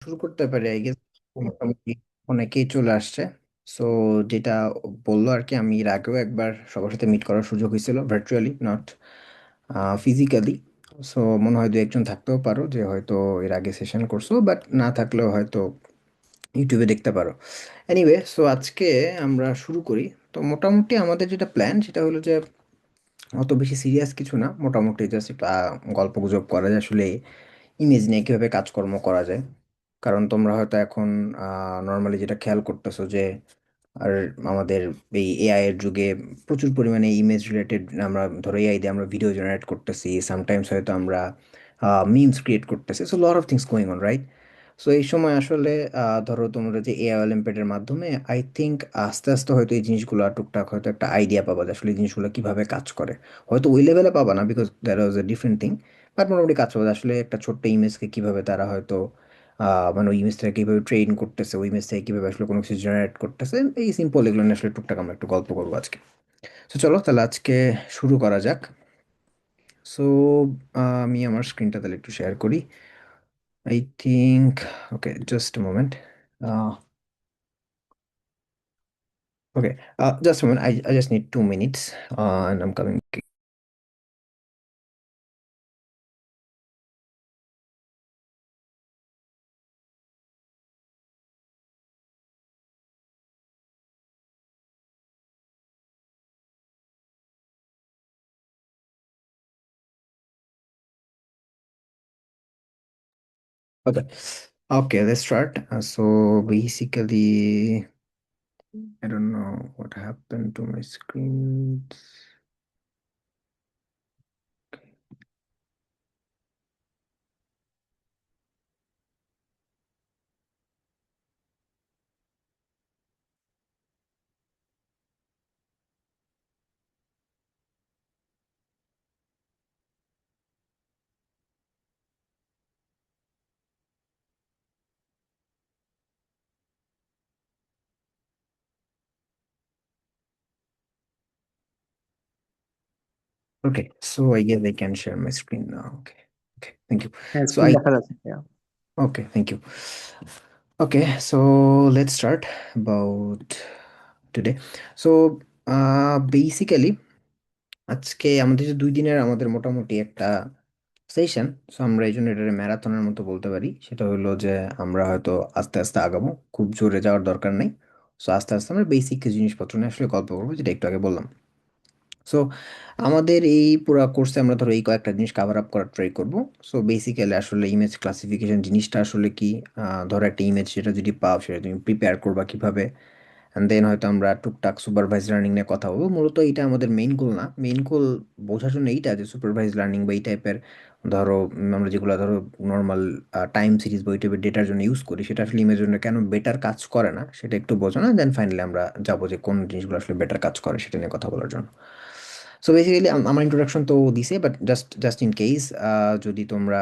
শুরু করতে পারি আই গেস। মোটামুটি অনেকেই চলে আসছে। সো যেটা বললো আর কি, আমি এর আগেও একবার সবার সাথে মিট করার সুযোগ হয়েছিল, ভার্চুয়ালি নট ফিজিক্যালি। সো মনে হয় দু একজন থাকতেও পারো যে হয়তো এর আগে সেশন করছো, বাট না থাকলেও হয়তো ইউটিউবে দেখতে পারো। এনিওয়ে, সো আজকে আমরা শুরু করি। তো মোটামুটি আমাদের যেটা প্ল্যান সেটা হলো যে অত বেশি সিরিয়াস কিছু না, মোটামুটি জাস্ট গল্প গুজব করা যায় আসলে ইমেজ নিয়ে কীভাবে কাজকর্ম করা যায়। কারণ তোমরা হয়তো এখন নর্মালি যেটা খেয়াল করতেছো যে আর আমাদের এই এআই এর যুগে প্রচুর পরিমাণে ইমেজ রিলেটেড, আমরা ধরো এআই দিয়ে আমরা ভিডিও জেনারেট করতেছি, সামটাইমস হয়তো আমরা মিমস ক্রিয়েট করতেছি, so lot of things going on, right? So এই সময় আসলে ধরো তোমরা যে এআই অলিম্পিয়াডের মাধ্যমে আই থিঙ্ক আস্তে আস্তে হয়তো এই জিনিসগুলো টুকটাক হয়তো একটা আইডিয়া পাবা যে আসলে এই জিনিসগুলো কীভাবে কাজ করে। হয়তো ওই লেভেলে পাবা না, because that was a different thing, but মোটামুটি কাজ পাবা যে আসলে একটা ছোট্ট ইমেজকে কীভাবে তারা হয়তো মানে ওই ইমেজটাকে কীভাবে ট্রেন করতেছে, ওই ইমেজ থেকে কীভাবে আসলে কোনো কিছু জেনারেট করতেছে, এই সিম্পল এগুলো নিয়ে আসলে টুকটাক আমরা একটু গল্প করবো আজকে। তো চলো তাহলে আজকে শুরু করা যাক। সো আমি আমার স্ক্রিনটা তাহলে একটু শেয়ার করি। I think, okay, just a moment. Okay, just a moment. I just need 2 minutes, and I'm coming. Okay, okay, let's start. So basically, I don't know what happened to my screen. Okay, so I guess I can share my screen now. Okay, okay, thank you. হ্যাঁ, So screen I, দেখা যাচ্ছে ভাইয়া। okay, thank you. Okay, so let's start about today. So basically আজকে আমাদের যে 2 দিনের আমাদের মোটামুটি একটা সেশন, সো আমরা এই জন্য এটা ম্যারাথনের মতো বলতে পারি। সেটা হলো যে আমরা হয়তো আস্তে আস্তে আগাবো, খুব জোরে যাওয়ার দরকার নেই। সো আস্তে আস্তে আমরা বেসিক কিছু জিনিসপত্র নিয়ে আসলে গল্প করবো, যেটা একটু আগে বললাম। সো আমাদের এই পুরো কোর্সে আমরা ধরো এই কয়েকটা জিনিস কাভার আপ করার ট্রাই করব। সো বেসিক্যালি আসলে ইমেজ ক্লাসিফিকেশন জিনিসটা আসলে কি, ধরো একটা ইমেজ সেটা যদি পাও সেটা তুমি প্রিপেয়ার করবা কিভাবে, অ্যান্ড দেন হয়তো আমরা টুকটাক সুপারভাইজ লার্নিং নিয়ে কথা বলবো। মূলত এটা আমাদের মেইন গোল না, মেইন গোল বোঝার জন্য এইটা যে সুপারভাইজ লার্নিং বা এই টাইপের ধরো আমরা যেগুলো ধরো নর্মাল টাইম সিরিজ বা ওই টাইপের ডেটার জন্য ইউজ করি, সেটা আসলে ইমেজের জন্য কেন বেটার কাজ করে না সেটা একটু বোঝানো, দেন ফাইনালি আমরা যাবো যে কোন জিনিসগুলো আসলে বেটার কাজ করে সেটা নিয়ে কথা বলার জন্য। সো বেসিক্যালি আমার ইন্ট্রোডাকশন তো দিছে, but just just in case যদি তোমরা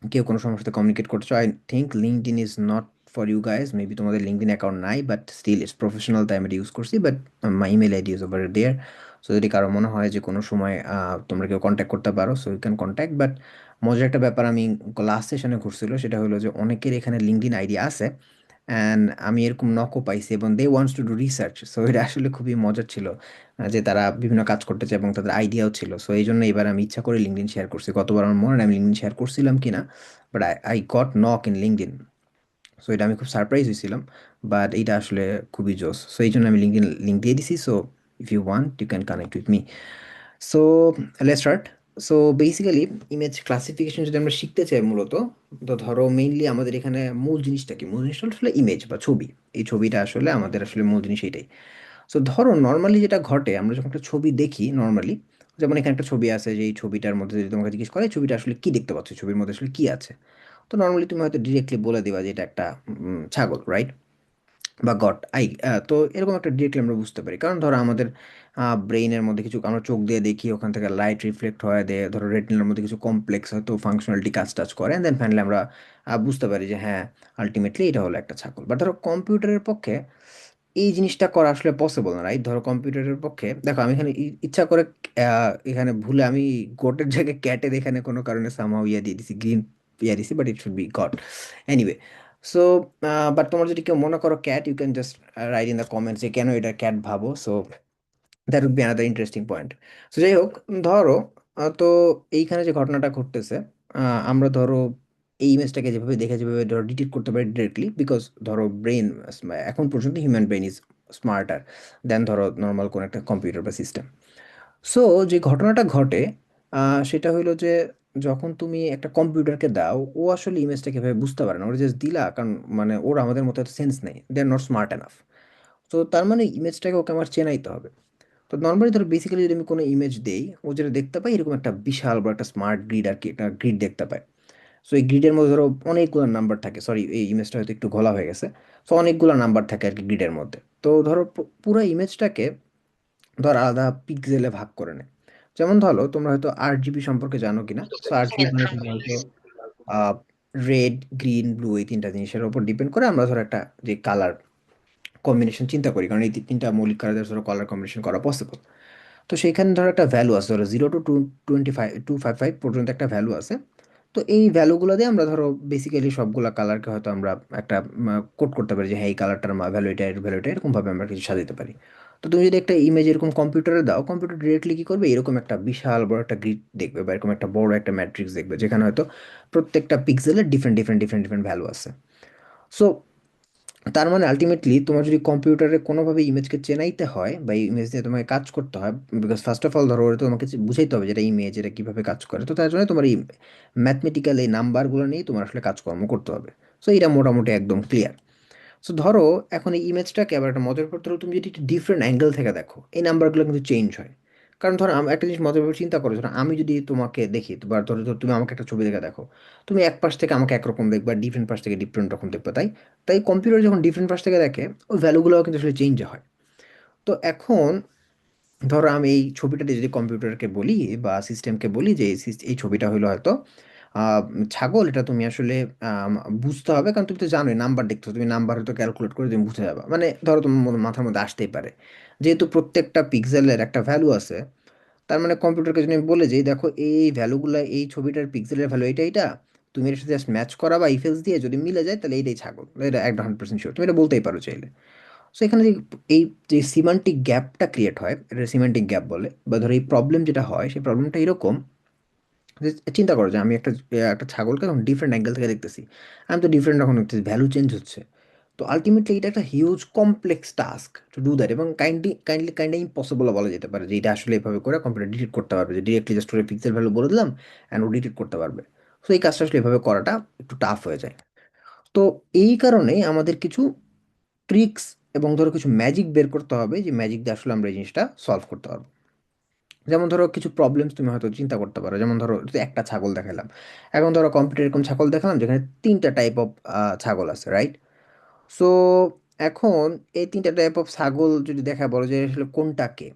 কেউ কোনো সমস্যাতে কমিউনিকেট করছো, I think LinkedIn is not for you guys. Maybe তোমাদের লিঙ্কডইন অ্যাকাউন্ট নাই, বাট স্টিল ইটস প্রফেশনাল, তাই আমি এটা ইউজ করছি। But my email ID is over there. So যদি কারো মনে হয় যে কোনো সময় তোমরা কেউ কন্ট্যাক্ট করতে পারো, so you can contact. But মজার একটা ব্যাপার আমি লাস্ট সেশনে ঘুরছিল, সেটা হলো যে অনেকের এখানে লিঙ্কডইন আইডি আছে, অ্যান্ড আমি এরকম নকও পাইছি এবং they wants to do research. So এটা আসলে খুবই মজার ছিল, যে তারা বিভিন্ন কাজ করতে চায় এবং তাদের আইডিয়াও ছিল। সো এই জন্য এবার আমি ইচ্ছা করে লিঙ্কডইন শেয়ার করছি। গতবার আমার মনে নেই আমি লিঙ্কডইন শেয়ার করছিলাম কিনা, but I got knock in LinkedIn. So এটা আমি খুব সারপ্রাইজ হয়েছিলাম, বাট এটা আসলে খুবই জোস। সো এই জন্য আমি লিঙ্কডইন লিঙ্ক দিয়ে দিছি। So if you want you can connect with me. So let's start. So basically image classification যদি আমরা শিখতে চাই মূলত, তো ধরো মেইনলি আমাদের এখানে মূল জিনিসটা কি, মূল জিনিসটা আসলে ইমেজ বা ছবি। এই ছবিটা আসলে আমাদের আসলে মূল জিনিস এটাই। সো ধরো নর্মালি যেটা ঘটে, আমরা যখন একটা ছবি দেখি নর্মালি, যেমন এখানে একটা ছবি আছে, যে এই ছবিটার মধ্যে যদি তোমাকে জিজ্ঞেস করে এই ছবিটা আসলে কি দেখতে পাচ্ছ, ছবির মধ্যে আসলে কি আছে, তো নর্মালি তুমি হয়তো ডিরেক্টলি বলে দিবা যে এটা একটা ছাগল, রাইট? বা গট আই। তো এরকম একটা ডিরেক্টলি আমরা বুঝতে পারি, কারণ ধরো আমাদের ব্রেইনের মধ্যে কিছু আমরা চোখ দিয়ে দেখি, ওখান থেকে লাইট রিফ্লেক্ট হয় দেয়, ধরো রেটিনার মধ্যে কিছু কমপ্লেক্স হয়তো ফাংশনালিটি কাজ টাজ করে, দেন ফাইনালি আমরা বুঝতে পারি যে হ্যাঁ, আলটিমেটলি এটা হলো একটা ছাগল। বাট ধরো কম্পিউটারের পক্ষে এই জিনিসটা করা আসলে পসিবল না, রাইট? ধরো কম্পিউটারের পক্ষে, দেখো আমি এখানে ইচ্ছা করে এখানে ভুলে আমি গোটের জায়গায় ক্যাটের এখানে কোনো কারণে সামহাও ইয়ে দিয়ে দিছি, গ্রিন। ইয়া দিছি, but it should be good anyway. So but তোমার যদি কেউ মনে করো cat, you can just write in the comments যে কেন এটা ক্যাট ভাবো। So that would be another interesting point. So যাই হোক, ধরো তো এইখানে যে ঘটনাটা ঘটতেছে, আমরা ধরো এই ইমেজটাকে যেভাবে দেখে যেভাবে ধরো ডিটেক্ট করতে পারি ডিরেক্টলি, বিকজ ধরো ব্রেন এখন পর্যন্ত human brain is smarter than ধরো নর্মাল কোনো একটা কম্পিউটার বা সিস্টেম। সো যে ঘটনাটা ঘটে সেটা হইলো যে যখন তুমি একটা কম্পিউটারকে দাও, ও আসলে ইমেজটাকে এভাবে বুঝতে পারে না, ওরা জাস্ট দিলা, কারণ মানে ওর আমাদের মতো এত সেন্স নেই, দে আর নট স্মার্ট এনাফ। তো তার মানে ইমেজটাকে ওকে আমার চেনাইতে হবে। তো নর্মালি ধরো বেসিক্যালি যদি আমি কোনো ইমেজ দেই, ও যেটা দেখতে পাই এরকম একটা বিশাল বড় একটা স্মার্ট গ্রিড আর কি, একটা গ্রিড দেখতে পায়। সো এই গ্রিডের মধ্যে ধরো অনেকগুলো নাম্বার থাকে, সরি এই ইমেজটা হয়তো একটু ঘোলা হয়ে গেছে। সো অনেকগুলো নাম্বার থাকে আর কি গ্রিডের মধ্যে। তো ধরো পুরো ইমেজটাকে ধর আলাদা পিক্সেলে ভাগ করে নেয়। যেমন ধরো তোমরা হয়তো RGB সম্পর্কে জানো কিনা। সো RGB মানে তোমরা হয়তো রেড, গ্রিন, ব্লু এই তিনটা জিনিসের উপর ডিপেন্ড করে আমরা ধরো একটা যে কালার কম্বিনেশন চিন্তা করি, কারণ এই তিনটা মৌলিক কালার ধরো কালার কম্বিনেশন করা পসিবল। তো সেইখানে ধরো একটা ভ্যালু আছে, ধরো 0 to 255 পর্যন্ত একটা ভ্যালু আছে। তো এই ভ্যালুগুলো দিয়ে আমরা ধরো বেসিক্যালি সবগুলা কালারকে হয়তো আমরা একটা কোড করতে পারি যে হ্যাঁ এই কালারটার ভ্যালু এটা, এর ভ্যালু এটা, এরকমভাবে আমরা কিছু সাজাতে পারি। তো তুমি যদি একটা ইমেজ এরকম কম্পিউটারে দাও, কম্পিউটার ডিরেক্টলি কী করবে, এরকম একটা বিশাল বড় একটা গ্রিড দেখবে বা এরকম একটা বড় একটা ম্যাট্রিক্স দেখবে, যেখানে হয়তো প্রত্যেকটা পিক্সেলের different different different different value আছে। সো তার মানে আলটিমেটলি তোমার যদি কম্পিউটারে কোনোভাবে ইমেজকে চেনাইতে হয় বা ইমেজ দিয়ে তোমাকে কাজ করতে হয়, বিকজ ফার্স্ট অফ অল ধরো ওটা তোমাকে বুঝাইতে হবে যেটা ইমেজ, এটা কীভাবে কাজ করে, তো তার জন্য তোমার এই ম্যাথমেটিক্যাল এই নাম্বারগুলো নিয়েই তোমার আসলে কাজকর্ম করতে হবে। সো এটা মোটামুটি একদম ক্লিয়ার। সো ধরো এখন এই ইমেজটাকে আবার একটা মজার ব্যাপার, ধরো তুমি যদি একটু ডিফারেন্ট অ্যাঙ্গেল থেকে দেখো, এই নাম্বারগুলো কিন্তু চেঞ্জ হয়। কারণ ধরো একটা জিনিস মজার ব্যাপার চিন্তা করো, ধরো আমি যদি তোমাকে দেখি, বা ধরো ধরো তুমি আমাকে একটা ছবি দেখে দেখো, তুমি এক পাশ থেকে আমাকে একরকম দেখবা, ডিফারেন্ট পাশ থেকে ডিফারেন্ট রকম দেখবে, তাই তাই কম্পিউটার যখন ডিফারেন্ট পাশ থেকে দেখে, ওই ভ্যালুগুলোও কিন্তু আসলে চেঞ্জ হয়। তো এখন ধরো আমি এই ছবিটাতে যদি কম্পিউটারকে বলি বা সিস্টেমকে বলি যে এই ছবিটা হলো হয়তো আহ, ছাগল, এটা তুমি আসলে আম, বুঝতে হবে, কারণ তুমি তো জানোই নাম্বার দেখতে হবে, তুমি নাম্বার হয়তো ক্যালকুলেট করে তুমি বুঝে যাবে, মানে ধরো তোমার মাথার মধ্যে আসতেই পারে যেহেতু প্রত্যেকটা পিক্সেলের একটা ভ্যালু আছে। তার মানে কম্পিউটারকে যদি আমি বলে যাই দেখো এই ভ্যালুগুলো, এই ছবিটার পিক্সেলের ভ্যালু এটা এটা, তুমি এর সাথে জাস্ট ম্যাচ করা বা ইফেলস দিয়ে যদি মিলে যায় তাহলে এইটাই ছাগল, এটা একদম 100% শিওর, তুমি এটা বলতেই পারো চাইলে। সো এখানে যে এই যে সিমান্টিক গ্যাপটা ক্রিয়েট হয়, এটা সিমান্টিক গ্যাপ বলে, বা ধরো এই প্রবলেম যেটা হয় সেই প্রবলেমটা এরকম যে চিন্তা করো যে আমি একটা ছাগলকে তখন ডিফারেন্ট অ্যাঙ্গেল থেকে দেখতেছি, আমি তো ডিফারেন্ট রকম দেখতেছি, ভ্যালু চেঞ্জ হচ্ছে। তো আলটিমেটলি এটা একটা huge complex task to do that, এবং কাইন্ডলি ইম্পসিবল বলা যেতে পারে যে এটা আসলে এভাবে করে কম্পিউটার ডিটেক্ট করতে পারবে, যে ডিরেক্টলি জাস্ট করে পিক্সেল ভ্যালু বলে দিলাম অ্যান্ড ও ডিটেক্ট করতে পারবে। সো এই কাজটা আসলে এভাবে করাটা একটু টাফ হয়ে যায়। তো এই কারণেই আমাদের কিছু ট্রিক্স এবং ধরো কিছু ম্যাজিক বের করতে হবে, যে ম্যাজিক দিয়ে আসলে আমরা এই জিনিসটা সলভ করতে পারবো। যেমন ধরো কিছু প্রবলেমস তুমি হয়তো চিন্তা করতে পারো, যেমন ধরো যদি একটা ছাগল দেখালাম, এখন ধরো কম্পিউটার এরকম ছাগল দেখালাম যেখানে তিনটা টাইপ অফ ছাগল আছে, রাইট? সো এখন এই তিনটা টাইপ অফ ছাগল যদি দেখা, বলো যে আসলে কোনটা কে,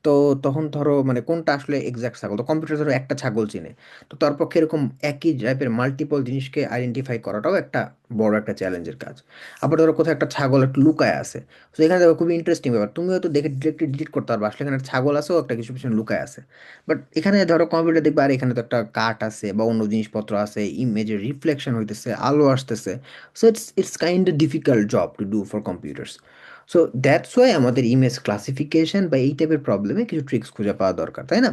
তো তখন ধরো মানে কোনটা আসলে এক্সাক্ট ছাগল, তো কম্পিউটার ধরো একটা ছাগল চিনে, তো তার পক্ষে এরকম একই টাইপের মাল্টিপল জিনিসকে আইডেন্টিফাই করাটাও একটা বড় একটা চ্যালেঞ্জের কাজ। আবার ধরো কোথাও একটা ছাগল একটু লুকায় আছে, তো এখানে দেখো খুবই ইন্টারেস্টিং ব্যাপার, তুমি হয়তো দেখে ডিরেক্টলি ডিলিট করতে পারবে আসলে এখানে একটা ছাগল আছে ও একটা কিছু পিছনে লুকায় আছে। বাট এখানে ধরো কম্পিউটার দেখবে আর এখানে তো একটা কাঠ আছে বা অন্য জিনিসপত্র আছে, ইমেজের রিফ্লেকশন হইতেছে, আলো আসতেছে। So it's kind difficult job to do for computers. So that's why আমাদের ইমেজ ক্লাসিফিকেশন বা এই টাইপের প্রবলেমে কিছু ট্রিক্স খুঁজে পাওয়া দরকার, তাই না?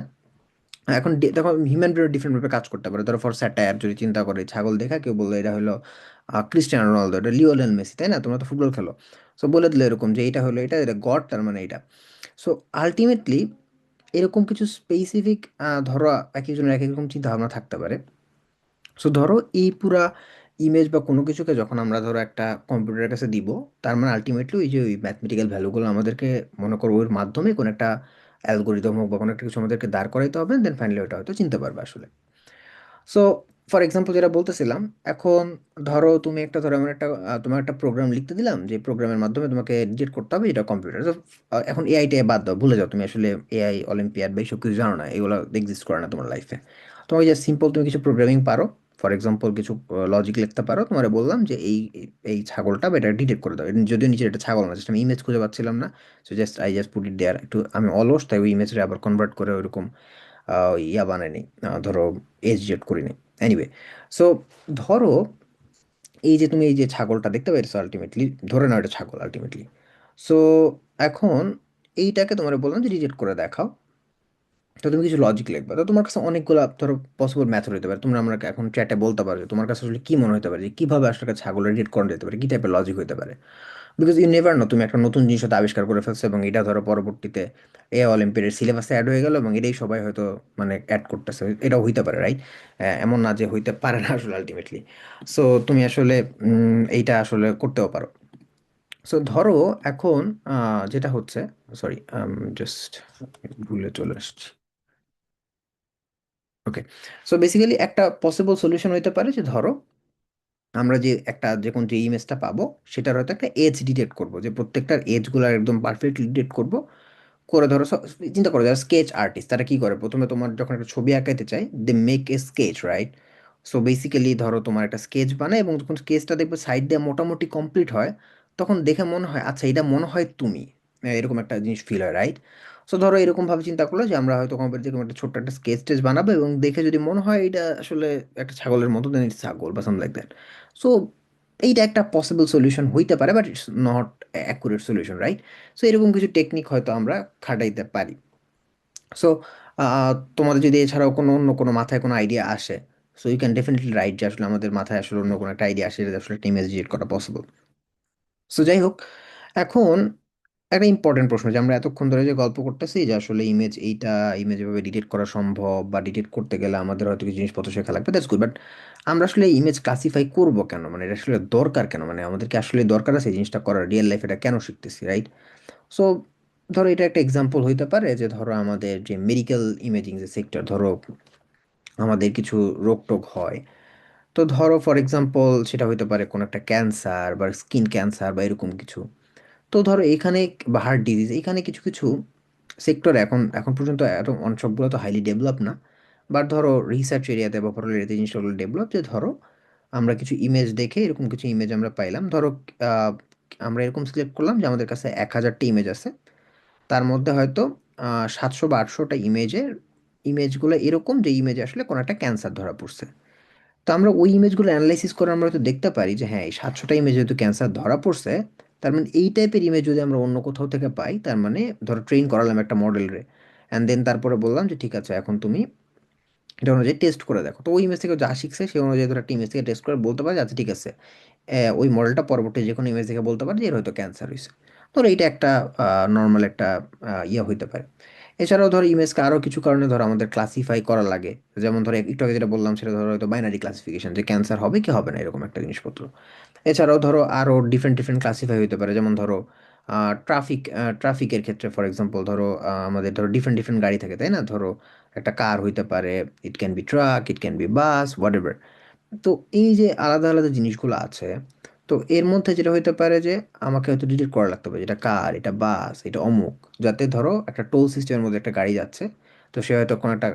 এখন দেখো হিউম্যান ব্রেন ডিফারেন্টভাবে কাজ করতে পারে, ধরো ফর স্যাটায়ার যদি চিন্তা করে, ছাগল দেখা কেউ বললো এটা হলো ক্রিস্টিয়ানো রোনালদো, এটা লিওনেল মেসি, তাই না? তোমরা তো ফুটবল খেলো। সো বলে দিলে এরকম যে এটা হলো এটা, এটা গড, তার মানে এটা। সো আলটিমেটলি এরকম কিছু স্পেসিফিক ধরো এক একজনের এক এক রকম চিন্তা ভাবনা থাকতে পারে। সো ধরো এই পুরা ইমেজ বা কোনো কিছুকে যখন আমরা ধরো একটা কম্পিউটারের কাছে দিব, তার মানে আলটিমেটলি ওই যে ওই ম্যাথমেটিক্যাল ভ্যালুগুলো আমাদেরকে মনে করো ওর মাধ্যমে কোনো একটা অ্যালগোরিদম হোক বা কোনো একটা কিছু আমাদেরকে দাঁড় করাইতে হবে, দেন ফাইনালি ওটা হয়তো চিনতে পারবে আসলে। সো ফর এক্সাম্পল যেটা বলতেছিলাম, এখন ধরো তুমি একটা ধরো এমন একটা তোমার একটা প্রোগ্রাম লিখতে দিলাম যে প্রোগ্রামের মাধ্যমে তোমাকে ডিটেক্ট করতে হবে এটা কম্পিউটার। এখন এআইটা বাদ দাও, ভুলে যাও, তুমি আসলে এআই অলিম্পিয়াড বা এইসব কিছু জানো না, এগুলো এক্সিস্ট করে না তোমার লাইফে। তোমাকে জাস্ট সিম্পল তুমি কিছু প্রোগ্রামিং পারো, ফর এক্সাম্পল কিছু লজিক লিখতে পারো, তোমার বললাম যে এই ছাগলটা বা এটা ডিটেক্ট করে দাও, যদিও নিচে এটা ছাগল না, জাস্ট আমি ইমেজ খুঁজে পাচ্ছিলাম না। So just I just put it there, একটু আমি তাই ওই ইমেজটা আবার কনভার্ট করে ওইরকম ইয়া বানায়নি, ধরো এজ জেড করিনি। এনিওয়ে, সো ধরো এই যে তুমি এই যে ছাগলটা দেখতে পাইছো আলটিমেটলি, ধরে নাও এটা ছাগল আলটিমেটলি। সো এখন এইটাকে তোমার বললাম যে রিজেক্ট করে দেখাও। তো তুমি কিছু লজিক লিখবে, তো তোমার কাছে অনেকগুলো ধরো পসিবল মেথড হতে পারে, তোমরা আমরা এখন চ্যাটে বলতে পারো যে তোমার কাছে আসলে কি মনে হতে পারে যে কিভাবে আসলে একটা ছাগল রিড করা যেতে পারে, কি টাইপের লজিক হতে পারে। বিকজ ইউ নেভার নো, তুমি একটা নতুন জিনিস হয়তো আবিষ্কার করে ফেলছো এবং এটা ধরো পরবর্তীতে এ অলিম্পিয়াডের সিলেবাসে অ্যাড হয়ে গেল এবং এটাই সবাই হয়তো মানে অ্যাড করতেছে, এটাও হইতে পারে রাইট। এমন না যে হইতে পারে না আসলে আলটিমেটলি। সো তুমি আসলে এইটা আসলে করতেও পারো। সো ধরো এখন যেটা হচ্ছে, সরি, জাস্ট ভুলে চলে আসছি। ওকে, সো বেসিক্যালি একটা পসিবল সলিউশন হইতে পারে যে ধরো আমরা যে একটা যে কোন যে ইমেজটা পাবো সেটার হয়তো একটা এজ ডিটেক্ট করবো, যে প্রত্যেকটার এজগুলো একদম পারফেক্টলি ডিটেক্ট করব। করে ধরো চিন্তা করো যারা স্কেচ আর্টিস্ট তারা কি করে, প্রথমে তোমার যখন একটা ছবি আঁকাইতে চায় they make a sketch right. So basically ধরো তোমার একটা স্কেচ বানায় এবং যখন স্কেচটা দেখবে সাইড দিয়ে মোটামুটি কমপ্লিট হয়, তখন দেখে মনে হয় আচ্ছা এটা মনে হয় তুমি, এরকম একটা জিনিস ফিল হয় রাইট। সো ধরো এরকম ভাবে চিন্তা করলো যে আমরা হয়তো কম্পিউটার যেরকম একটা ছোট্ট একটা স্কেচ টেচ বানাবো এবং দেখে যদি মনে হয় এটা আসলে একটা ছাগলের মতো, দেন ইটস ছাগল বা সামথিং লাইক দ্যাট। সো এইটা একটা পসিবল সলিউশন হইতে পারে, but it's not accurate solution right. So এরকম কিছু টেকনিক হয়তো আমরা খাটাইতে পারি। সো তোমাদের যদি এছাড়াও কোনো অন্য কোনো মাথায় কোনো আইডিয়া আসে, so you can definitely write যে আসলে আমাদের মাথায় আসলে অন্য কোনো একটা আইডিয়া আসে যেটা আসলে একটা ইমেজ ক্রিয়েট করা পসিবল। সো যাই হোক, এখন একটা ইম্পর্টেন্ট প্রশ্ন যে আমরা এতক্ষণ ধরে যে গল্প করতেছি যে আসলে ইমেজ এইটা ইমেজ এভাবে ডিটেক্ট করা সম্ভব বা ডিটেক্ট করতে গেলে আমাদের হয়তো কিছু জিনিসপত্র শেখা লাগবে, দ্যাটস গুড, বাট আমরা আসলে ইমেজ ক্লাসিফাই করবো কেন, মানে এটা আসলে দরকার কেন, মানে আমাদেরকে আসলে দরকার আছে এই জিনিসটা করার, রিয়েল লাইফ এটা কেন শিখতেছি রাইট। সো ধরো এটা একটা এক্সাম্পল হইতে পারে যে ধরো আমাদের যে মেডিকেল ইমেজিং যে সেক্টর, ধরো আমাদের কিছু রোগ টোগ হয়। তো ধরো ফর এক্সাম্পল সেটা হইতে পারে কোনো একটা ক্যান্সার বা স্কিন ক্যান্সার বা এরকম কিছু। তো ধরো এখানে বা হার্ট ডিজিজ, এখানে কিছু কিছু সেক্টর এখন এখন পর্যন্ত এত সবগুলো তো হাইলি ডেভেলপ না, বাট ধরো রিসার্চ এরিয়াতে বা ফরেন এরিয়াতে জিনিসগুলো ডেভেলপ, যে ধরো আমরা কিছু ইমেজ দেখে এরকম কিছু ইমেজ আমরা পাইলাম, ধরো আহ, আমরা এরকম সিলেক্ট করলাম যে আমাদের কাছে 1,000টা ইমেজ আছে, তার মধ্যে হয়তো 700 বা 800টা ইমেজগুলো এরকম যে ইমেজে আসলে কোনো একটা ক্যান্সার ধরা পড়ছে। তো আমরা ওই ইমেজগুলো অ্যানালাইসিস করে আমরা তো দেখতে পারি যে হ্যাঁ এই 700টা ইমেজ যেহেতু ক্যান্সার ধরা পড়ছে, তার মানে এই টাইপের ইমেজ যদি আমরা অন্য কোথাও থেকে পাই, তার মানে ধরো ট্রেন করালাম একটা মডেল রে, অ্যান্ড দেন তারপরে বললাম যে ঠিক আছে এখন তুমি এটা অনুযায়ী টেস্ট করে দেখো, তো ওই ইমেজ থেকে যা শিখছে সেই অনুযায়ী ধরো একটা ইমেজ থেকে টেস্ট করে বলতে পারে যে আচ্ছা ঠিক আছে, ওই মডেলটা পরবর্তী যে কোনো ইমেজ থেকে বলতে পারে যে এর হয়তো ক্যান্সার হয়েছে। ধরো এইটা একটা নর্মাল একটা ইয়ে হইতে পারে। এছাড়াও ধরো ইমেজকে আরও কিছু কারণে ধরো আমাদের ক্লাসিফাই করা লাগে, যেমন ধরো একটু আগে যেটা বললাম সেটা ধরো হয়তো বাইনারি ক্লাসিফিকেশন, যে ক্যান্সার হবে কি হবে না এরকম একটা জিনিসপত্র। এছাড়াও ধরো আরও ডিফারেন্ট ডিফারেন্ট ক্লাসিফাই হতে পারে, যেমন ধরো ট্রাফিকের ক্ষেত্রে ফর এক্সাম্পল ধরো আমাদের ধরো ডিফারেন্ট ডিফারেন্ট গাড়ি থাকে তাই না, ধরো একটা কার হইতে পারে, it can be truck, it can be bus, what ever. তো এই যে আলাদা আলাদা জিনিসগুলো আছে, তো এর মধ্যে যেটা হইতে পারে যে আমাকে হয়তো ডিটেক্ট করা লাগতে পারে এটা কার, এটা বাস, এটা অমুক, যাতে ধরো একটা টোল সিস্টেমের মধ্যে একটা গাড়ি যাচ্ছে, তো সে হয়তো কোনো একটা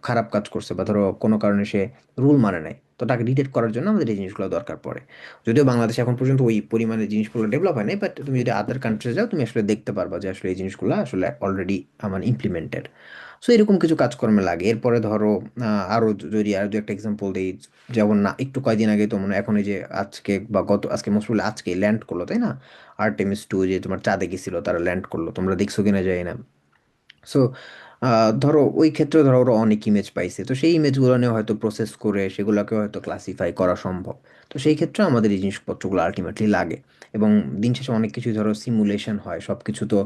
খারাপ কাজ করছে বা ধরো কোনো কারণে সে রুল মানে নাই, তো তাকে ডিটেক্ট করার জন্য আমাদের এই জিনিসগুলো দরকার পড়ে। যদিও বাংলাদেশে এখন পর্যন্ত ওই পরিমাণে জিনিসগুলো ডেভেলপ হয় নাই, বাট তুমি যদি আদার কান্ট্রিতে যাও তুমি আসলে দেখতে পারবা যে আসলে এই জিনিসগুলো আসলে অলরেডি আমার ইমপ্লিমেন্টেড। সো এরকম কিছু কাজকর্মে লাগে। এরপরে ধরো আরো যদি আর দু একটা এক্সাম্পল দিই, যেমন না একটু কয়দিন আগে তো মানে এখন এই যে আজকে বা গত আজকে মোস্ট প্রবাবলি আজকে ল্যান্ড করলো তাই না, আর্টেমিস 2 যে তোমার চাঁদে গেছিল তারা ল্যান্ড করলো, তোমরা দেখছো কিনা যায় না। সো ধরো ওই ক্ষেত্রে ধরো ওরা অনেক ইমেজ পাইছে, তো সেই ইমেজগুলো নিয়ে হয়তো প্রসেস করে সেগুলোকে হয়তো ক্লাসিফাই করা সম্ভব। তো সেই ক্ষেত্রে আমাদের এই জিনিসপত্রগুলো আলটিমেটলি লাগে। এবং দিন শেষে অনেক কিছু ধরো সিমুলেশন হয়, সব কিছু তো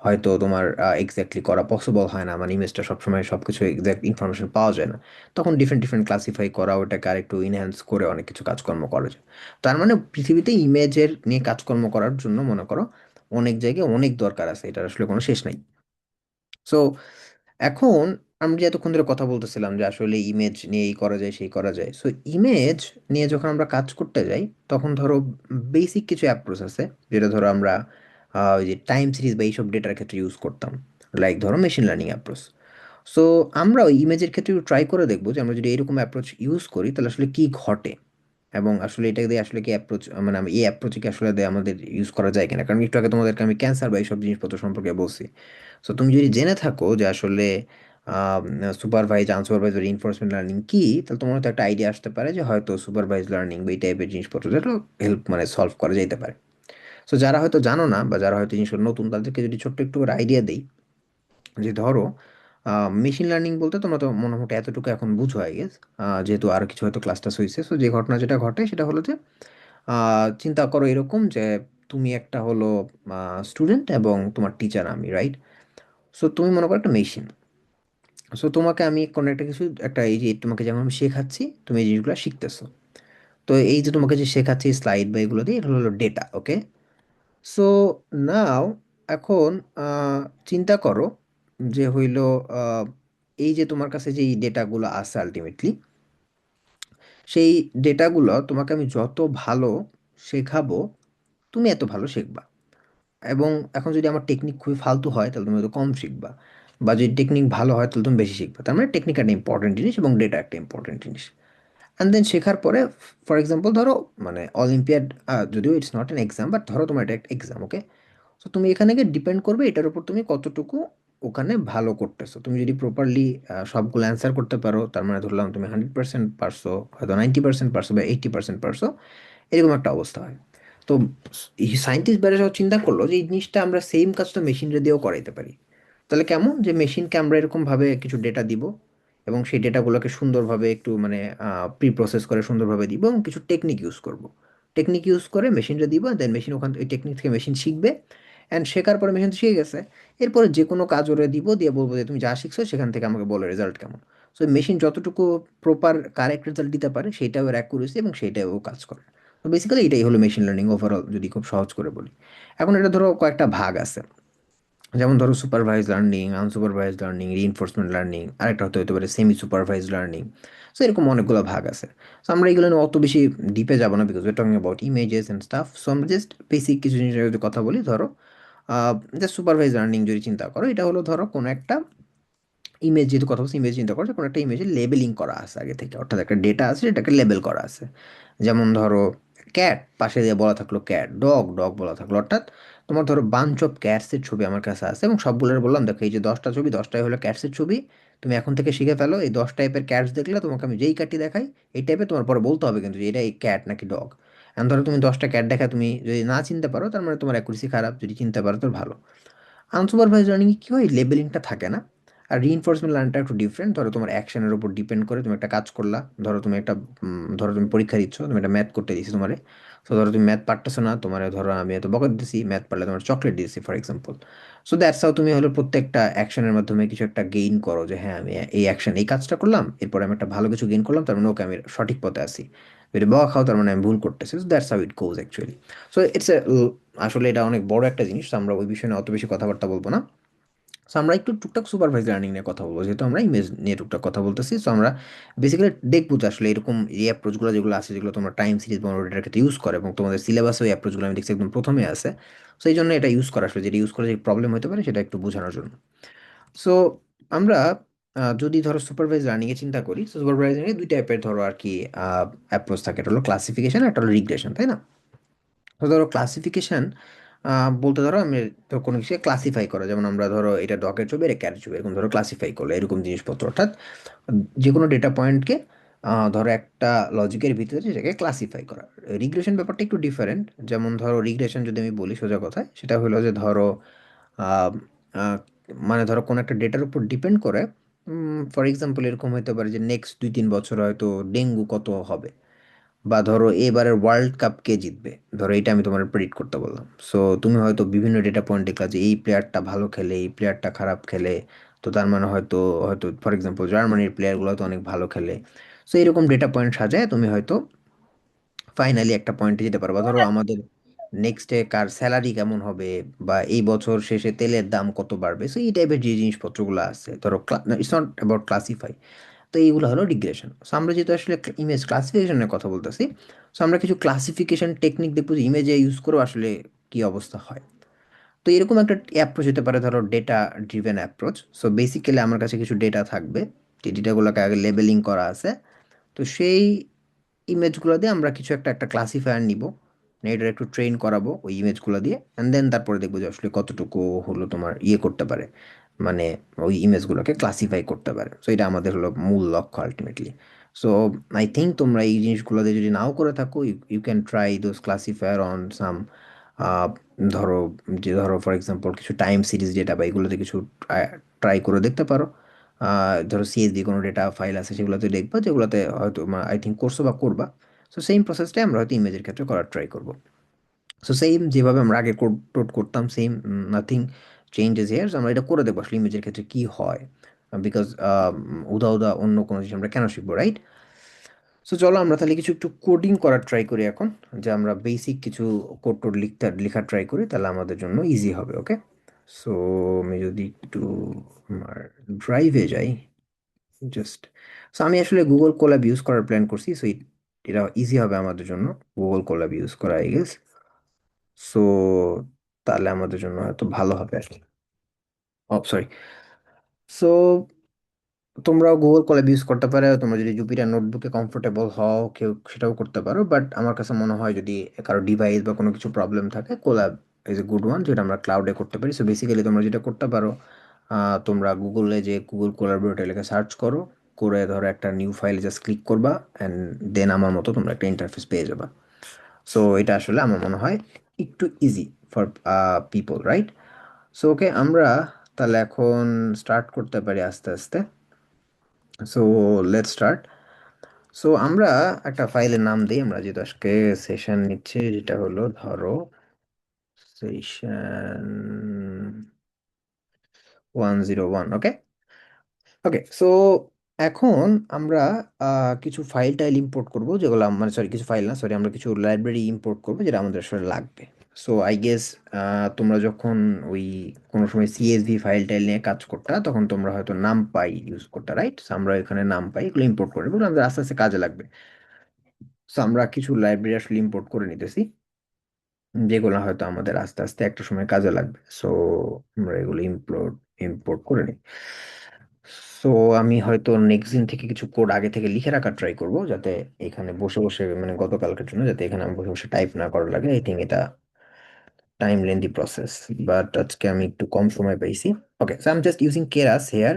হয়তো তোমার এক্স্যাক্টলি করা পসিবল হয় না, মানে ইমেজটা সবসময় সব কিছু এক্স্যাক্ট ইনফরমেশন পাওয়া যায় না। তখন ডিফারেন্ট ডিফারেন্ট ক্লাসিফাই করা, ওটাকে আরেকটু ইনহ্যান্স করে অনেক কিছু কাজকর্ম করা যায়। তার মানে পৃথিবীতে ইমেজের নিয়ে কাজকর্ম করার জন্য মনে করো অনেক জায়গায় অনেক দরকার আছে, এটার আসলে কোনো শেষ নাই। সো এখন আমরা যে এতক্ষণ ধরে কথা বলতেছিলাম যে আসলে ইমেজ নিয়ে এই করা যায় সেই করা যায়, সো ইমেজ নিয়ে যখন আমরা কাজ করতে যাই তখন ধরো বেসিক কিছু অ্যাপ্রোচ আছে, যেটা ধরো আমরা ওই যে টাইম সিরিজ বা এইসব ডেটার ক্ষেত্রে ইউজ করতাম, লাইক ধরো মেশিন লার্নিং অ্যাপ্রোচ। সো আমরা ওই ইমেজের ক্ষেত্রে ট্রাই করে দেখবো যে আমরা যদি এরকম অ্যাপ্রোচ ইউজ করি তাহলে আসলে কি ঘটে, এবং আসলে এটা দিয়ে আসলে কি অ্যাপ্রোচ মানে আমি এই অ্যাপ্রোচে কি আসলে দিয়ে আমাদের ইউজ করা যায় কিনা, কারণ একটু আগে তোমাদেরকে আমি ক্যান্সার বা এইসব জিনিসপত্র সম্পর্কে বলছি। সো তুমি যদি জেনে থাকো যে আসলে সুপারভাইজ আনসুপারভাইজ রিইনফোর্সমেন্ট লার্নিং কি, তাহলে তোমার তো একটা আইডিয়া আসতে পারে যে হয়তো সুপারভাইজ লার্নিং বা এই টাইপের জিনিসপত্র যেটা হেল্প মানে সলভ করা যেতে পারে। সো যারা হয়তো জানো না বা যারা হয়তো জিনিসগুলো নতুন, তাদেরকে যদি ছোট্ট একটু করে আইডিয়া দেই, যে ধরো মেশিন লার্নিং বলতে তোমরা তো মোটামুটি এতটুকু এখন বুঝো আই গেস, যেহেতু আর কিছু হয়তো ক্লাস টাস হয়েছে। সো যে ঘটনা যেটা ঘটে সেটা হলো যে চিন্তা করো এরকম যে তুমি একটা হলো স্টুডেন্ট এবং তোমার টিচার আমি, রাইট? সো তুমি মনে করো একটা মেশিন। সো তোমাকে আমি কোনো একটা কিছু একটা এই যে তোমাকে যেমন আমি শেখাচ্ছি, তুমি এই জিনিসগুলো শিখতেছো। তো এই যে তোমাকে যে শেখাচ্ছি স্লাইড বা এগুলো দিয়ে, এগুলো হলো ডেটা, ওকে? সো নাও এখন আহ, চিন্তা করো যে হইল আহ, এই যে তোমার কাছে যে এই ডেটাগুলো আছে আলটিমেটলি, সেই ডেটাগুলো তোমাকে আমি যত ভালো শেখাবো, তুমি এত ভালো শিখবা। এবং এখন যদি আমার টেকনিক খুবই ফালতু হয় তাহলে তুমি হয়তো কম শিখবা, বা যদি টেকনিক ভালো হয় তাহলে তুমি বেশি শিখবা। তার মানে টেকনিক একটা ইম্পর্টেন্ট জিনিস এবং ডেটা একটা ইম্পর্টেন্ট জিনিস। অ্যান্ড দেন শেখার পরে, ফর এক্সাম্পল ধরো মানে অলিম্পিয়াড, যদিও it's not an exam, but ধরো তোমার এটা একটা এক্সাম, ওকে? সো তুমি এখানে গিয়ে ডিপেন্ড করবে এটার উপর তুমি কতটুকু ওখানে ভালো করতেছো। তুমি যদি প্রপারলি সবগুলো অ্যান্সার করতে পারো, তার মানে ধরলাম তুমি 100% পারছো, হয়তো 90% পারছো বা 80% পারছো, এরকম একটা অবস্থা হয়। তো সায়েন্টিস্ট বেড়ে যাওয়ার চিন্তা করলো যে এই জিনিসটা আমরা সেম কাজ তো মেশিনরে দিয়েও করাইতে পারি। তাহলে কেমন, যে মেশিনকে আমরা এরকমভাবে কিছু ডেটা দিব এবং সেই ডেটাগুলোকে সুন্দরভাবে একটু মানে প্রি প্রসেস করে সুন্দরভাবে দিব এবং কিছু টেকনিক ইউজ করব। টেকনিক ইউজ করে মেশিনটা দিব, দেন মেশিন ওখান থেকে ওই টেকনিক থেকে মেশিন শিখবে। অ্যান্ড শেখার পরে মেশিন তো শিখে গেছে, এরপরে যে কোনো কাজ ওরে দিব, দিয়ে বলবো যে তুমি যা শিখছো সেখান থেকে আমাকে বলো রেজাল্ট কেমন। সো মেশিন যতটুকু প্রপার কারেক্ট রেজাল্ট দিতে পারে সেটাও ওর অ্যাকুরেসি এবং সেটাও ও কাজ করে। তো বেসিক্যালি এটাই হলো মেশিন লার্নিং ওভারঅল, যদি খুব সহজ করে বলি। এখন এটা ধরো কয়েকটা ভাগ আছে, যেমন ধরো supervise learning, unsupervised learning, reinforcement learning, আরেকটা হতে পারে সেমি সুপারভাইজ লার্নিং। সো এরকম অনেকগুলো ভাগ আছে। সো আমরা এগুলো নিয়ে অত বেশি ডিপে যাবো না, because we talking about images and staff. So আমরা জাস্ট বেসিক কিছু জিনিসের যদি কথা বলি, ধরো জাস্ট সুপারভাইজ লার্নিং যদি চিন্তা করো, এটা হলো ধরো কোনো একটা ইমেজ, যেহেতু কথা বলছি ইমেজ চিন্তা করো, যে কোনো একটা ইমেজের লেবেলিং করা আছে আগে থেকে, অর্থাৎ একটা ডেটা আছে যেটাকে লেবেল করা আছে। যেমন ধরো ক্যাট পাশে দিয়ে বলা থাকলো ক্যাট, ডগ ডগ বলা থাকলো, অর্থাৎ তোমার ধরো বাঞ্চ অফ ক্যাটসের ছবি আমার কাছে আছে এবং সবগুলোর বললাম দেখো এই যে 10টা ছবি, 10টাই হলো ক্যাটসের ছবি। তুমি এখন থেকে শিখে ফেলো এই 10 টাইপের ক্যাটস দেখলে তোমাকে আমি যেই ক্যাটটি দেখাই এই টাইপের তোমার পরে বলতে হবে কিন্তু যে এটা এই ক্যাট নাকি ডগ। এখন ধরো তুমি 10টা ক্যাট দেখা তুমি যদি না চিনতে পারো তার মানে তোমার অ্যাকুরেসি খারাপ, যদি চিনতে পারো তো ভালো। আনসুপারভাইজ লার্নিং কি হয়, লেবেলিংটা থাকে না। আর রিইনফোর্সমেন্ট লার্নিংটা একটু ডিফারেন্ট, ধরো তোমার অ্যাকশনের উপর ডিপেন্ড করে তুমি একটা কাজ করলা। ধরো তুমি একটা ধরো তুমি পরীক্ষা দিচ্ছ, তুমি একটা ম্যাথ করতে দিছি তোমারে। তো ধরো তুমি ম্যাথ পারতেছো না, তোমার ধরো আমি এত বকা দিতেছি, ম্যাথ পারলে তোমার চকলেট দিয়েছি for example. So that's how তুমি হলো প্রত্যেকটা অ্যাকশনের মাধ্যমে কিছু একটা গেইন করো, যে হ্যাঁ আমি এই অ্যাকশন এই কাজটা করলাম, এরপরে আমি একটা ভালো কিছু গেইন করলাম, তার মানে ওকে আমি সঠিক পথে আসি। যদি বকা খাও তার মানে আমি ভুল করতেছি। That's how it goes actually. So it's a, আসলে এটা অনেক বড় একটা জিনিস, তো আমরা ওই বিষয়ে নিয়ে অত বেশি কথাবার্তা বলবো না। সো আমরা একটু টুকটাক সুপারভাইজ লার্নিং নিয়ে কথা বলবো, যেহেতু আমরা ইমেজ নিয়ে টুকটাক কথা বলতেছি। সো আমরা বেসিক্যালি দেখবো যে আসলে এরকম এই অ্যাপ্রোচগুলো যেগুলো আছে, যেগুলো তোমরা টাইম সিরিজ বা ওটার ক্ষেত্রে ইউজ করে এবং তোমাদের সিলেবাসে ওই অ্যাপ্রোচগুলো আমি দেখছি একদম প্রথমে আছে। সো এই জন্য এটা ইউজ করা, আসলে যেটা ইউজ করে যে প্রবলেম হতে পারে সেটা একটু বোঝানোর জন্য। সো আমরা যদি ধরো সুপারভাইজ লার্নিং এ চিন্তা করি, সুপারভাইজ লার্নিং এ দুই টাইপের ধরো আর কি অ্যাপ্রোচ থাকে, একটা হলো ক্লাসিফিকেশন, একটা হলো রিগ্রেশন, তাই না? তো ধরো ক্লাসিফিকেশন বলতে ধরো আমি তো কোনো কিছু ক্লাসিফাই করা, যেমন আমরা ধরো এটা ডগের ছবি এটা ক্যাটের ছবি, এরকম ধরো ক্লাসিফাই করলো এরকম জিনিসপত্র, অর্থাৎ যে কোনো ডেটা পয়েন্টকে ধরো একটা লজিকের ভিতরে সেটাকে ক্লাসিফাই করা। রিগ্রেশন ব্যাপারটা একটু ডিফারেন্ট। যেমন ধরো রিগ্রেশন যদি আমি বলি সোজা কথায়, সেটা হলো যে ধরো আহ, আহ, মানে ধরো কোনো একটা ডেটার উপর ডিপেন্ড করে, ফর এক্সাম্পল এরকম হতে পারে যে নেক্সট 2-3 বছর হয়তো ডেঙ্গু কত হবে, বা ধরো এবারের ওয়ার্ল্ড কাপ কে জিতবে, ধরো এটা আমি তোমার প্রেডিক্ট করতে বললাম। সো তুমি হয়তো বিভিন্ন ডেটা পয়েন্ট দেখলা যে এই প্লেয়ারটা ভালো খেলে, এই প্লেয়ারটা খারাপ খেলে। তো তার মানে হয়তো হয়তো ফর এক্সাম্পল জার্মানির প্লেয়ারগুলো তো অনেক ভালো খেলে। সো এরকম ডেটা পয়েন্ট সাজায় তুমি হয়তো ফাইনালি একটা পয়েন্টে যেতে পারবা। ধরো আমাদের নেক্সটে কার স্যালারি কেমন হবে, বা এই বছর শেষে তেলের দাম কত বাড়বে। সো এই টাইপের যে জিনিসপত্রগুলো আছে ধরো, ইটস নট অ্যাবাউট ক্লাসিফাই। তো এইগুলো হলো ডিগ্রেশন। সো আমরা যেহেতু আসলে ইমেজ ক্লাসিফিকেশনের কথা বলতেছি, সো আমরা কিছু ক্লাসিফিকেশন টেকনিক দেখবো যে ইমেজে ইউজ করেও আসলে কি অবস্থা হয়। তো এরকম একটা অ্যাপ্রোচ হতে পারে ধরো data driven approach. So basically আমার কাছে কিছু ডেটা থাকবে, যে ডেটাগুলোকে আগে লেবেলিং করা আছে। তো সেই ইমেজগুলো দিয়ে আমরা কিছু একটা একটা ক্লাসিফায়ার নিব, এটার একটু ট্রেন করাবো ওই ইমেজগুলো দিয়ে, অ্যান্ড দেন তারপরে দেখবো যে আসলে কতটুকু হলো তোমার ইয়ে করতে পারে, মানে ওই ইমেজগুলোকে ক্লাসিফাই করতে পারে। সো এটা আমাদের হলো মূল লক্ষ্য আলটিমেটলি। সো আই থিঙ্ক তোমরা এই জিনিসগুলোতে যদি নাও করে থাকো, you you can try those classifier on some, ধরো, ধরো ফর এক্সাম্পল কিছু টাইম সিরিজ ডেটা বা এগুলোতে কিছু ট্রাই করে দেখতে পারো। ধরো সিএসভি কোনো ডেটা ফাইল আছে সেগুলোতে দেখবা, যেগুলোতে হয়তো আই থিঙ্ক করছো বা করবা। সো সেম প্রসেসটাই আমরা হয়তো ইমেজের ক্ষেত্রে করার ট্রাই করবো। সো সেম যেভাবে আমরা আগে কোড টোড করতাম, সেম, নাথিং চেঞ্জেস হিয়ার। আমরা এটা করে দেখবো আসলে ইমেজের ক্ষেত্রে কি হয়, বিকজ উদা উদা অন্য কোনো জিনিস আমরা কেন শিখবো, রাইট? সো চলো আমরা তাহলে কিছু একটু কোডিং করার ট্রাই করি এখন, যে আমরা বেসিক কিছু কোড টোড লেখার ট্রাই করি, তাহলে আমাদের জন্য ইজি হবে। ওকে, সো আমি যদি একটু আমার ড্রাইভে যাই, জাস্ট, সো আমি আসলে গুগল কোল্যাব ইউজ করার প্ল্যান করছি। সো এটা ইজি হবে আমাদের জন্য, গুগল কোল্যাব ইউজ করা, আই গেস। সো তাহলে আমাদের জন্য হয়তো ভালো হবে আর কি। ও সরি। সো তোমরাও গুগল কোল্যাব ইউজ করতে পারো, তোমরা যদি জুপিটার নোটবুকে কমফোর্টেবল হও কেউ সেটাও করতে পারো, বাট আমার কাছে মনে হয় যদি কারো ডিভাইস বা কোনো কিছু প্রবলেম থাকে, collab is a good one, যেটা আমরা ক্লাউডে করতে পারি। সো বেসিক্যালি তোমরা যেটা করতে পারো, তোমরা গুগলে যে গুগল কোলাবরেটর লেখা সার্চ করো, করে ধরো একটা নিউ ফাইল জাস্ট ক্লিক করবা, অ্যান্ড দেন আমার মতো তোমরা একটা ইন্টারফেস পেয়ে যাবা। সো এটা আসলে আমার মনে হয় একটু easy for people, right? So okay, আমরা তাহলে এখন স্টার্ট করতে পারি আস্তে আস্তে। So let's start. সো আমরা একটা ফাইলের নাম দিই, আমরা যেহেতু আজকে সেশন নিচ্ছি, যেটা হলো ধরো সেশন 101। ওকে, ওকে। সো এখন আমরা কিছু ফাইল টাইল ইম্পোর্ট করবো, যেগুলো মানে সরি কিছু ফাইল না, সরি, আমরা কিছু লাইব্রেরি ইম্পোর্ট করবো যেটা আমাদের আসলে লাগবে। সো আই গেস তোমরা যখন ওই কোনো সময় সিএসভি ফাইল টাইল নিয়ে কাজ করতা, তখন তোমরা হয়তো নামপাই ইউজ করতে, রাইট? আমরা এখানে নামপাই এগুলো ইম্পোর্ট করে এগুলো আমাদের আস্তে আস্তে কাজে লাগবে। সো আমরা কিছু লাইব্রেরি আসলে ইম্পোর্ট করে নিতেছি, যেগুলো হয়তো আমাদের আস্তে আস্তে একটা সময় কাজে লাগবে। সো আমরা এগুলো ইম্পোর্ট ইম্পোর্ট করে নিই। সো আমি হয়তো নেক্সট দিন থেকে কিছু কোড আগে থেকে লিখে রাখার ট্রাই করব, যাতে এখানে বসে বসে, মানে গতকালকের জন্য, যাতে এখানে আমি বসে বসে টাইপ না করা লাগে। আই থিঙ্ক এটা টাইম লেন্দি প্রসেস, বাট আজকে আমি একটু কম সময় পাইছি। Okay, so I am just using Keras here,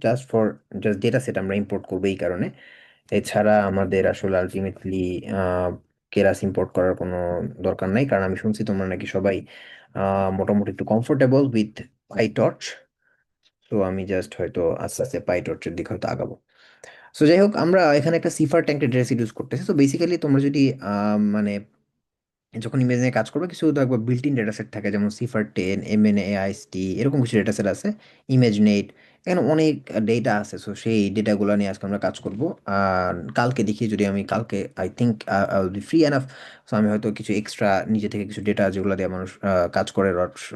just for just data set আমরা ইম্পোর্ট করবো এই কারণে। এছাড়া আমাদের আসলে আলটিমেটলি কেরাস ইম্পোর্ট করার কোনো দরকার নাই, কারণ আমি শুনছি তোমরা নাকি সবাই মোটামুটি একটু কমফোর্টেবল উইথ পাইটর্চ। তো আমি জাস্ট হয়তো আস্তে আস্তে পাইটর্চের দিকে হয়তো আগাবো। সো যাই হোক, আমরা এখানে একটা সিফার ট্যাঙ্কের ডেটা সেট ইউজ করতেছি। তো বেসিক্যালি তোমরা যদি মানে যখন ইমেজ নিয়ে কাজ করবে, কিছু তো একবার বিল্ট ইন ডেটা সেট থাকে, যেমন সিফার 10, এমএনএআইএসটি, এরকম কিছু ডেটা সেট আছে, ইমেজ নেট, এখানে অনেক ডেটা আছে। সো সেই ডেটাগুলো নিয়ে আজকে আমরা কাজ করব। আর কালকে দেখি, যদি আমি কালকে I think I will be free enough. So আমি হয়তো কিছু এক্সট্রা নিজে থেকে কিছু ডেটা, যেগুলো দিয়ে মানুষ কাজ করে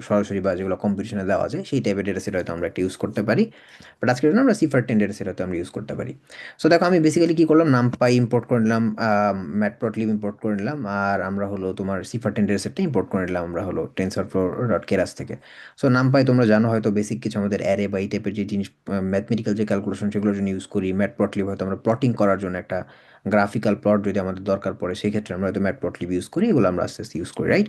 সরাসরি, বা যেগুলো কম্পিটিশনে দেওয়া যায়, সেই টাইপের ডেটা সেট হয়তো আমরা একটা ইউজ করতে পারি। বাট আজকের জন্য আমরা সিফার 10 ডেটা সেট হয়তো আমরা ইউজ করতে পারি। সো দেখো, আমি বেসিক্যালি কি করলাম, নামপাই ইম্পোর্ট করে নিলাম, ম্যাটপ্লটলিব ইম্পোর্ট করে নিলাম, আর আমরা হলো তোমার সিফার 10 ডেটা সেটটা ইম্পোর্ট করে নিলাম আমরা হলো টেনসরফ্লো ডট কেরাস থেকে। সো নামপাই তোমরা জানো হয়তো, বেসিক কিছু আমাদের অ্যারে বা এই টাইপের যে জিনিস, ম্যাথমেটিক্যাল যে ক্যালকুলেশন, সেগুলোর জন্য ইউজ করি। ম্যাটপ্লটলিব হয়তো আমরা প্লটিং করার জন্য, একটা গ্রাফিক্যাল প্লট যদি আমাদের দরকার পড়ে, সেই ক্ষেত্রে আমরা হয়তো ম্যাটপ্লটলিব ইউজ করি। এগুলো আমরা আস্তে আস্তে ইউজ করি, রাইট?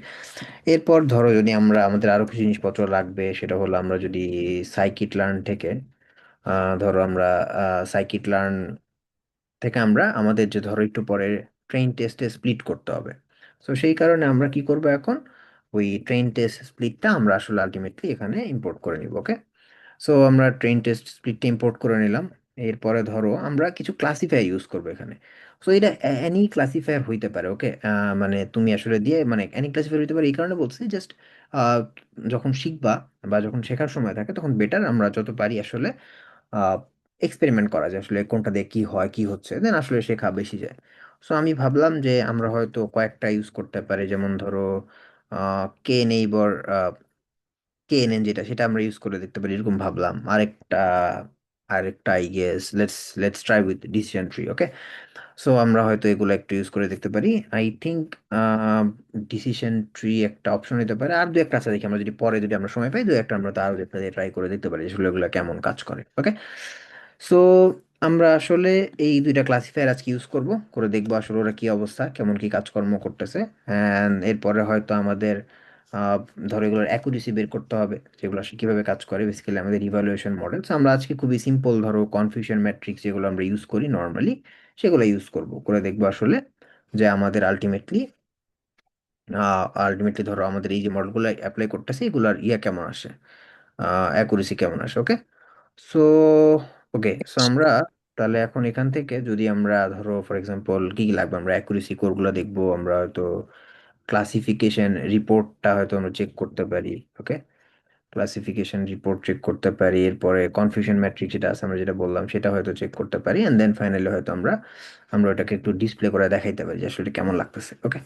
এরপর ধরো যদি আমরা, আমাদের আরো কিছু জিনিসপত্র লাগবে, সেটা হলো আমরা যদি সাইকিট লার্ন থেকে, ধরো আমরা সাইকিট লার্ন থেকে আমরা আমাদের যে ধরো একটু পরে ট্রেন টেস্টে স্প্লিট করতে হবে। সো সেই কারণে আমরা কি করব এখন, ওই ট্রেন টেস্ট স্প্লিটটা আমরা আসলে আলটিমেটলি এখানে ইম্পোর্ট করে নিব। ওকে, সো আমরা ট্রেন টেস্ট স্প্লিটটা ইম্পোর্ট করে নিলাম। এরপরে ধরো আমরা কিছু ক্লাসিফায়ার ইউজ করবো এখানে। সো এটা অ্যানি ক্লাসিফায়ার হইতে পারে। ওকে, মানে তুমি আসলে দিয়ে, মানে অ্যানি ক্লাসিফায়ার হইতে পারে, এই কারণে বলছি জাস্ট যখন শিখবা বা যখন শেখার সময় থাকে, তখন বেটার আমরা যত পারি আসলে এক্সপেরিমেন্ট করা যায়, আসলে কোনটা দিয়ে কি হয় কি হচ্ছে, দেন আসলে শেখা বেশি যায়। সো আমি ভাবলাম যে আমরা হয়তো কয়েকটা ইউজ করতে পারি, যেমন ধরো কে নেইবর, কেএনএন যেটা, সেটা আমরা ইউজ করে দেখতে পারি, এরকম ভাবলাম। আরেকটা I guess let's try with decision tree. Okay, so আমরা হয়তো এগুলো একটু ইউজ করে দেখতে পারি। আই থিঙ্ক ডিসিশন ট্রি একটা অপশন হতে পারে, আর দু একটা আছে দেখি, আমরা যদি পরে, যদি আমরা সময় পাই, দু একটা আমরা তার একটা ট্রাই করে দেখতে পারি আসলে এগুলো কেমন কাজ করে। ওকে, সো আমরা আসলে এই দুইটা ক্লাসিফায়ার আজকে ইউজ করব, করে দেখবো আসলে ওরা কি অবস্থা, কেমন কি কাজকর্ম করতেছে। অ্যান্ড এরপরে হয়তো আমাদের আহ, ধরো এগুলোর অ্যাকুরেসি বের করতে হবে, যেগুলো আসলে কীভাবে কাজ করে, বেসিক্যালি আমাদের ইভালুয়েশন মডেল। আমরা আজকে খুবই সিম্পল ধরো কনফিউশন ম্যাট্রিক্স যেগুলো আমরা ইউজ করি নর্মালি, সেগুলো ইউজ করব, করে দেখবো আসলে যে আমাদের আলটিমেটলি ধরো আমাদের এই যে মডেলগুলো অ্যাপ্লাই করতেছে এগুলার কেমন আসে, অ্যাকুরেসি কেমন আসে। ওকে, সো সো আমরা তাহলে এখন এখান থেকে যদি আমরা ধরো ফর এক্সাম্পল কি কি লাগবে, আমরা অ্যাকুরেসি কোরগুলো দেখবো, আমরা হয়তো ক্লাসিফিকেশন রিপোর্টটা হয়তো আমরা চেক করতে পারি। ওকে, ক্লাসিফিকেশন রিপোর্ট চেক করতে পারি, এরপরে কনফিউশন ম্যাট্রিক্স যেটা আছে আমরা যেটা বললাম সেটা হয়তো চেক করতে পারি, এন্ড দেন ফাইনালি হয়তো আমরা আমরা ওটাকে একটু ডিসপ্লে করে দেখাইতে পারি যে আসলে এটা কেমন লাগতেছে। ওকে,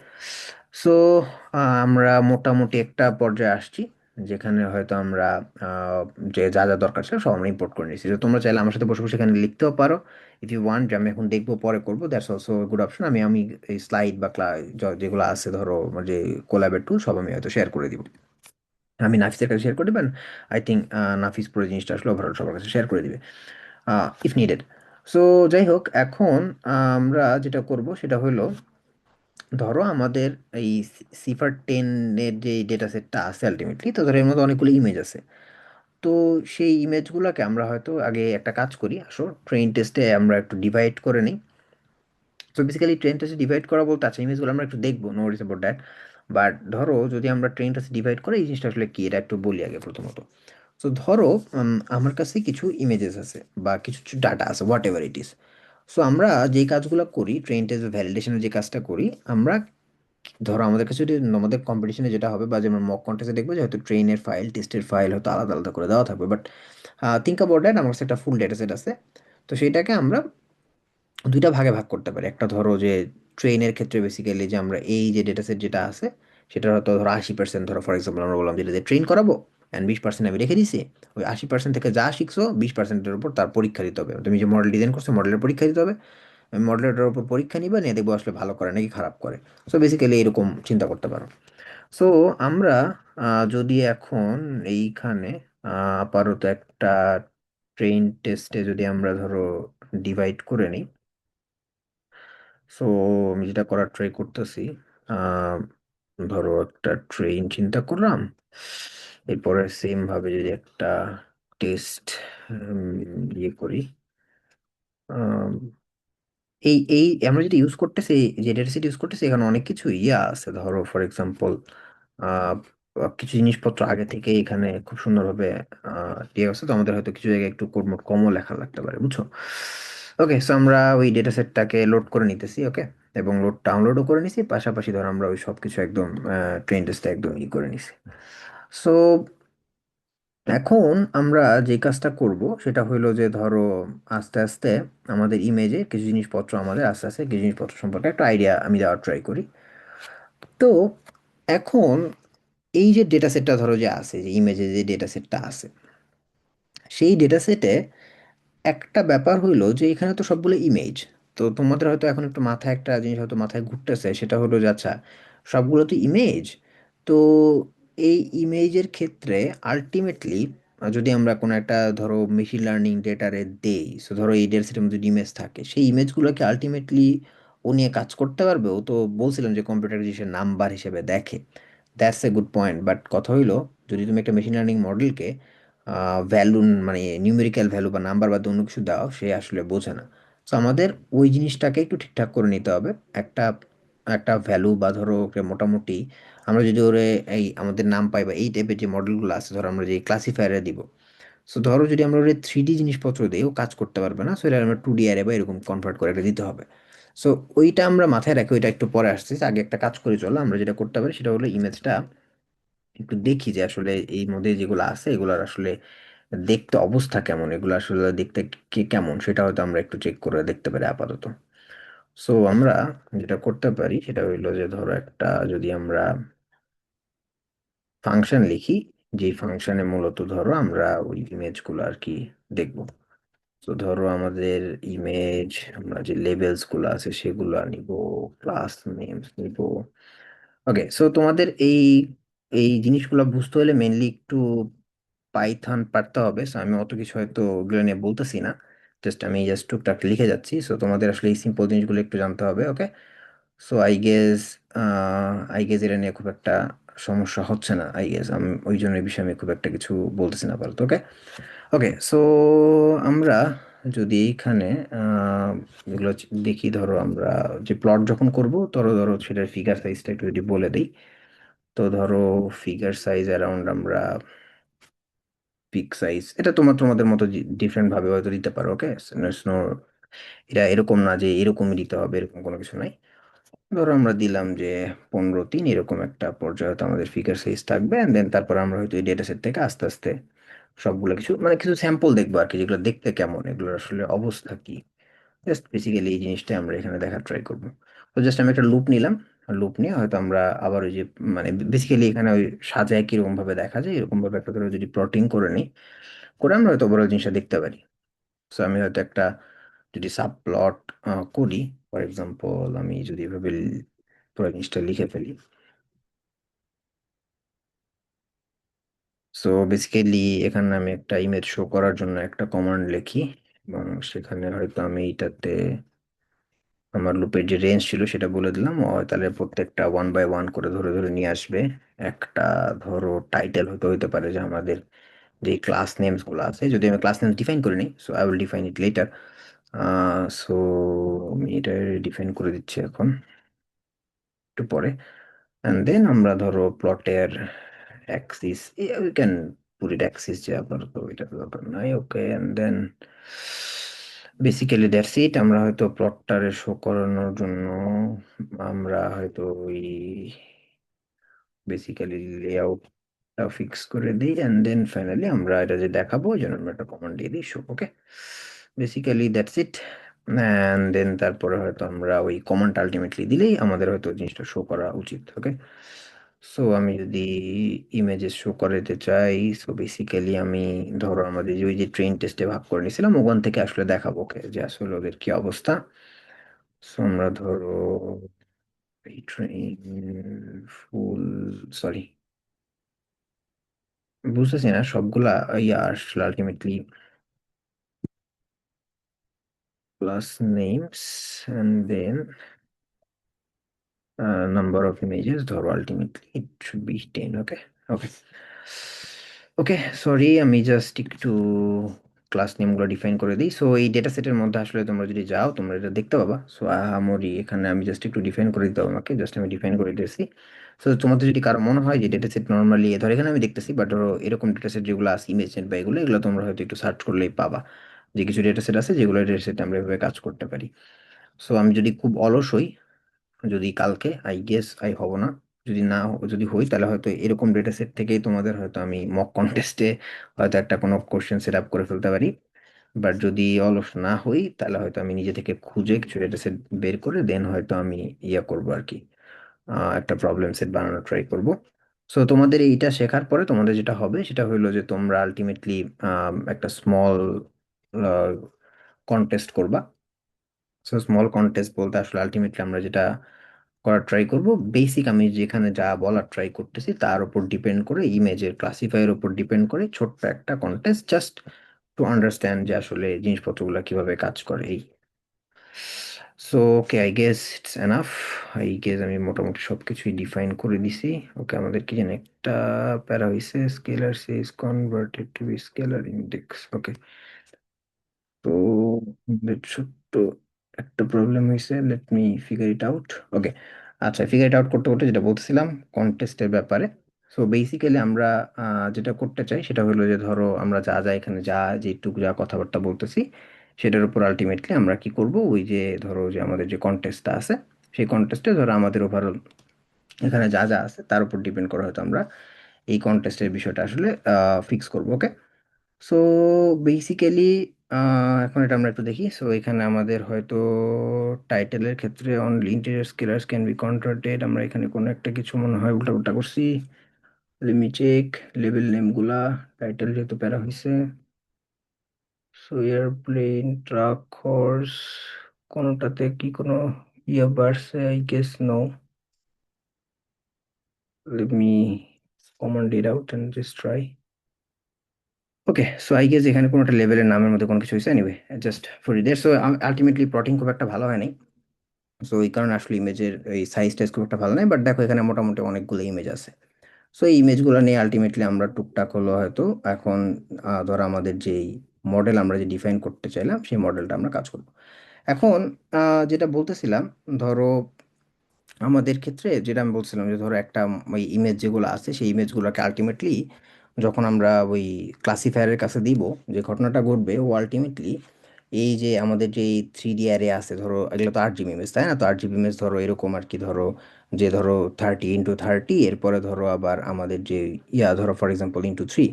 সো আমরা মোটামুটি একটা পর্যায়ে আসছি যেখানে হয়তো আমরা আহ, যে যা যা দরকার ছিল সব আমরা ইম্পোর্ট করে নিয়েছি। তো তোমরা চাইলে আমার সাথে বসে বসে এখানে লিখতেও পারো ইফ ইউ ওয়ান্ট, যে আমি এখন দেখবো পরে করবো, দ্যাটস অলসো গুড অপশন। আমি আমি এই স্লাইড বা যেগুলো আছে ধরো আমার যে কোলাবের টুল সব আমি হয়তো শেয়ার করে দিব, আমি নাফিসের কাছে শেয়ার করে দেবেন। আই থিঙ্ক নাফিস পুরো জিনিসটা আসলে ওভারঅল সবার কাছে শেয়ার করে দিবে ইফ নিডেড। সো যাই হোক, এখন আমরা যেটা করব সেটা হলো ধরো আমাদের এই সিফার 10 এর যে ডেটা সেটটা আছে আলটিমেটলি, তো ধরো এর মধ্যে অনেকগুলো ইমেজ আছে। তো সেই ইমেজগুলোকে আমরা হয়তো আগে একটা কাজ করি, আসো ট্রেন টেস্টে আমরা একটু ডিভাইড করে নিই। সো বেসিক্যালি ট্রেন টেস্টে ডিভাইড করা বলতে আচ্ছা ইমেজগুলো আমরা একটু দেখবো, no Warsi about that. But ধরো যদি আমরা ট্রেন টেস্টে ডিভাইড করে এই জিনিসটা আসলে কি এটা একটু বলি আগে প্রথমত। সো ধরো আমার কাছে কিছু ইমেজেস আছে বা কিছু কিছু ডাটা আছে, what ever it is. So আমরা যেই কাজগুলো করি ট্রেন টেস্ট ভ্যালিডেশনের যে কাজটা করি আমরা, ধরো আমাদের কাছে যদি আমাদের কম্পিটিশনে যেটা হবে বা যেমন মক কন্টেস্টে দেখবো যে হয়তো ট্রেনের ফাইল টেস্টের ফাইল হয়তো আলাদা আলাদা করে দেওয়া থাকবে, বাট থিঙ্ক অ্যাবাউট দ্যাট আমার কাছে একটা ফুল ডেটা সেট আছে। তো সেইটাকে আমরা দুইটা ভাগে ভাগ করতে পারি। একটা ধরো যে ট্রেনের ক্ষেত্রে বেসিক্যালি যে আমরা এই যে ডেটা সেট যেটা আছে সেটা হয়তো ধরো 80%, ধরো ফর এক্সাম্পল আমরা বললাম যেটা দিয়ে ট্রেন করাবো, অ্যান্ড 20% আমি রেখে দিছি। ওই 80% থেকে যা শিখছো 20%-এর উপর তার পরীক্ষা দিতে হবে, তুমি যে মডেল ডিজাইন করছো মডেলের পরীক্ষা দিতে হবে, মডেলের উপর পরীক্ষা নিবে নিয়ে দেখবো আসলে ভালো করে নাকি খারাপ করে। সো বেসিক্যালি এরকম চিন্তা করতে পারো। সো আমরা যদি এখন এইখানে আপাতত একটা ট্রেন টেস্টে যদি আমরা ধরো ডিভাইড করে নিই। সো আমি যেটা করার ট্রাই করতেছি, আহ, ধরো একটা ট্রেন চিন্তা করলাম, এরপরে সেম ভাবে যদি একটা টেস্ট ইয়ে করি, এই এই আমরা যেটা ইউজ করতেছি, যে ডেটা সেট ইউজ করতেছি এখানে অনেক কিছু আছে, ধরো ফর এক্সাম্পল আহ কিছু জিনিসপত্র আগে থেকে এখানে খুব সুন্দরভাবে দিয়ে আছে, তো আমাদের হয়তো কিছু জায়গায় একটু কোড মোড কমও লেখা লাগতে পারে, বুঝছো। ওকে, সো আমরা ওই ডেটা সেটটাকে লোড করে নিতেছি। ওকে, এবং লোড ডাউনলোডও করে নিছি, পাশাপাশি ধরো আমরা ওই সব কিছু একদম ট্রেন টেস্টটা একদম করে নিছি। সো এখন আমরা যে কাজটা করব সেটা হইলো যে ধরো আস্তে আস্তে আমাদের ইমেজে কিছু জিনিসপত্র, আমাদের আস্তে আস্তে কিছু জিনিসপত্র সম্পর্কে একটা আইডিয়া আমি দেওয়ার ট্রাই করি। তো এখন এই যে ডেটা সেটটা ধরো যে আছে, যে ইমেজে যে ডেটা সেটটা আছে, সেই ডেটা সেটে একটা ব্যাপার হইলো যে এখানে তো সবগুলো ইমেজ। তো তোমাদের হয়তো এখন একটু মাথায় একটা জিনিস হয়তো মাথায় ঘুরতেছে, সেটা হলো যে আচ্ছা সবগুলো তো ইমেজ, তো এই ইমেজের ক্ষেত্রে আলটিমেটলি যদি আমরা কোনো একটা ধরো মেশিন লার্নিং ডেটারে দেই, সো ধরো এই ডেটা সেটের মধ্যে ইমেজ থাকে, সেই ইমেজগুলোকে আলটিমেটলি ও নিয়ে কাজ করতে পারবে। ও তো বলছিলাম যে কম্পিউটার যে নাম্বার হিসেবে দেখে, that's a good point, but কথা হইলো যদি তুমি একটা মেশিন লার্নিং মডেলকে ভ্যালু মানে নিউমেরিক্যাল ভ্যালু বা নাম্বার বা অন্য কিছু দাও, সে আসলে বোঝে না। তো আমাদের ওই জিনিসটাকে একটু ঠিকঠাক করে নিতে হবে। একটা একটা ভ্যালু বা ধরো ওকে মোটামুটি আমরা যদি ওরে এই আমাদের নাম পাই বা এই টাইপের যে মডেলগুলো আছে, ধরো আমরা যে ক্লাসিফায়ারে দিব, সো ধরো যদি আমরা ওরে 3D জিনিসপত্র দিই ও কাজ করতে পারবে না, সো এটা আমরা 2D অ্যারে বা এরকম কনভার্ট করে এটা দিতে হবে। সো ওইটা আমরা মাথায় রাখি, ওইটা একটু পরে আসতেছি, আগে একটা কাজ করে চলো। আমরা যেটা করতে পারি সেটা হলো ইমেজটা একটু দেখি যে আসলে এই মধ্যে যেগুলো আছে এগুলার আসলে দেখতে অবস্থা কেমন, এগুলো আসলে দেখতে কেমন সেটা হয়তো আমরা একটু চেক করে দেখতে পারি আপাতত। সো আমরা যেটা করতে পারি সেটা হইলো যে ধরো একটা যদি আমরা ফাংশন লিখি, যে ফাংশনে মূলত ধরো আমরা ওই ইমেজগুলো আর কি দেখবো। তো ধরো আমাদের ইমেজ, আমরা যে লেবেলস গুলো আছে সেগুলো নিব, ক্লাস নেমস নিব। ওকে, সো তোমাদের এই এই জিনিসগুলো বুঝতে হলে মেনলি একটু পাইথন পারতে হবে। সো আমি অত কিছু হয়তো ওগুলো নিয়ে বলতেছি না, জাস্ট টুকটাক লিখে যাচ্ছি। সো তোমাদের আসলে এই সিম্পল জিনিসগুলো একটু জানতে হবে। ওকে, সো আই গেস এটা নিয়ে খুব একটা সমস্যা হচ্ছে না আই গেস। আমি ওই জন্য এই বিষয়ে আমি খুব একটা কিছু বলতেছি না আপাতত। ওকে, ওকে। সো আমরা যদি এইখানে আহ, এগুলো দেখি, ধরো আমরা যে প্লট যখন করব, ধরো ধরো সেটার ফিগার সাইজটা একটু যদি বলে দিই। তো ধরো ফিগার সাইজ অ্যারাউন্ড আমরা পিক সাইজ, এটা তোমাদের মতো ডিফারেন্ট ভাবে হয়তো দিতে পারো। ওকে, এটা এরকম না যে এরকমই দিতে হবে, এরকম কোনো কিছু নাই। ধরো আমরা দিলাম যে 15 3, এরকম একটা পর্যায়ে হয়তো আমাদের ফিগার সাইজ থাকবে, এন্ড দেন তারপর আমরা হয়তো এই ডেটা সেট থেকে আস্তে আস্তে সবগুলো কিছু মানে কিছু স্যাম্পল দেখবো আর কি, যেগুলো দেখতে কেমন, এগুলোর আসলে অবস্থা কি। জাস্ট বেসিক্যালি এই জিনিসটাই আমরা এখানে দেখার ট্রাই করবো। তো জাস্ট আমি একটা লুপ নিলাম। লুপ নিয়ে হয়তো আমরা আবার ওই যে মানে বেসিক্যালি এখানে ওই সাজায় কিরকম ভাবে দেখা যায় এরকম ভাবে একটা ধরো যদি প্লটিং করে নিই, করে আমরা হয়তো ওভারঅল জিনিসটা দেখতে পারি। সো আমি হয়তো একটা যদি সাব প্লট করি, ফর এক্সাম্পল আমি যদি এভাবে পুরো জিনিসটা লিখে ফেলি। সো বেসিক্যালি এখানে আমি একটা ইমেজ শো করার জন্য একটা কমান্ড লিখি, এবং সেখানে হয়তো আমি এটাতে আমার লুপের যে রেঞ্জ ছিল সেটা বলে দিলাম। ও তাহলে প্রত্যেকটা 1 বাই 1 করে ধরে ধরে নিয়ে আসবে। একটা ধরো টাইটেল হতে হতে পারে যে আমাদের যে ক্লাস নেমস গুলো আছে, যদি আমি ক্লাস নেম ডিফাইন করে নিই, so I will define it later. So আমি এটা ডিফাইন করে দিচ্ছি এখন, একটু পরে। অ্যান্ড দেন আমরা ধরো প্লটের axis, we can put it axis, যে আপাতত এটা তো দরকার নাই। Okay, and then basically that's it. আমরা হয়তো প্লটটারে শো করানোর জন্য আমরা হয়তো ওই বেসিক্যালি লেআউটটা ফিক্স করে দিই, অ্যান্ড দেন ফাইনালি আমরা এটা যে দেখাবো ওই জন্য আমরা একটা কমান্ড দিয়ে দিই show. Okay, basically that's it. And then তারপরে হয়তো আমরা ওই কমান্ড আলটিমেটলি দিলেই আমাদের হয়তো জিনিসটা শো করা উচিত। ওকে, সো আমি যদি ইমেজেস শো করাতে চাই, সো বেসিক্যালি আমি ধরো আমাদের যে ওই যে ট্রেন টেস্টে ভাগ করে নিয়েছিলাম ওখান থেকে আসলে দেখাবো ওকে যে আসলে ওদের কি অবস্থা। সো আমরা ধরো এই ট্রেন ফুল, সরি বুঝতেছি না সবগুলা ইয়া আসলে ultimately class names and then number of images, ধরো ultimately it should be 10। Okay, okay, okay. Sorry, আমি জাস্ট একটু ক্লাস নেমগুলো ডিফাইন করে দিই। সো এই ডেটা সেটের মধ্যে আসলে তোমরা যদি যাও তোমরা এটা দেখতে পাবা। সো আহামরি এখানে আমি জাস্ট একটু ডিফাইন করে দিতে হবে আমাকে, জাস্ট আমি ডিফাইন করে দিয়েছি। সো তোমাদের যদি কারো মনে হয় যে ডেটা সেট নর্মালি ধরো এখানে আমি দেখতেছি, বাট ধরো এরকম ডেটা সেট যেগুলো আছে ইমেজ সেট বা এগুলো এগুলো তোমরা হয়তো একটু সার্চ করলেই পাবা যে কিছু ডেটা সেট আছে যেগুলো ডেটা সেট আমরা এভাবে কাজ করতে পারি। সো আমি যদি খুব অলস হই, যদি কালকে আই গেস আই হব না, যদি না যদি হই তাহলে হয়তো এরকম ডেটা সেট থেকেই তোমাদের হয়তো আমি মক কন্টেস্টে হয়তো একটা কোনো কোশ্চেন সেট আপ করে ফেলতে পারি। বাট যদি অলস না হই তাহলে হয়তো আমি নিজে থেকে খুঁজে কিছু ডেটা সেট বের করে দেন হয়তো আমি ইয়া করবো আর কি, একটা প্রবলেম সেট বানানোর ট্রাই করব। সো তোমাদের এইটা শেখার পরে তোমাদের যেটা হবে সেটা হলো যে তোমরা আলটিমেটলি একটা স্মল কন্টেস্ট করবা। সো স্মল কন্টেস্ট বলতে আসলে আলটিমেটলি আমরা যেটা করার ট্রাই করব, বেসিক আমি যেখানে যা বলার ট্রাই করতেছি তার উপর ডিপেন্ড করে, ইমেজের ক্লাসিফায়ার উপর ডিপেন্ড করে ছোট্ট একটা কন্টেস্ট, জাস্ট টু আন্ডারস্ট্যান্ড যে আসলে জিনিসপত্রগুলো কিভাবে কাজ করে এই। So okay, I guess it's enough. I guess আমি মোটামুটি সব কিছুই ডিফাইন করে দিছি। ওকে, আমাদের কি যেন একটা প্যারা হইছে, scalar size converted to be scalar index. Okay, তো আমাদের ছোট্ট একটা প্রবলেম হয়েছে, let me figure it out. Okay, আচ্ছা, ফিগার ইট আউট করতে করতে যেটা বলতেছিলাম কন্টেস্টের ব্যাপারে। সো বেসিক্যালি আমরা যেটা করতে চাই সেটা হলো যে ধরো আমরা যা যা এখানে যা যেটুকু যা কথাবার্তা বলতেছি সেটার উপর আলটিমেটলি আমরা কি করব, ওই যে ধরো যে আমাদের যে কন্টেস্টটা আছে সেই কন্টেস্টে ধরো আমাদের ওভারঅল এখানে যা যা আছে তার উপর ডিপেন্ড করে হয়তো আমরা এই কন্টেস্টের বিষয়টা আসলে ফিক্স করবো। ওকে, সো বেসিক্যালি এখন এটা আমরা একটু দেখি। সো এখানে আমাদের হয়তো টাইটেলের ক্ষেত্রে only integer scalars can be converted, আমরা এখানে কোনো একটা কিছু মনে হয় উল্টা উল্টা করছি। লেট চেক লেভেল নেমগুলা, টাইটেল যেহেতু প্যারা হয়েছে। সো এয়ারপ্লেন, ট্রাক, হর্স, কোনোটাতে কি কোনো ইয়ে বাড়ছে? I guess no. Let me comment it out and just try. Okay, so I guess এখানে কোনো একটা লেভেলের নামের মধ্যে কোনো কিছু হয়েছে। Anyway, just for that. So ultimately plotting খুব একটা ভালো হয়নি। সো এই কারণে আসলে ইমেজের এই সাইজ টাইজ খুব একটা ভালো নাই, বাট দেখো এখানে মোটামুটি অনেকগুলো ইমেজ আছে। সো এই ইমেজগুলো নিয়ে আলটিমেটলি আমরা টুকটাক হলো হয়তো এখন ধরো আমাদের যেই মডেল আমরা যে ডিফাইন করতে চাইলাম সেই মডেলটা আমরা কাজ করব। এখন যেটা বলতেছিলাম, ধরো আমাদের ক্ষেত্রে যেটা আমি বলছিলাম যে ধরো একটা ওই ইমেজ যেগুলো আছে সেই ইমেজগুলোকে আলটিমেটলি যখন আমরা ওই ক্লাসিফায়ারের কাছে দিব, যে ঘটনাটা ঘটবে ও আলটিমেটলি এই যে আমাদের যে 3D অ্যারে আছে, ধরো এগুলো তো 8 জিবি ইমেজ তাই না, তো 8 জিবি ইমেজ ধরো এরকম আর কি, ধরো যে ধরো 30 × 30, এরপরে ধরো আবার আমাদের যে ধরো ফর এক্সাম্পল ×3।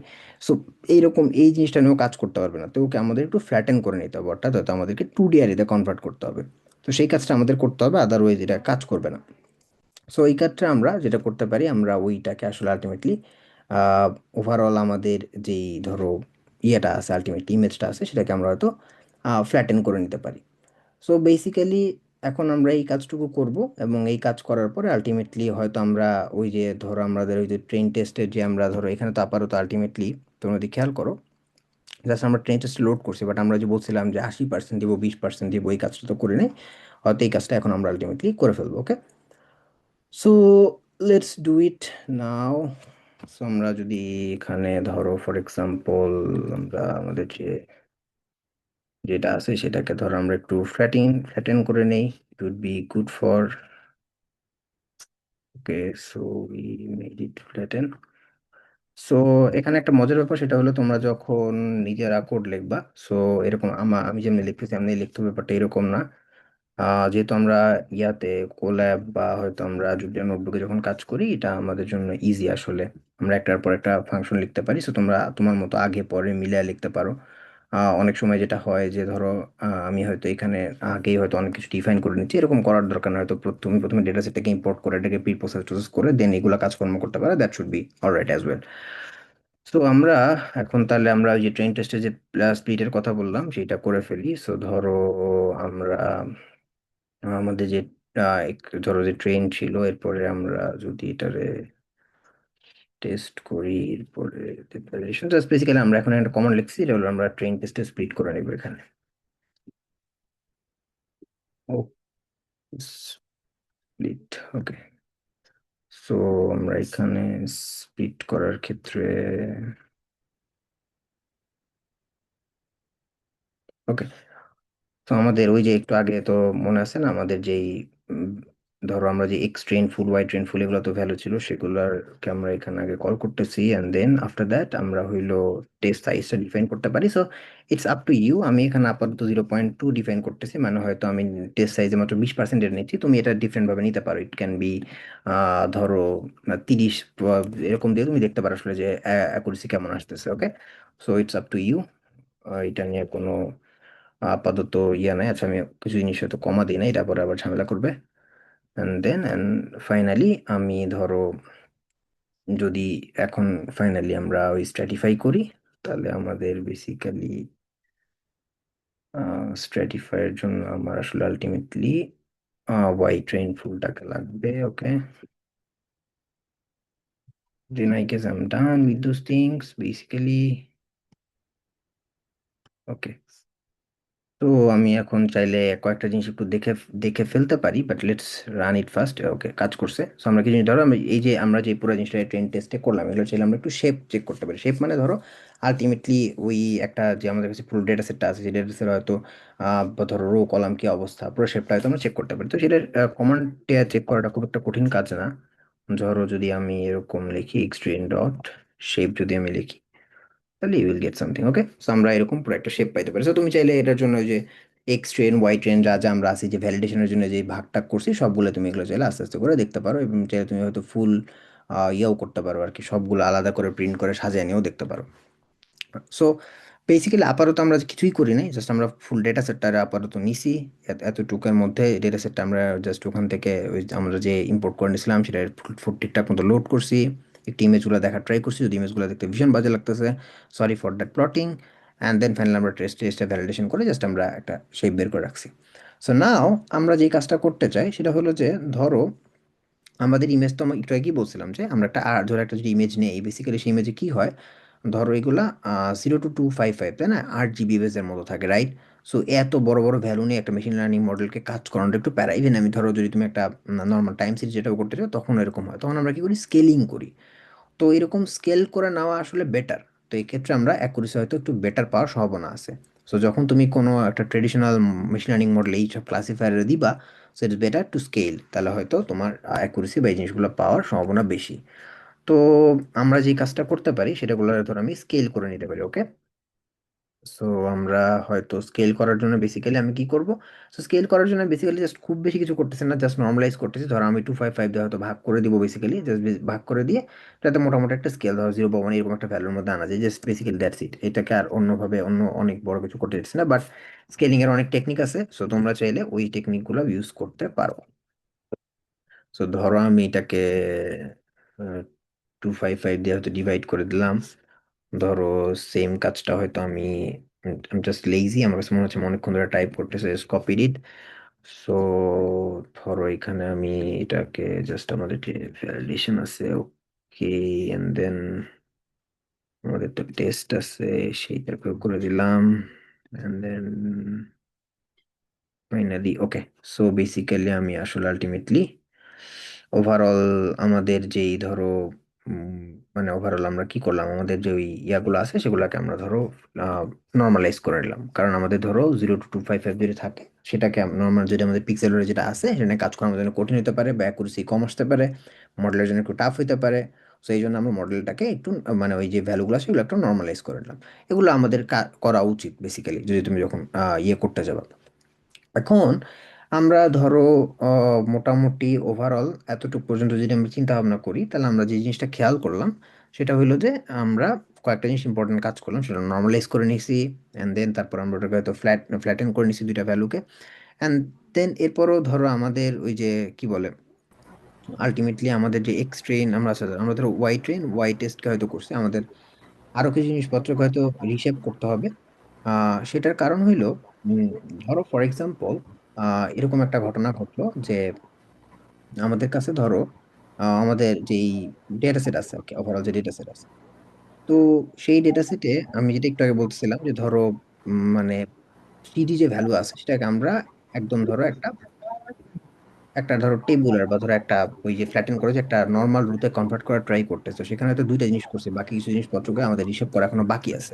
সো এইরকম এই জিনিসটা নিয়েও কাজ করতে পারবে না, তো ওকে আমাদের একটু ফ্ল্যাটেন করে নিতে হবে, অর্থাৎ হয়তো আমাদেরকে 2D অ্যারেতে কনভার্ট করতে হবে। তো সেই কাজটা আমাদের করতে হবে, আদারওয়াইজ এটা কাজ করবে না। সো এই কাজটা আমরা যেটা করতে পারি, আমরা ওইটাকে আসলে আলটিমেটলি ওভারঅল আমাদের যেই ধরো ইয়েটা আছে, আলটিমেটলি ইমেজটা আছে, সেটাকে আমরা হয়তো ফ্ল্যাটেন করে নিতে পারি। সো বেসিক্যালি এখন আমরা এই কাজটুকু করব, এবং এই কাজ করার পরে আলটিমেটলি হয়তো আমরা ওই যে ধরো আমাদের ওই যে ট্রেন টেস্টের যে আমরা ধরো এখানে তো আপাতত আলটিমেটলি তোমরা যদি খেয়াল করো, জাস্ট আমরা ট্রেন টেস্ট লোড করছি, বাট আমরা যে বলছিলাম যে 80% দিব 20% দিব, এই কাজটা তো করে নেই। হয়তো এই কাজটা এখন আমরা আলটিমেটলি করে ফেলবো। Okay, so let's do it now. So আমরা যদি এখানে ধরো ফর এক্সাম্পল আমরা আমাদের যে যেটা আছে সেটাকে ধরো আমরা একটু ফ্ল্যাটেন করে নেই, it would be good for. Okay, so we made it flatten. So এখানে একটা মজার ব্যাপার, সেটা হলো তোমরা যখন নিজেরা কোড লিখবা, সো এরকম আমি যেমনি লিখতেছি আমি লিখতে হবে, ব্যাপারটা এরকম না। যেহেতু আমরা ইয়াতে কোল্যাব বা হয়তো আমরা জুলিয়া নোটবুকে যখন কাজ করি, এটা আমাদের জন্য ইজি আসলে। আমরা একটার পর একটা ফাংশন লিখতে পারি, সো তোমরা তোমার মতো আগে পরে মিলিয়ে লিখতে পারো। অনেক সময় যেটা হয় যে ধরো আমি হয়তো এখানে আগেই হয়তো অনেক কিছু ডিফাইন করে নিচ্ছি, এরকম করার দরকার না, হয়তো তুমি প্রথমে ডেটা সেটটাকে ইম্পোর্ট করে এটাকে প্রি প্রসেস টসেস করে দেন এগুলো কাজকর্ম করতে পারে, that should be alright as well. So আমরা এখন তাহলে আমরা ওই যে ট্রেন টেস্টে যে স্প্লিটের কথা বললাম সেটা করে ফেলি। সো ধরো আমরা আমাদের যে ধরো যে ট্রেন ছিল, এরপরে আমরা যদি এটারে টেস্ট করি, এরপরে প্রিপারেশন জাস্ট বেসিক্যালি আমরা এখন একটা কমন লিখছি, এটা হলো আমরা ট্রেন টেস্টে স্প্লিট করে নিব এখানে। ও, স্প্লিট। ওকে, সো আমরা এখানে স্প্লিট করার ক্ষেত্রে ওকে, তো আমাদের ওই যে একটু আগে তো মনে আছে না আমাদের যেই উম, ধরো আমরা যে এক্স ট্রেন ফুল ওয়াই ট্রেন ফুল এগুলো তো ভ্যালু ছিল, সেগুলারকে আমরা এখানে আগে কল করতেছি, অ্যান্ড দেন আফটার দ্যাট আমরা হইলো টেস্ট সাইজটা ডিফাইন করতে পারি। So it's up to you, আমি এখানে আপাতত 0.2 ডিফাইন করতেছি, মানে হয়তো আমি টেস্ট সাইজে মাত্র 20% নিচ্ছি, তুমি এটা ডিফারেন্ট ভাবে নিতে পারো, ইট ক্যান বি ধরো 30 এরকম দিয়ে তুমি দেখতে পারো আসলে যে অ্যাকুরেসি কেমন আসতেছে। Okay, so it's up to you, এটা নিয়ে কোনো আপাতত ইয়া নাই। আচ্ছা, আমি কিছু জিনিস হয়তো কমা দিই না, এটা পরে আবার ঝামেলা করবে। অ্যান্ড ফাইনালি আমি ধরো যদি এখন ফাইনালি আমরা ওই স্ট্র্যাটিফাই করি, তাহলে আমাদের বেসিক্যালি স্ট্র্যাটিফাইয়ের জন্য আমার আসলে আলটিমেটলি ওয়াই ট্রেন ফুলটাকে লাগবে। ওকে, then I guess I'm done with those things basically. ওকে, তো আমি এখন চাইলে কয়েকটা জিনিস একটু দেখে দেখে ফেলতে পারি, but let's run it first. Okay, কাজ করছে। সো আমরা কি জিনিস ধরো এই যে আমরা যে পুরো জিনিসটা ট্রেন টেস্টে করলাম, এগুলো চাইলে আমরা একটু শেপ চেক করতে পারি। শেপ মানে ধরো আলটিমেটলি ওই একটা যে আমাদের কাছে পুরো ডেটা সেটটা আছে, সেই ডেটা সেট হয়তো বা ধরো রো কলাম কি অবস্থা, পুরো শেপটা হয়তো আমরা চেক করতে পারি। তো সেটা কমান্ডে চেক করাটা খুব একটা কঠিন কাজ না। ধরো যদি আমি এরকম লিখি এক্সট্রেন ডট শেপ, যদি আমি লিখি, তাহলে you will get something. Okay, so আমরা এরকম পুরো একটা শেপ পাইতে পারি। সো তুমি চাইলে এটার জন্য ওই যে এক্স ট্রেন ওয়াই ট্রেন যা যা আমরা আছি যে ভ্যালিডেশনের জন্য যে ভাগ টাগ করছি, সবগুলো তুমি এগুলো চাইলে আস্তে আস্তে করে দেখতে পারো, এবং চাইলে তুমি হয়তো ফুল ইয়েও করতে পারো আর কি, সবগুলো আলাদা করে প্রিন্ট করে সাজিয়ে নিয়েও দেখতে পারো। সো বেসিক্যালি আপাতত আমরা কিছুই করি নাই, জাস্ট আমরা ফুল ডেটা সেটটা আপাতত নিছি। এতটুকুর মধ্যে ডেটা সেটটা আমরা জাস্ট ওখান থেকে ওই যে আমরা যে ইম্পোর্ট করে নিয়েছিলাম সেটা ফুল ঠিকঠাক মতো লোড করছি, একটি ইমেজগুলো দেখার ট্রাই করছি, যদি ইমেজগুলো দেখতে ভীষণ বাজে লাগতেছে, sorry for that plotting. And then finally আমরা টেস্টে ভ্যালিডেশন করে জাস্ট আমরা একটা শেপ বের করে রাখছি। সো নাও আমরা যে কাজটা করতে চাই সেটা হলো যে ধরো আমাদের ইমেজ তো আমি একটু আগেই বলছিলাম যে আমরা একটা ধরো একটা যদি ইমেজ নেই, বেসিক্যালি সেই ইমেজে কি হয়, ধরো এগুলা 0 to 255, তাই না, 8 জিবি ইমেজের মতো থাকে, রাইট? সো এত বড় বড় ভ্যালু নিয়ে একটা মেশিন লার্নিং মডেলকে কাজ করানোটা একটু প্যারা। ইভেন আমি ধরো যদি তুমি একটা নর্মাল টাইম সিরিজ যেটা করতে চাও তখন এরকম হয়, তখন আমরা কি করি, স্কেলিং করি। তো এরকম স্কেল করে নেওয়া আসলে বেটার। তো এই ক্ষেত্রে আমরা অ্যাকুরেসি হয়তো একটু বেটার পাওয়ার সম্ভাবনা আছে। সো যখন তুমি কোনো একটা ট্রেডিশনাল মেশিন লার্নিং মডেল এইসব ক্লাসিফায়ারে দিবা, so it's better to scale, তাহলে হয়তো তোমার অ্যাকুরেসি বা এই জিনিসগুলো পাওয়ার সম্ভাবনা বেশি। তো আমরা যে কাজটা করতে পারি সেটাগুলো ধর আমি স্কেল করে নিতে পারি, ওকে। সো আমরা হয়তো স্কেল করার জন্য বেসিক্যালি আমি কি করব, সো স্কেল করার জন্য বেসিক্যালি জাস্ট খুব বেশি কিছু করতেছি না, জাস্ট নর্মালাইজ করতেছি। ধরো আমি 255 দিয়ে হয়তো ভাগ করে দিব, বেসিক্যালি জাস্ট ভাগ করে দিয়ে যাতে মোটামুটি একটা স্কেল ধরো 0 বা 1 এরকম একটা ভ্যালুর মধ্যে আনা যায়, জাস্ট বেসিক্যালি দ্যাটস ইট। এটাকে আর অন্যভাবে অন্য অনেক বড় কিছু করতে চাচ্ছি না, বাট স্কেলিং এর অনেক টেকনিক আছে, সো তোমরা চাইলে ওই টেকনিকগুলো ইউজ করতে পারো। সো ধরো আমি এটাকে 255 দিয়ে হয়তো ডিভাইড করে দিলাম। ধরো সেম কাজটা হয়তো আমি জাস্ট লেজি, আমার কাছে মনে হচ্ছে আমি অনেকক্ষণ ধরে টাইপ করতেছে, কপি ইট। সো ধরো এখানে আমি এটাকে জাস্ট আমাদের যে ভ্যালিডেশন আছে, ওকে, এন্ড দেন আমাদের তো টেস্ট আছে, সেইটাকে করে দিলাম, and then finally okay. So basically আমি আসলে আলটিমেটলি ওভারঅল আমাদের যেই ধরো উম, মানে ওভারঅল আমরা কি করলাম, আমাদের যে ওই ইয়াগুলো আছে সেগুলোকে আমরা ধরো নর্মালাইজ করে নিলাম, কারণ আমাদের ধরো 0 to 255 যদি থাকে, সেটাকে নর্মাল যদি আমাদের পিক্সেলের যেটা আছে সেটা নিয়ে কাজ করা আমাদের জন্য কঠিন হতে পারে, বা অ্যাকুরেসি কম আসতে পারে, মডেলের জন্য একটু টাফ হতে পারে। তো এই জন্য আমরা মডেলটাকে একটু মানে ওই যে ভ্যালুগুলো আছে সেগুলো একটু নর্মালাইজ করে নিলাম। এগুলো আমাদের করা উচিত বেসিক্যালি, যদি তুমি যখন ইয়ে করতে যাবে। এখন আমরা ধরো মোটামুটি ওভারঅল এতটুকু পর্যন্ত যদি আমরা চিন্তা ভাবনা করি, তাহলে আমরা যে জিনিসটা খেয়াল করলাম সেটা হলো যে আমরা কয়েকটা জিনিস ইম্পর্টেন্ট কাজ করলাম, সেটা নর্মালাইজ করে নিয়েছি, অ্যান্ড দেন তারপর আমরা ওটাকে হয়তো ফ্ল্যাটেন করে নিয়েছি দুইটা ভ্যালুকে, অ্যান্ড দেন এরপরও ধরো আমাদের ওই যে কি বলে, আলটিমেটলি আমাদের যে এক্স ট্রেন আমরা আছে, আমরা ধরো ওয়াই ট্রেন ওয়াই টেস্টকে হয়তো করছি, আমাদের আরো কিছু জিনিসপত্রকে হয়তো রিশেপ করতে হবে। সেটার কারণ হইলো, উম, ধরো ফর এক্সাম্পল এরকম একটা ঘটনা ঘটলো যে আমাদের কাছে ধরো আমাদের যেই ডেটা সেট আছে, ওকে, ওভারঅল যে ডেটা সেট আছে, তো সেই ডেটা সেটে আমি যেটা একটু আগে বলতেছিলাম যে ধরো মানে থ্রিডি যে ভ্যালু আছে সেটাকে আমরা একদম ধরো একটা একটা ধরো টেবুলার বা ধরো একটা ওই যে ফ্ল্যাটেন করে যে একটা নর্মাল রুটে কনভার্ট করার ট্রাই করতেছে, সেখানে হয়তো দুইটা জিনিস করছে, বাকি কিছু জিনিসপত্রকে আমাদের রিশেপ করা এখনো বাকি আছে।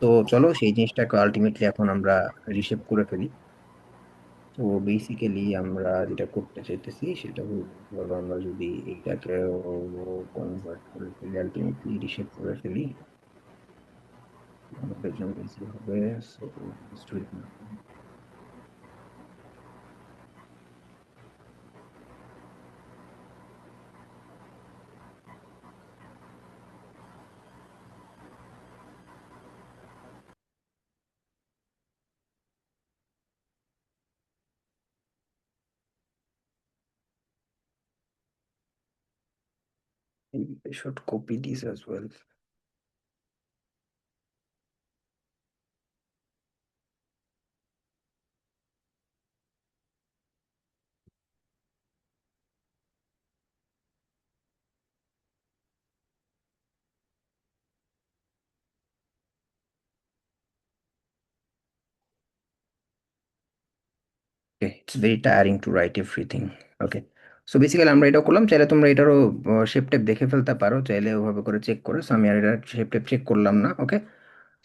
তো চলো সেই জিনিসটাকে আলটিমেটলি এখন আমরা রিশেপ করে ফেলি। তো বেসিক্যালি আমরা যেটা করতে চাইতেছি সেটা হলো, ধরো আমরা যদি এইটাকে কনভার্ট করে ফেলি, আলটিমেটলি রিশেপ করে ফেলি, আমাদের জন্য ইজি হবে। So I should copy this as well. Okay, it's very tiring to write everything. Okay. So basically আমরা এটা করলাম, চাইলে তোমরা এটারও শেপ টেপ দেখে ফেলতে পারো, চাইলে ওভাবে করে চেক করে। সো আমি আর এটা শেপ টেপ চেক করলাম না, ওকে।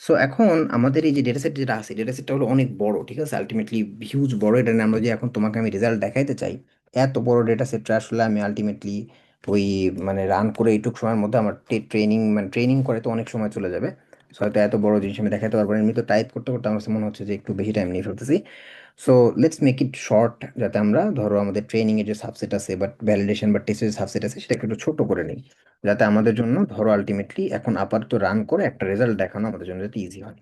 সো এখন আমাদের এই যে ডেটা সেট যেটা আছে, ডেটা সেটটা হলো অনেক বড়, ঠিক আছে, আলটিমেটলি হিউজ বড়। এটা নিয়ে আমরা যে এখন তোমাকে আমি রেজাল্ট দেখাইতে চাই, এত বড় ডেটা সেটটা আসলে আমি আলটিমেটলি ওই মানে রান করে এইটুকু সময়ের মধ্যে আমার ট্রেনিং মানে ট্রেনিং করে তো অনেক সময় চলে যাবে। সো হয়তো এত বড় জিনিস আমি দেখাতে পারবো না, এমনি তো টাইপ করতে করতে আমার কাছে মনে হচ্ছে যে একটু বেশি টাইম নিয়ে ফেলতেছি। So let's make it short, যাতে আমরা ধরো আমাদের ট্রেনিং এর যে সাবসেট আছে বা ভ্যালিডেশন বা টেস্টের যে সাবসেট আছে সেটাকে একটু ছোট করে নিই, যাতে আমাদের জন্য ধরো আলটিমেটলি এখন আপাতত রান করে একটা রেজাল্ট দেখানো আমাদের জন্য যাতে ইজি হয়।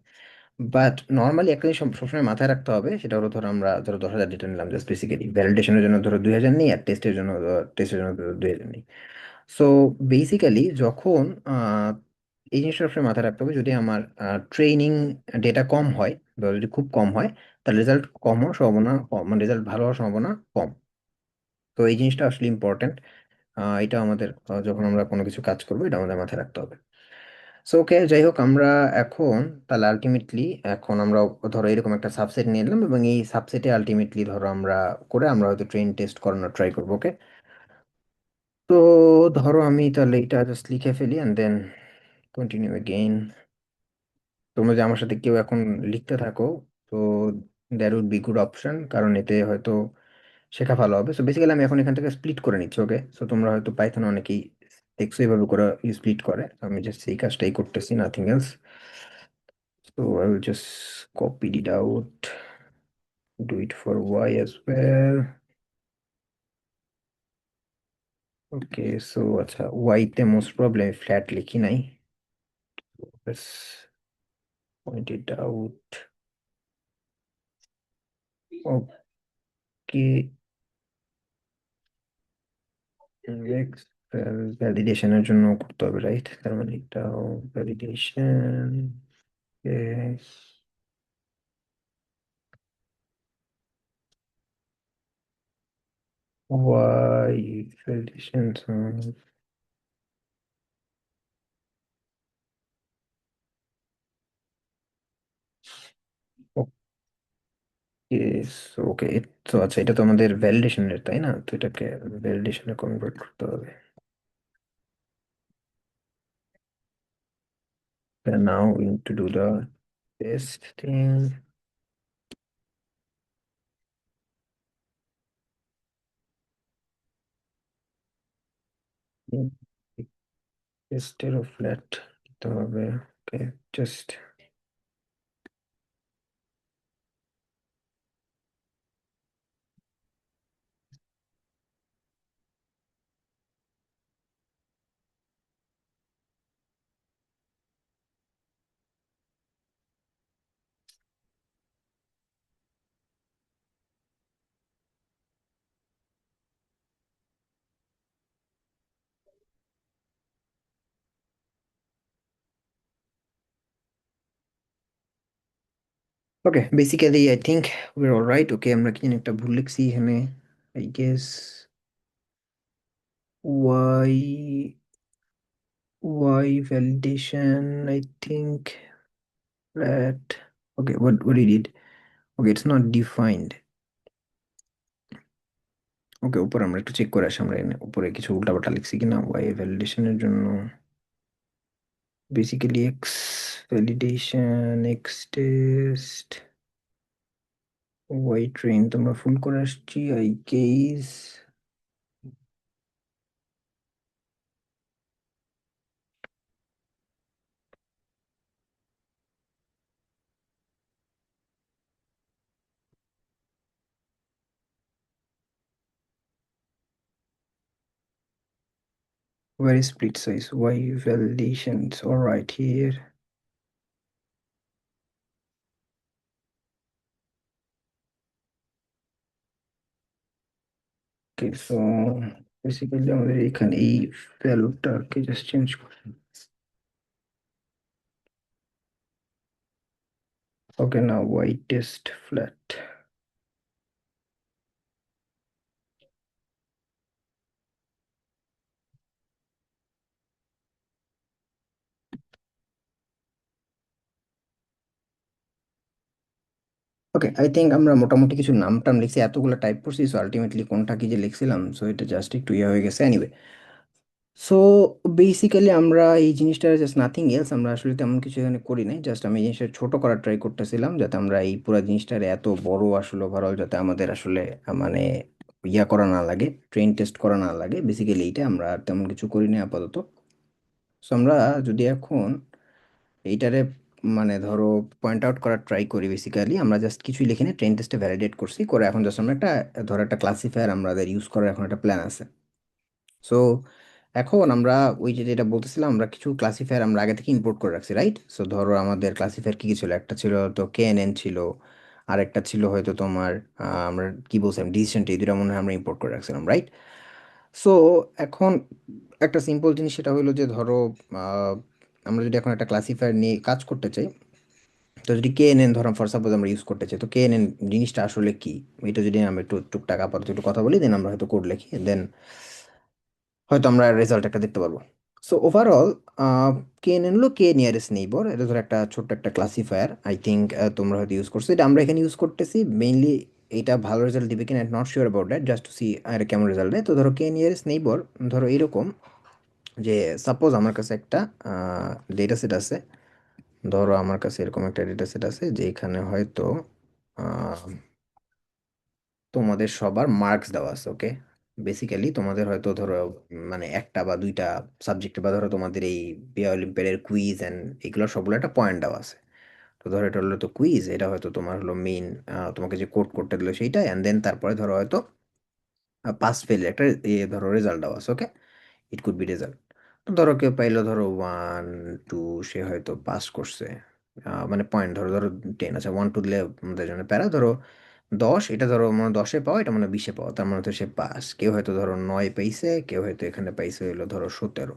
বাট নর্মালি একটা জিনিস সবসময় মাথায় রাখতে হবে, সেটা হলো ধরো আমরা ধরো 10,000 ডেটা নিলাম জাস্ট বেসিক্যালি ভ্যালিডেশনের জন্য, ধরো 2,000 নিই, আর টেস্টের জন্য ধরো 2,000 নিই। সো বেসিক্যালি যখন এই জিনিসটা সবসময় মাথায় রাখতে হবে, যদি আমার ট্রেনিং ডেটা কম হয় বা যদি খুব কম হয়, তাহলে রেজাল্ট কম হওয়ার সম্ভাবনা কম, মানে রেজাল্ট ভালো হওয়ার সম্ভাবনা কম। তো এই জিনিসটা আসলে ইম্পর্টেন্ট। এটা আমাদের যখন আমরা কোনো কিছু কাজ করবো এটা আমাদের মাথায় রাখতে হবে। সো ওকে, যাই হোক আমরা এখন তাহলে আলটিমেটলি এখন আমরা ধরো এরকম একটা সাবসেট নিয়ে নিলাম, এবং এই সাবসেটে আলটিমেটলি ধরো আমরা করে আমরা হয়তো ট্রেন টেস্ট করানোর ট্রাই করবো, ওকে। তো ধরো আমি তাহলে এটা জাস্ট লিখে ফেলি অ্যান্ড দেন কন্টিনিউ এগেইন। তোমরা যে আমার সাথে কেউ এখন লিখতে থাকো, তো that would be good option, কারণ এতে হয়তো শেখা ভালো হবে। সো বেসিক্যালি আমি এখন এখান থেকে স্প্লিট করে নিচ্ছি। ওকে, সো তোমরা হয়তো পাইথন অনেকেই দেখছো এইভাবে করে স্প্লিট করে, তো আমি জাস্ট এই কাজটাই করতেছি, nothing else. So I will just copy it out, do it for Y as well. Okay, so আচ্ছা, ওয়াইতে মোস্ট প্রবলেম ফ্ল্যাট লিখি নাই। Let's point it out. Okay, next ভ্যালিডেশনের জন্য করতে হবে, রাইট? তার মানে এটাও validation. Y validation. Okay, okay, তো আচ্ছা, এটা তো আমাদের ভ্যালিডেশনের, তাই না? তো এটাকে ভ্যালিডেশনে কনভার্ট করতে হবে। And now we need to do the testing. টেস্টেরও ফ্ল্যাট দিতে হবে। Okay, just okay. Basically I think we are alright. Okay, আমরা কি জানি একটা ভুল লিখছি এখানে, I guess. Y, Y validation, I think that. Okay, what he did? Okay, it's not defined. Okay, উপরে আমরা একটু চেক করে আসি, আমরা এখানে উপরে কিছু উল্টাপাল্টা লিখছি কিনা ওয়াই ভ্যালিডেশনের জন্য। Basically X validation, X test, Y train তোমরা ফুল করে আসছি, I guess. Where is split size? Y validations. All right, here. Okay, so basically আমাদের এখানে এই ভ্যালুটাকে জাস্ট চেঞ্জ করে। Okay, now y test flat. Okay, I think আমরা মোটামুটি কিছু নাম টাম লিখছি, এতগুলো টাইপ করছি, সো আলটিমেটলি কোনটা কি যে লিখছিলাম, সো এটা জাস্ট একটু ইয়ে হয়ে গেছে। এনিওয়ে, সো বেসিক্যালি আমরা এই জিনিসটা জাস্ট নাথিং এলস, আমরা আসলে তেমন কিছু এখানে করি নাই, জাস্ট আমি এই জিনিসটা ছোট করার ট্রাই করতেছিলাম, যাতে আমরা এই পুরো জিনিসটার এত বড় আসলে ওভারঅল যাতে আমাদের আসলে মানে ইয়া করা না লাগে, ট্রেন টেস্ট করা না লাগে। বেসিক্যালি এইটা আমরা আর তেমন কিছু করি না আপাতত। সো আমরা যদি এখন এইটারে মানে ধরো পয়েন্ট আউট করার ট্রাই করি, বেসিক্যালি আমরা জাস্ট কিছুই লিখে নিয়ে ট্রেন টেস্টে ভ্যালিডেট করছি, করে এখন জাস্ট আমরা একটা ধরো একটা ক্লাসিফায়ার আমাদের ইউজ করার এখন একটা প্ল্যান আছে। সো এখন আমরা ওই যে যেটা বলতেছিলাম, আমরা কিছু ক্লাসিফায়ার আমরা আগে থেকে ইম্পোর্ট করে রাখছি, রাইট? সো ধরো আমাদের ক্লাসিফায়ার কি কি ছিল, একটা ছিল তো কেএনএন ছিল, আর একটা ছিল হয়তো তোমার আমরা কি বলছিলাম ডিসিশন ট্রি, এই দুটা মনে হয় আমরা ইম্পোর্ট করে রাখছিলাম, রাইট? সো এখন একটা সিম্পল জিনিস সেটা হলো যে ধরো আহ, আমরা যদি এখন একটা ক্লাসিফায়ার নিয়ে কাজ করতে চাই, তো যদি কেএনএন ধরো ফর সাপোজ আমরা ইউজ করতে চাই, তো কেএনএন জিনিসটা আসলে কি, এটা যদি আমরা একটু টুকটাক আপাতত একটু কথা বলি, দেন আমরা হয়তো কোড লিখি, দেন হয়তো আমরা রেজাল্ট একটা দেখতে পারবো। সো ওভারঅল কেএনএন হলো কে নিয়ারেস্ট নেইবর, এটা ধরো একটা ছোট্ট একটা ক্লাসিফায়ার, আই থিঙ্ক তোমরা হয়তো ইউজ করছো, এটা আমরা এখানে ইউজ করতেছি মেইনলি এটা ভালো রেজাল্ট দিবে কিনা not sure about that, just to see আর কেমন রেজাল্ট দেয়। তো ধরো কে নিয়ারেস্ট নেইবর, ধরো এরকম যে সাপোজ আমার কাছে একটা ডেটা সেট আছে। ধরো আমার কাছে এরকম একটা ডেটা সেট আছে যেখানে হয়তো আহ, তোমাদের সবার মার্কস দেওয়া আছে। ওকে, বেসিক্যালি তোমাদের হয়তো ধরো মানে একটা বা দুইটা সাবজেক্টে, বা ধরো তোমাদের এই বিয়া অলিম্পিয়াডের কুইজ অ্যান্ড এগুলো সবগুলো একটা পয়েন্ট দেওয়া আছে। তো ধরো এটা হলো তো কুইজ, এটা হয়তো তোমার হলো মেইন, তোমাকে যে কোড করতে দিলো সেইটা, অ্যান্ড দেন তারপরে ধরো হয়তো পাস ফেল একটা ধরো রেজাল্ট দেওয়া আছে। ওকে, ইট কুড বি রেজাল্ট। তো ধরো কেউ পাইলো ধরো 1 2, সে হয়তো পাস করছে। মানে পয়েন্ট ধরো ধরো 10, আচ্ছা 1 2 দিলে আমাদের জন্য প্যারা। ধরো 10, এটা ধরো মানে 10-এ পাওয়া, এটা মানে 20-এ পাওয়া, তার মানে তো সে পাস। কেউ হয়তো ধরো 9 পাইছে, কেউ হয়তো এখানে পাইছে হইলো ধরো 17,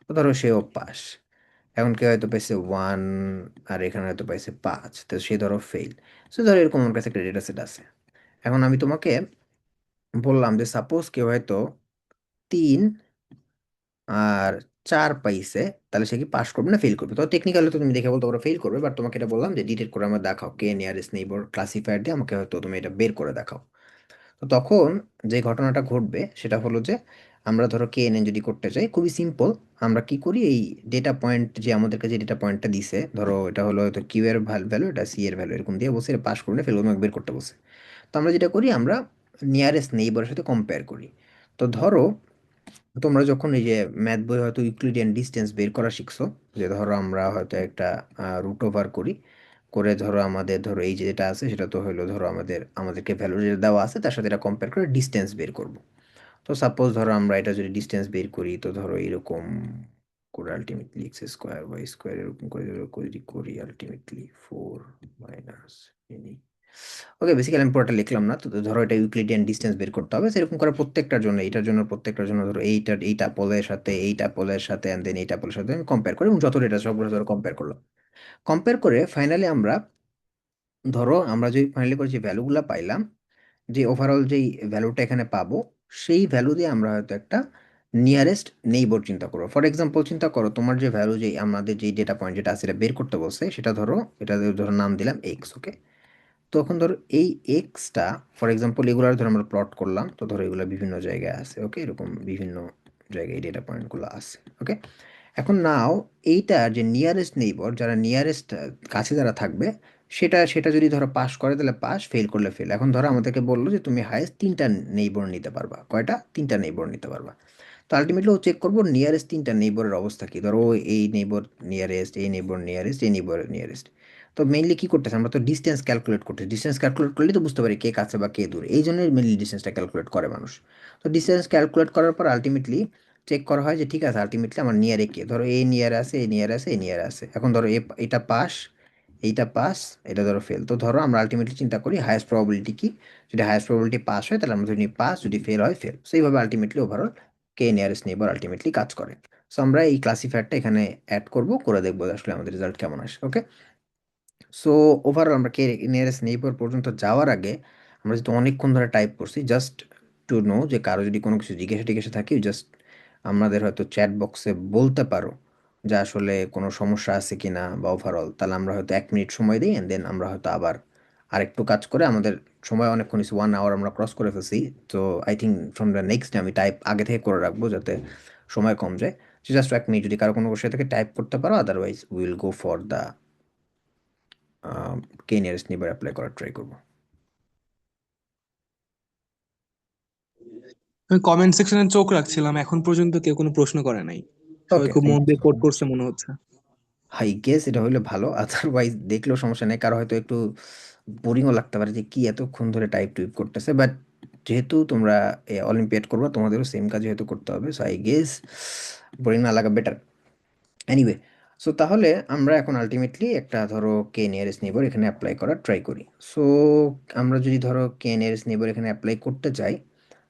তো ধরো সেও পাস। এখন কেউ হয়তো পাইছে 1, আর এখানে হয়তো পাইছে 5, তো সে ধরো ফেল। সো ধরো এরকম আমার কাছে একটা ডেটা সেট আছে। এখন আমি তোমাকে বললাম যে সাপোজ কেউ হয়তো 3 আর 4 পাইছে, তাহলে সে কি পাস করবে না ফেল করবে? তো টেকনিক্যালি তো তুমি দেখে বলতে পারো ফেল করবে, বাট তোমাকে এটা বললাম যে ডিটেক্ট করে আমার দেখাও, কে নিয়ারেস্ট নেইবার ক্লাসিফায়ার দিয়ে আমাকে হয়তো তুমি এটা বের করে দেখাও। তো তখন যে ঘটনাটা ঘটবে সেটা হলো যে আমরা ধরো কে এন যদি করতে চাই, খুবই সিম্পল। আমরা কি করি, এই ডেটা পয়েন্ট যে আমাদেরকে যে ডেটা পয়েন্টটা দিছে, ধরো এটা হলো হয়তো কিউ এর ভ্যালু, এটা সি এর ভ্যালু, এরকম দিয়ে বসে পাস করলে ফেল করবে, বের করতে বসে। তো আমরা যেটা করি, আমরা নিয়ারেস্ট নেইবারের সাথে কম্পেয়ার করি। তো ধরো তোমরা যখন এই যে ম্যাথ বই হয়তো ইউক্লিডিয়ান ডিস্টেন্স বের করা শিখছো, যে ধরো আমরা হয়তো একটা রুট ওভার করি, করে ধরো আমাদের ধরো এই যে যেটা আছে সেটা তো হলো ধরো আমাদেরকে ভ্যালু যেটা দেওয়া আছে তার সাথে এটা কম্পেয়ার করে ডিস্টেন্স বের করব। তো সাপোজ ধরো আমরা এটা যদি ডিস্টেন্স বের করি, তো ধরো এরকম করে ultimately X square Y square এরকম করে ধরো যদি করি আলটিমেটলি 4 - ওকে, বেসিক্যালি আমি পুরোটা লিখলাম না। তো ধরো এটা ইউক্লিডিয়ান ডিস্টেন্স বের করতে হবে সেরকম করে প্রত্যেকটার জন্য, এইটার জন্য প্রত্যেকটার জন্য ধরো এইটা পোলের সাথে এইটা পোলের সাথে এন্ড দেন এইটা পোলের সাথে আমি কম্পেয়ার করি, এবং যত ডেটা সবগুলো ধরো কম্পেয়ার করলাম। কম্পেয়ার করে ফাইনালি আমরা ধরো আমরা যে ফাইনালি করে যে ভ্যালুগুলো পাইলাম, যে ওভারঅল যেই ভ্যালুটা এখানে পাবো, সেই ভ্যালু দিয়ে আমরা হয়তো একটা নিয়ারেস্ট নেইবর চিন্তা করবো। ফর এক্সাম্পল চিন্তা করো তোমার যে ভ্যালু, যে আমাদের যে ডেটা পয়েন্ট যেটা আছে এটা বের করতে বলছে, সেটা ধরো এটা ধরো নাম দিলাম এক্স। ওকে, তখন ধরো এই এক্সটা, ফর এক্সাম্পল এগুলো ধরো আমরা প্লট করলাম, তো ধরো এগুলো বিভিন্ন জায়গায় আছে। ওকে, এরকম বিভিন্ন জায়গায় ডেটা পয়েন্টগুলো আছে। ওকে, এখন নাও এইটা যে নিয়ারেস্ট নেইবর, যারা নিয়ারেস্ট কাছে যারা থাকবে, সেটা সেটা যদি ধরো পাস করে তাহলে পাস, ফেল করলে ফেল। এখন ধরো আমাদেরকে বললো যে তুমি হাইয়েস্ট 3টা নেইবর নিতে পারবা, কয়টা? 3টা নেইবর নিতে পারবা। তো আলটিমেটলি ও চেক করবো নিয়ারেস্ট 3টা নেইবরের অবস্থা কি। ধরো ও এই নেইবর নিয়ারেস্ট, এই নেইবর নিয়ারেস্ট, এই নেইবর নিয়ারেস্ট। তো মেইনলি কি করতেছে, আমরা তো ডিস্টেন্স ক্যালকুলেট করতেছি। ডিস্টেন্স ক্যালকুলেট করলে তো বুঝতে পারি কে কাছে বা কে দূর, এই জন্য মেইনলি ডিস্টেন্সটা ক্যালকুলেট করে মানুষ। তো ডিস্টেন্স ক্যালকুলেট করার পর আলটিমেটলি চেক করা হয় যে ঠিক আছে আলটিমেটলি আমার নিয়ারে কে। ধরো এই নিয়ারে আছে, এই নিয়ারে আছে, এই নিয়ারে আছে। এখন ধরো এটা পাস, এইটা পাস, এটা ধরো ফেল। তো ধরো আমরা আলটিমেটলি চিন্তা করি হায়েস্ট প্রবাবিলিটি কি। যদি হায়েস্ট প্রবাবিলিটি পাস হয় তাহলে আমরা ধরি পাস, যদি ফেল হয় ফেল। সেইভাবে আলটিমেটলি ওভারঅল কে নিয়ারেস্ট নেইবার আলটিমেটলি কাজ করে। সো আমরা এই ক্লাসিফায়ারটা এখানে অ্যাড করব, করে দেখবো যে আসলে আমাদের রেজাল্ট কেমন আসে। ওকে, সো ওভারঅল আমরা কে নিয়ারেস্ট নেইবার পর্যন্ত যাওয়ার আগে আমরা যেহেতু অনেকক্ষণ ধরে টাইপ করছি, জাস্ট টু নো যে কারো যদি কোনো কিছু জিজ্ঞাসা টিজ্ঞাসা থাকে, জাস্ট আমাদের হয়তো চ্যাট বক্সে বলতে পারো যে আসলে কোনো সমস্যা আছে কি না, বা ওভারঅল। তাহলে আমরা হয়তো 1 মিনিট সময় দিই, অ্যান্ড দেন আমরা হয়তো আবার আরেকটু কাজ করে আমাদের সময় অনেকক্ষণ 1 আওয়ার আমরা ক্রস করে ফেলছি। তো I think from the next day আমি টাইপ আগে থেকে করে রাখবো যাতে সময় কম যায়। জাস্ট 1 মিনিট যদি কারো কোনো বিষয় থেকে টাইপ করতে পারো, otherwise will go for the K nearest neighbour apply করার ট্রাই করবো। আমি কমেন্ট সেকশনে চোখ রাখছিলাম, এখন পর্যন্ত কেউ কোনো প্রশ্ন করে নাই। সবাই ওকে, খুব থ্যাংক মন ইউ দিয়ে সো কোড মাচ। করছে মনে হচ্ছে। হাই গেস এটা হইলে ভালো, আদারওয়াইজ দেখলেও সমস্যা নেই। কারো হয়তো একটু বোরিংও লাগতে পারে যে কি এতক্ষণ ধরে টাইপ টুইপ করতেছে, বাট যেহেতু তোমরা অলিম্পিয়াড করবা, তোমাদেরও সেম কাজ যেহেতু করতে হবে, সো আই গেস বোরিং না লাগা বেটার। এনিওয়ে, সো তাহলে আমরা এখন আলটিমেটলি একটা ধরো কে নিয়ারেস্ট নেইবার এখানে অ্যাপ্লাই করার ট্রাই করি। সো আমরা যদি ধরো কে নিয়ারেস্ট নেইবার এখানে অ্যাপ্লাই করতে চাই,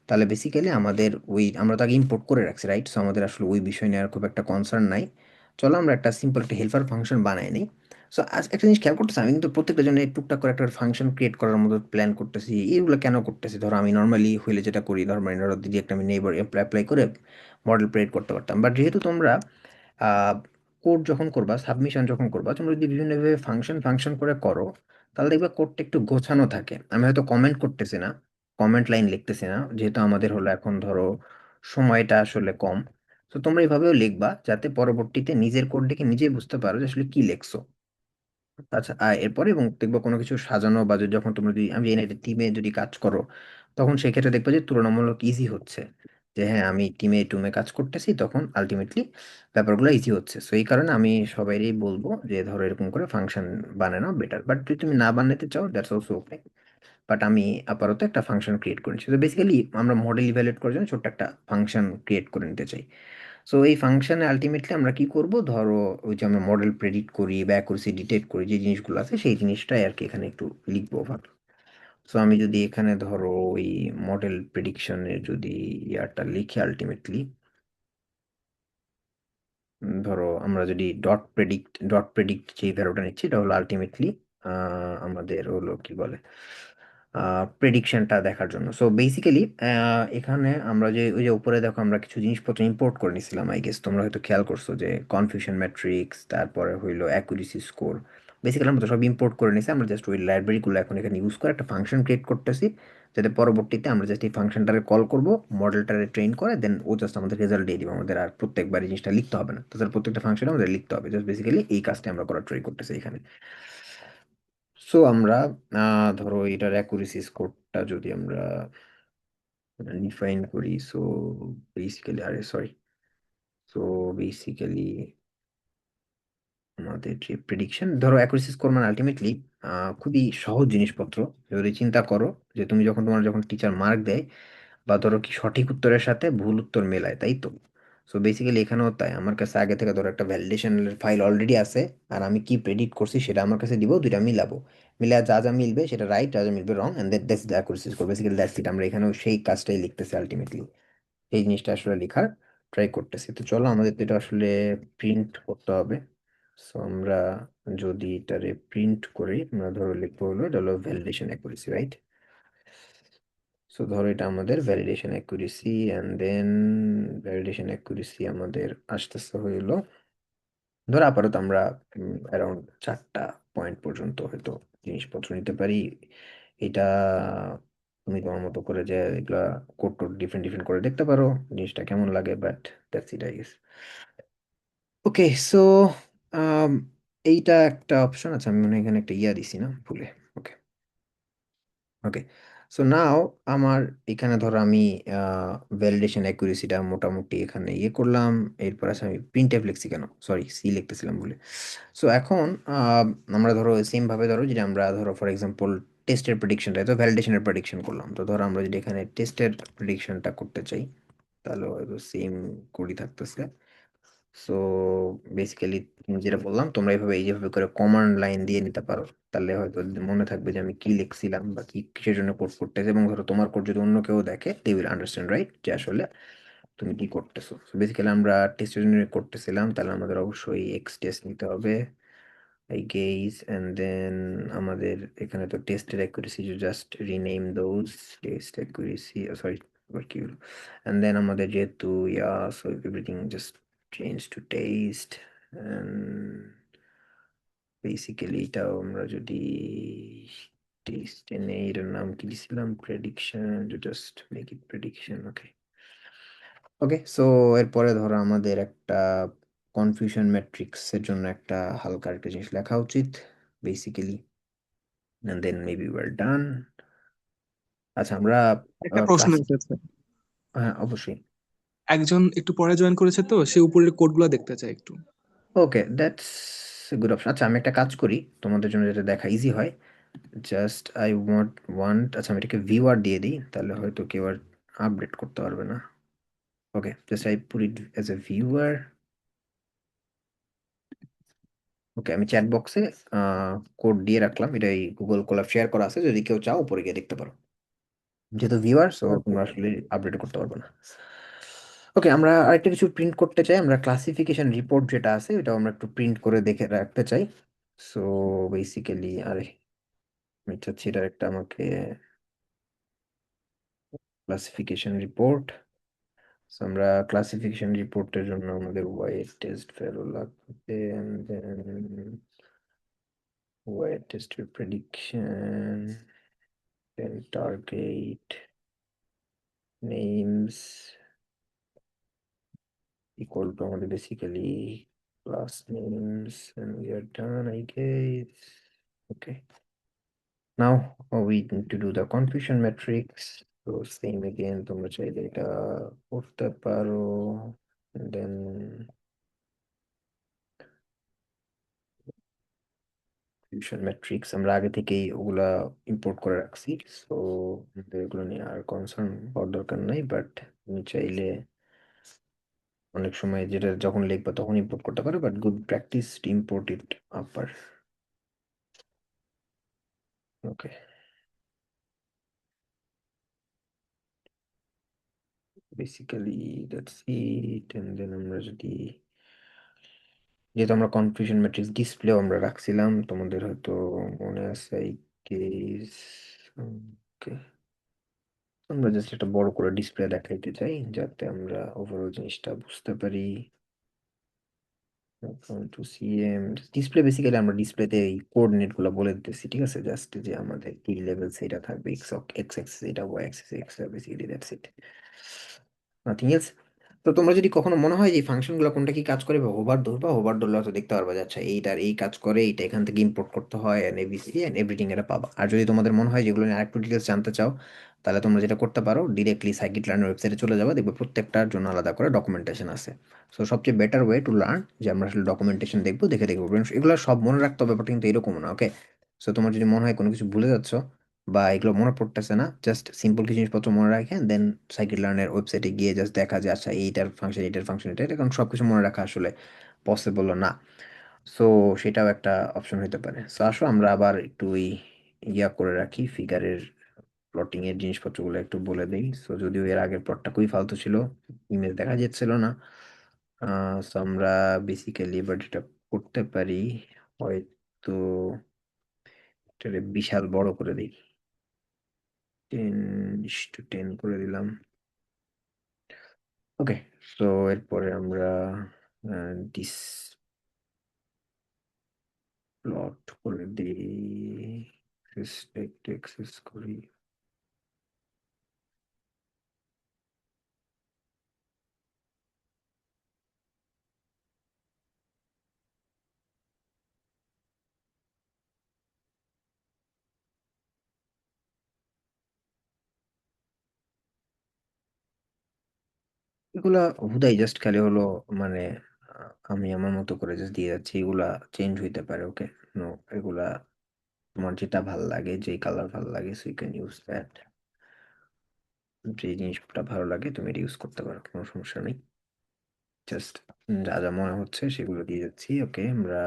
তাহলে বেসিক্যালি আমাদের ওই আমরা তাকে ইম্পোর্ট করে রাখছি, রাইট? সো আমাদের আসলে ওই বিষয় নিয়ে আর খুব একটা কনসার্ন নাই। চলো আমরা একটা সিম্পল একটা হেল্পার ফাংশন বানাই নিই। সো আজ একটা জিনিস খেয়াল করতেছি, আমি কিন্তু প্রত্যেকটা জন্য টুকটাক করে একটা ফাংশন ক্রিয়েট করার মতো প্ল্যান করতেছি। এইগুলো কেন করতেছি? ধরো আমি নর্মালি হইলে যেটা করি, ধরো মানে ধরো যদি একটা আমি নেইবার অ্যাপ্লাই করে মডেল ক্রিয়েট করতে পারতাম, বাট যেহেতু তোমরা কোড যখন করবা, সাবমিশন যখন করবা, তোমরা যদি বিভিন্নভাবে ফাংশন ফাংশন করে করো, তাহলে দেখবে কোডটা একটু গোছানো থাকে। আমি হয়তো কমেন্ট করতেছি না, কমেন্ট লাইন লিখতেছি না, যেহেতু আমাদের হলো এখন ধরো সময়টা আসলে কম। তো তোমরা এইভাবেও লিখবা যাতে পরবর্তীতে নিজের কোড দেখে নিজেই বুঝতে পারো যে আসলে কি লিখছো। আচ্ছা, এরপরে এবং দেখবো কোনো কিছু সাজানো বা যখন তোমরা যদি আমি জানি টিমে যদি কাজ করো, তখন সেক্ষেত্রে দেখবে যে তুলনামূলক ইজি হচ্ছে। যে হ্যাঁ, আমি টিমে টুমে কাজ করতেছি, তখন আলটিমেটলি ব্যাপারগুলো ইজি হচ্ছে। সো এই কারণে আমি সবাইরই বলবো যে ধরো এরকম করে ফাংশন বানানো বেটার, বাট যদি তুমি না বানাতে চাও দ্যাটস অলসো ওকে। বাট আমি আপাতত একটা ফাংশন ক্রিয়েট করেছি। তো বেসিক্যালি আমরা মডেল ইভ্যালুয়েট করার জন্য ছোট্ট একটা ফাংশন ক্রিয়েট করে নিতে চাই। সো এই ফাংশনে আলটিমেটলি আমরা কি করব, ধরো ওই যে আমরা মডেল প্রেডিক্ট করি বা অ্যাকুরেসি ডিটেক্ট করি, যে জিনিসগুলো আছে সেই জিনিসটাই আর কি এখানে একটু লিখবো ভালো। সো আমি যদি এখানে ধরো ওই মডেল প্রেডিকশনের যদি ইয়ারটা লিখি আলটিমেটলি, ধরো আমরা যদি ডট প্রেডিক্ট যে ভ্যালুটা নিচ্ছি, এটা হলো আলটিমেটলি আমাদের হলো কি বলে প্রেডিকশনটা দেখার জন্য। সো বেসিক্যালি এখানে আমরা যে ওই যে উপরে দেখো আমরা কিছু জিনিসপত্র ইম্পোর্ট করে নিছিলাম, আই গেস তোমরা হয়তো খেয়াল করছো যে কনফিউশন ম্যাট্রিক্স, তারপরে হইলো অ্যাকুরেসি স্কোর। বেসিক্যালি আমরা তো সব ইম্পোর্ট করে নিছি, আমরা জাস্ট ওই লাইব্রেরিগুলো এখন এখানে ইউজ করে একটা ফাংশন ক্রিয়েট করতেছি, যাতে পরবর্তীতে আমরা জাস্ট এই ফাংশনটারে কল করব, মডেলটারে ট্রেন করে দেন ও জাস্ট আমাদের রেজাল্ট দিয়ে দিবে। আমাদের আর প্রত্যেকবার এই জিনিসটা লিখতে হবে না, তাছাড়া প্রত্যেকটা ফাংশনে আমাদের লিখতে হবে। জাস্ট বেসিক্যালি এই কাজটা আমরা করার ট্রাই করতেছি এখানে। সো আমরা ধরো এটার অ্যাকুরেসি স্কোরটা যদি আমরা ডিফাইন করি, সো বেসিক্যালি, আরে সরি, সো বেসিক্যালি আমাদের যে প্রেডিকশন, ধরো অ্যাকুরেসি স্কোর মানে আলটিমেটলি খুবই সহজ জিনিসপত্র। যদি চিন্তা করো যে তুমি যখন তোমার যখন টিচার মার্ক দেয়, বা ধরো কি সঠিক উত্তরের সাথে ভুল উত্তর মেলায়, তাই তো? সো বেসিক্যালি এখানেও তাই, আমার কাছে আগে থেকে ধরো একটা ভ্যালিডেশনের ফাইল অলরেডি আছে, আর আমি কি প্রেডিক্ট করছি সেটা আমার কাছে দিব, দুইটা মিলাবো, মিলে যা যা মিলবে সেটা রাইট, যা যা মিলবে wrong, and that's the accuracy score. Basically that's it, আমরা এখানেও সেই কাজটাই লিখতেছি আলটিমেটলি, এই জিনিসটা আসলে লেখার ট্রাই করতেছি। তো চলো আমাদের তো এটা আসলে প্রিন্ট করতে হবে। সো আমরা যদি এটারে প্রিন্ট করি, আমরা ধরো লিখবো হলো এটা হলো ভ্যালিডেশন অ্যাকুরেসি, রাইট? সো ধরো এটা আমাদের validation accuracy, and then validation accuracy আমাদের আসতেছে হইলো, ধরো আপাতত আমরা অ্যারাউন্ড 4টা পয়েন্ট পর্যন্ত হয়তো জিনিসপত্র নিতে পারি। এটা তুমি তোমার মতো করে যে এগুলা কোড টোড ডিফারেন্ট ডিফারেন্ট করে দেখতে পারো, জিনিসটা কেমন লাগে, but that's it I guess. Okay, so এইটা একটা অপশন আছে, আমি মনে হয় এখানে একটা ইয়া দিছি না ভুলে। ওকে, ওকে, সো নাও আমার এখানে ধরো আমি ভ্যালিডেশন অ্যাকুরেসিটা মোটামুটি এখানে ইয়ে করলাম। এরপর আছে আমি প্রিন্ট এফ লিখছি, কেন সরি সি লিখতেছিলাম বলে। সো এখন আমরা ধরো সেম ভাবে ধরো যদি আমরা ধরো ফর এক্সাম্পল টেস্টের প্রেডিকশনটা, তো ভ্যালিডেশনের প্রেডিকশন করলাম, তো ধরো আমরা যদি এখানে টেস্টের প্রেডিকশনটা করতে চাই, তাহলে হয়তো সেম করি থাকতেছে। সো বেসিক্যালি যেটা বললাম, তোমরা এইভাবে এই যেভাবে করে কমান্ড লাইন দিয়ে নিতে পারো, তাহলে হয়তো মনে থাকবে যে আমি কি লিখছিলাম বা কি কিসের জন্য কোড করতেছি, এবং ধরো তোমার কোড যদি অন্য কেউ দেখে দে উইল আন্ডারস্ট্যান্ড, রাইট, যে আসলে তুমি কি করতেছো। বেসিক্যালি আমরা টেস্টের জন্য করতেছিলাম, তাহলে আমাদের অবশ্যই এক্স টেস্ট নিতে হবে, আই গেস, এন্ড দেন আমাদের এখানে তো টেস্টের accuracy, just rename those test accuracy, sorry আবার কি হলো, এন্ড দেন আমাদের যেহেতু yeah, so everything just change to test. Basically এটাও আমরা যদি টেস্ট এনে এর নাম কি দিছিলাম, prediction, just make it prediction, okay. Okay, so এরপরে ধরো আমাদের একটা কনফিউশন ম্যাট্রিক্স এর জন্য একটা হালকা একটা জিনিস লেখা উচিত basically, and then maybe we're done. আচ্ছা, আমরা একটা প্রশ্ন ক্লাস, এসেছে। হ্যাঁ অবশ্যই। একজন একটু পরে জয়েন করেছে, তো সে উপরের কোডগুলো দেখতে চায় একটু। ওকে, দ্যাটস গুড অপশন। আচ্ছা আমি একটা কাজ করি তোমাদের জন্য, যেটা দেখা ইজি হয়, জাস্ট আই ওয়ান্ট, আচ্ছা আমি এটাকে ভিউয়ার দিয়ে দিই, তাহলে হয়তো কেউ আর আপডেট করতে পারবে না। Okay, just I put it as a viewer. Okay, আমি চ্যাট বক্সে কোড দিয়ে রাখলাম, এটা এই গুগল কোলাব শেয়ার করা আছে, যদি কেউ চাও উপরে গিয়ে দেখতে পারো। যেহেতু ভিউয়ার, সো তোমরা আসলে আপডেট করতে পারবে না। ওকে, আমরা আরেকটা কিছু প্রিন্ট করতে চাই, আমরা ক্লাসিফিকেশন রিপোর্ট যেটা আছে ওটাও আমরা একটু প্রিন্ট করে দেখে রাখতে চাই। সো বেসিক্যালি, আরে আমি চাচ্ছি এটা একটা আমাকে ক্লাসিফিকেশন রিপোর্ট। সো আমরা ক্লাসিফিকেশন রিপোর্টের জন্য আমাদের ওয়াই টেস্ট ভ্যালু লাগবে, and then Wait, test your prediction, then target names equal to আমাদের basically class names, and we are done, I guess. Okay. Now we need to do the confusion matrix. So same again, তোমরা চাইলে এটা করতে পারো, and then confusion matrix আমরা আগে থেকেই ওগুলা ইম্পোর্ট করে রাখছি। সো এগুলো নিয়ে আর কনসার্ন হওয়ার দরকার নাই, বাট তুমি চাইলে অনেক সময় যেটা যখন লিখবা তখন ইম্পোর্ট করতে পারো, but good practice to import it upper. Okay, basically that's it. And then আমরা যদি, যেহেতু আমরা কনফিউশন ম্যাট্রিক্স ডিসপ্লেও আমরা রাখছিলাম, তোমাদের হয়তো মনে আছে এই কেস। ওকে, আমরা জাস্ট একটা বড় করে ডিসপ্লে দেখাইতে চাই যাতে আমরা ওভারঅল জিনিসটা বুঝতে পারি। টু সিএম ডিসপ্লে, বেসিক্যালি আমরা ডিসপ্লেতে এই কোঅর্ডিনেট গুলো বলে দিতেছি, ঠিক আছে? জাস্ট যে আমাদের কি লেভেল সেটা থাকবে, এক্স এক্স অ্যাক্সিস এটা, Y axis X, basically that's it, nothing else. তো তোমরা যদি কখনো মনে হয় যে ফাংশনগুলো কোনটা কি কাজ করে, বা হোভার ধরবা, হোভার ধরলে হয়তো দেখতে পারবা যে আচ্ছা এইটার এই কাজ করে, এইটা এখান থেকে ইম্পোর্ট করতে হয়, এন্ড এবিসি এন্ড এভরিথিং এটা পাবা। আর যদি তোমাদের মনে হয় যেগুলো নিয়ে আরেকটু ডিটেলস জানতে চাও, তাহলে তোমরা যেটা করতে পারো, ডিরেক্টলি সাইকিট লার্নের ওয়েবসাইটে চলে যাবে, দেখবে প্রত্যেকটার জন্য আলাদা করে ডকুমেন্টেশন আছে। সো সবচেয়ে বেটার ওয়ে টু লার্ন যে আমরা আসলে ডকুমেন্টেশন দেখবো, দেখে দেখবো। এগুলো সব মনে রাখতে হবে, ব্যাপারটা কিন্তু এরকম না, ওকে? সো তোমার যদি মনে হয় কোনো কিছু ভুলে যাচ্ছ বা এগুলো মনে পড়তেছে না, জাস্ট সিম্পল কিছু জিনিসপত্র মনে রাখেন, দেন সাইকিট লার্নের ওয়েবসাইটে গিয়ে জাস্ট দেখা যায় আচ্ছা এইটার ফাংশন, এইটার ফাংশন, এটা, কারণ সবকিছু মনে রাখা আসলে পসিবল না। সো সেটাও একটা অপশন হতে পারে। সো আসো আমরা আবার একটু ওই ইয়া করে রাখি, ফিগারের প্লটিং এর জিনিসপত্রগুলো একটু বলে দিই। সো যদিও এর আগের প্লটটা খুবই ফালতু ছিল, ইমেজ দেখা যাচ্ছিল না। সো আমরা বেসিক্যালি এবার এটা করতে পারি, হয়তো এটারে বিশাল বড় করে দিই, 10:10 করে দিলাম। ওকে, সো এরপরে আমরা ডিস প্লট করে দিই, অ্যাক্সেস করি। এগুলা হুদাই জাস্ট খালি হলো, মানে আমি আমার মতো করে জাস্ট দিয়ে যাচ্ছি, এগুলা চেঞ্জ হইতে পারে, ওকে? নো, এগুলা তোমার যেটা ভাল লাগে, যেই কালার ভাল লাগে, so you can use that. যে জিনিসটা ভালো লাগে তুমি এটা ইউজ করতে পারো, কোনো সমস্যা নেই। জাস্ট যা যা মনে হচ্ছে সেগুলো দিয়ে যাচ্ছি। ওকে, আমরা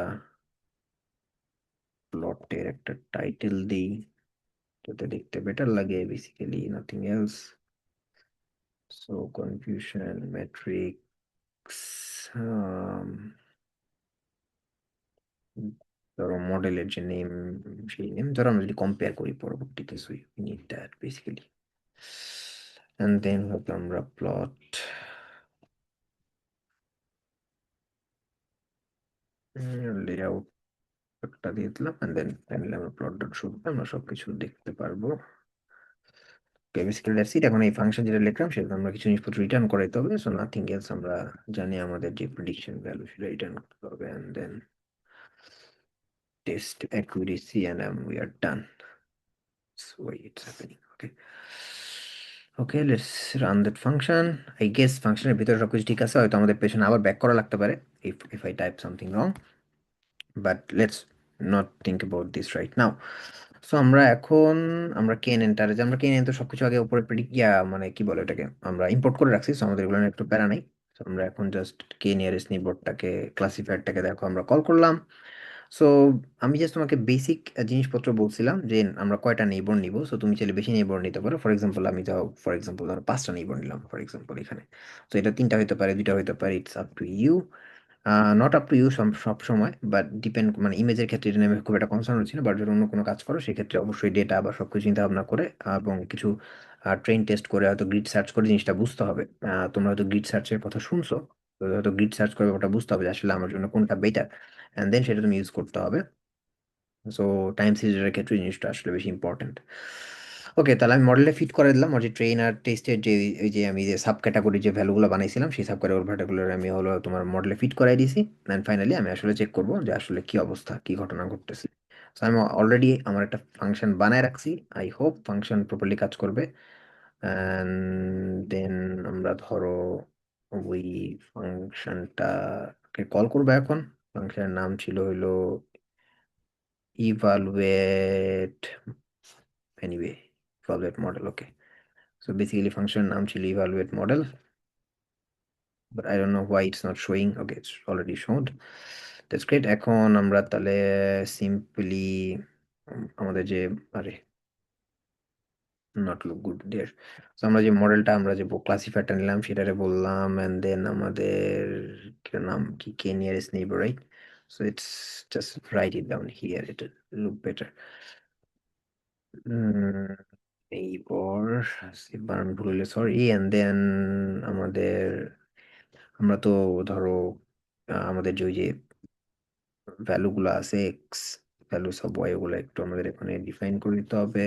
প্লটের একটা টাইটেল দিই যাতে দেখতে বেটার লাগে, basically nothing else. So confusion matrix, ধরো মডেলের যে নেম, সেই নেম ধরো আমরা যদি কম্পেয়ার করি পরবর্তীতে, so you need that basically. And then হয়তো আমরা প্লট লেআউট একটা দিয়ে দিলাম, এন্ড দেন ফাইনালি আমরা প্লট ডট শো, আমরা সবকিছু দেখতে পারবো। Basically that's it. এখন এই ফাংশন যেটা লিখলাম সেটা আমরা কিছু জিনিসপত্র রিটার্ন করাইতে হবে, সো নাথিং এলস। আমরা জানি আমাদের যে প্রেডিকশন ভ্যালু সেটা রিটার্ন করতে হবে, and then test accuracy, and we are done. So why it's happening, okay? Okay, let's run that function. I guess ফাংশনের ভিতরে সবকিছু ঠিক আছে, হয়তো আমাদের পেছনে আবার ব্যাক করা লাগতে পারে if I type something wrong, but let's not think about this right now. So আমরা এখন, আমরা কেন এন্টারে যে আমরা কেন তো সবকিছু আগে উপরে প্রেডিক্ট মানে কি বলে এটাকে, আমরা ইম্পোর্ট করে রাখছি, সো আমাদের এগুলো নিয়ে একটু প্যারা নাই। So আমরা এখন জাস্ট কে নিয়ারেস্ট নিবরটাকে, ক্লাসিফায়ারটাকে দেখো আমরা কল করলাম। সো আমি জাস্ট তোমাকে বেসিক জিনিসপত্র বলছিলাম যে আমরা কয়টা নেইবর নিব। সো তুমি চাইলে বেশি নেইবর নিতে পারো, ফর এক্সাম্পল আমি যাও, ফর এক্সাম্পল ধরো 5টা নেইবর নিলাম ফর এক্সাম্পল এখানে। তো এটা 3টা হতে পারে, 2টা হতে পারে, it's up to you, not up to you সব সময়, বাট ডিপেন্ড, মানে ইমেজের ক্ষেত্রে এটা নিয়ে আমি খুব একটা কনসার্ন হচ্ছি না, বাট যদি অন্য কোনো কাজ করো সেক্ষেত্রে অবশ্যই ডেটা বা সবকিছু চিন্তা ভাবনা করে এবং কিছু ট্রেন টেস্ট করে হয়তো গ্রিড সার্চ করে জিনিসটা বুঝতে হবে। তোমরা হয়তো গ্রিড সার্চের কথা শুনছো, তো হয়তো গ্রিড সার্চ করে ওটা বুঝতে হবে যে আসলে আমার জন্য কোনটা বেটার, অ্যান্ড দেন সেটা তুমি ইউজ করতে হবে। সো টাইম সিরিজের ক্ষেত্রে এই জিনিসটা আসলে বেশি ইম্পর্টেন্ট। ওকে, তাহলে আমি মডেলে ফিট করে দিলাম, ওর যে ট্রেন আর টেস্টের যে ওই যে আমি যে সাব ক্যাটাগরি যে ভ্যালুগুলো বানাইছিলাম সেই সাব ক্যাটাগরিগুলো আমি হলো তোমার মডেলে ফিট করাই দিয়েছি। অ্যান্ড ফাইনালি আমি আসলে চেক করবো যে আসলে কি অবস্থা, কি ঘটনা ঘটতেছে। সো আমি অলরেডি আমার একটা ফাংশন বানায় রাখছি, আই হোপ ফাংশন প্রপারলি কাজ করবে। অ্যান্ড দেন আমরা ধরো ওই ফাংশনটাকে কল করবো এখন। ফাংশনের নাম ছিল হইলো evaluate, anyway, evaluate model. Okay, so basically function নাম ছিল evaluate model, but I don't know why it's not showing. Okay, it's already shown. That's great. এখন আমরা তাহলে সিম্পলি আমাদের যে, আরে, নট লুক গুড দেয়ার। তো আমরা যে মডেলটা আমরা যে ক্লাসিফায়ারটা নিলাম সেটারে বললাম, এন্ড দেন আমাদের কি নাম, কি কে nearest neighbour, right? So it's just write it down here, it look better. এইবার বানান ভুল হইলে সরি। এন্ড দেন আমাদের, আমরা তো ধরো আমাদের যে ওই যে ভ্যালু গুলো আছে, এক্স ভ্যালু সব ওয়াই, ওগুলো একটু আমাদের এখানে ডিফাইন করে দিতে হবে।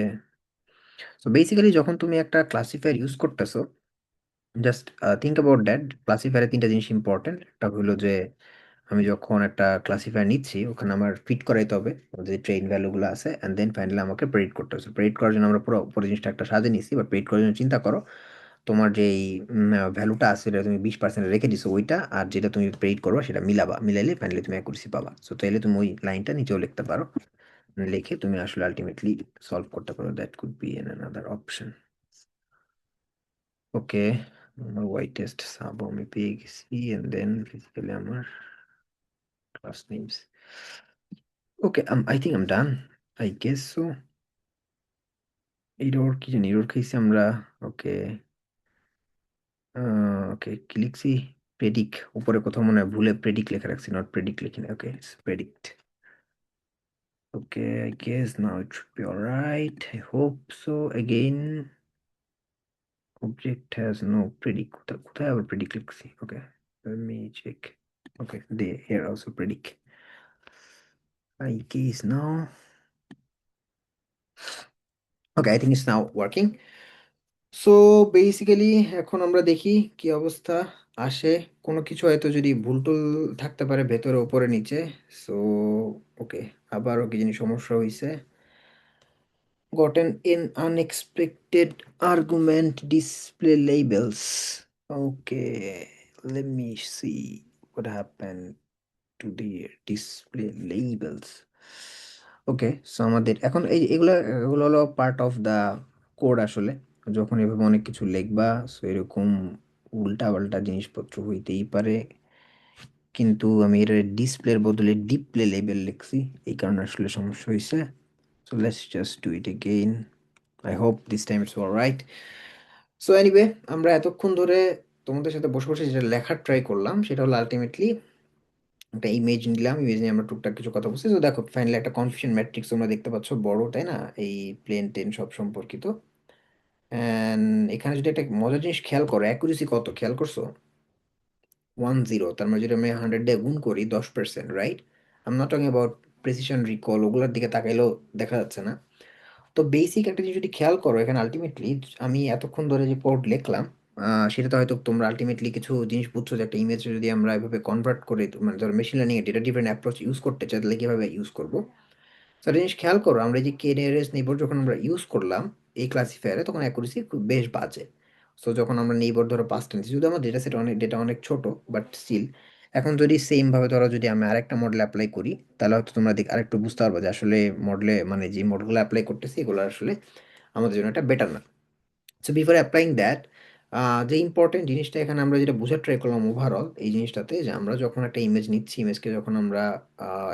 তো বেসিক্যালি যখন তুমি একটা ক্লাসিফায়ার ইউজ করতেছো, জাস্ট থিঙ্ক অ্যাবাউট দ্যাট। ক্লাসিফায়ারে তিনটা জিনিস ইম্পর্টেন্ট। একটা হলো যে আমি যখন একটা ক্লাসিফায়ার নিচ্ছি ওখানে আমার ফিট করাইতে হবে যে ট্রেন ভ্যালুগুলো আছে, অ্যান্ড দেন ফাইনালি আমাকে প্রেডিক্ট করতে হবে। প্রেডিক্ট করার জন্য আমরা পুরো পুরো জিনিসটা একটা সাজে নিচ্ছি, বাট প্রেডিক্ট করার জন্য চিন্তা করো তোমার যেই ভ্যালুটা আছে সেটা তুমি 20% রেখে দিছো ওইটা, আর যেটা তুমি প্রেডিক্ট করবা সেটা মিলাবা, মিলাইলে ফাইনালি তুমি অ্যাকুরেসি পাবা। সো তাইলে তুমি ওই লাইনটা নিচেও লিখতে পারো, লিখে তুমি আসলে আলটিমেটলি সলভ করতে পারো। That could be an another option. Okay, আমার ওয়াই টেস্ট সাব আমি পেয়ে গেছি, এন্ড দেন ফিজিক্যালি আমার class names. Okay, I think I'm done, I guess so. Error কি জানি, এরর খাইছি আমরা। ওকে, ওকে কি লিখছি, প্রেডিক, উপরে কোথাও মনে হয় ভুলে প্রেডিক লেখা রাখছি, নট প্রেডিক্ট লিখি না। Okay, predict. Okay, I guess now it should be alright, I hope so. Again object has no predict, কোথায় কোথায় আবার প্রেডিক্ট লিখছি? Okay, let me check. Okay, they here also predict. I guess now. Okay, I think it's now working. So basically এখন আমরা দেখি কি অবস্থা আসে। কোনো কিছু হয়তো যদি ভুল টুল থাকতে পারে ভেতরে উপরে নিচে। সো ওকে, আবারও কি জিনিস সমস্যা হয়েছে। gotten in unexpected argument display labels. Okay, let me see what happened to the display labels. Okay, so আমাদের এখন এই এগুলো এগুলো হলো পার্ট অফ দ্য কোড আসলে। যখন এভাবে অনেক কিছু লিখবা, সো এরকম উল্টা পাল্টা জিনিসপত্র হইতেই পারে, কিন্তু আমি এর ডিসপ্লের বদলে ডিসপ্লে লেবেল লিখছি, এই কারণে আসলে সমস্যা হয়েছে। So let's just do it again. I hope this time it's alright. So anyway, আমরা এতক্ষণ ধরে তোমাদের সাথে বসে বসে যেটা লেখার ট্রাই করলাম সেটা হলো আলটিমেটলি একটা ইমেজ নিলাম, ইমেজ নিয়ে আমরা টুকটাক কিছু কথা বলছি। তো দেখো ফাইনালি একটা কনফিউশন ম্যাট্রিক্স তোমরা দেখতে পাচ্ছ, বড়, তাই না? এই প্লেন টেন সব সম্পর্কিত। অ্যান্ড এখানে যদি একটা মজার জিনিস খেয়াল করো, অ্যাকুরেসি কত খেয়াল করছো? 10। তার মানে যদি আমি 100 দিয়ে গুণ করি 10%, right? I am not talking about precision recall, ওগুলোর দিকে তাকাইলেও দেখা যাচ্ছে না। তো বেসিক একটা জিনিস যদি খেয়াল করো এখানে আলটিমেটলি, আমি এতক্ষণ ধরে যে কোড লিখলাম সেটাতে হয়তো তোমরা আলটিমেটলি কিছু জিনিস বুঝছো যে একটা ইমেজ যদি আমরা এভাবে কনভার্ট করে, মানে ধরো মেশিন লার্নিং এর ডেটা ড্রিভেন অ্যাপ্রোচ ইউজ করতে চাই তাহলে কিভাবে ইউজ করবো। তো একটা জিনিস খেয়াল করো, আমরা এই যে কে নিয়ারেস্ট নেইবার যখন আমরা ইউজ করলাম এই ক্লাসিফায়ারে তখন অ্যাকুরেসি খুব বেশ বাজে। সো যখন আমরা নেইবার ধরো পাঁচটা নিচ্ছি, যদি আমার ডেটা সেট অনেক ডেটা অনেক ছোট, বাট স্টিল এখন যদি সেম ভাবে ধরো যদি আমি আরেকটা মডেল অ্যাপ্লাই করি তাহলে হয়তো তোমরা আরেকটু বুঝতে পারবো যে আসলে মডেলে মানে যে মডেলগুলো অ্যাপ্লাই করতেছি এগুলো আসলে আমাদের জন্য এটা বেটার না। সো বিফোর অ্যাপ্লাইং দ্যাট, যে ইম্পর্টেন্ট জিনিসটা এখানে আমরা যেটা বোঝার ট্রাই করলাম ওভারঅল এই জিনিসটাতে, যে আমরা যখন একটা ইমেজ নিচ্ছি, ইমেজকে যখন আমরা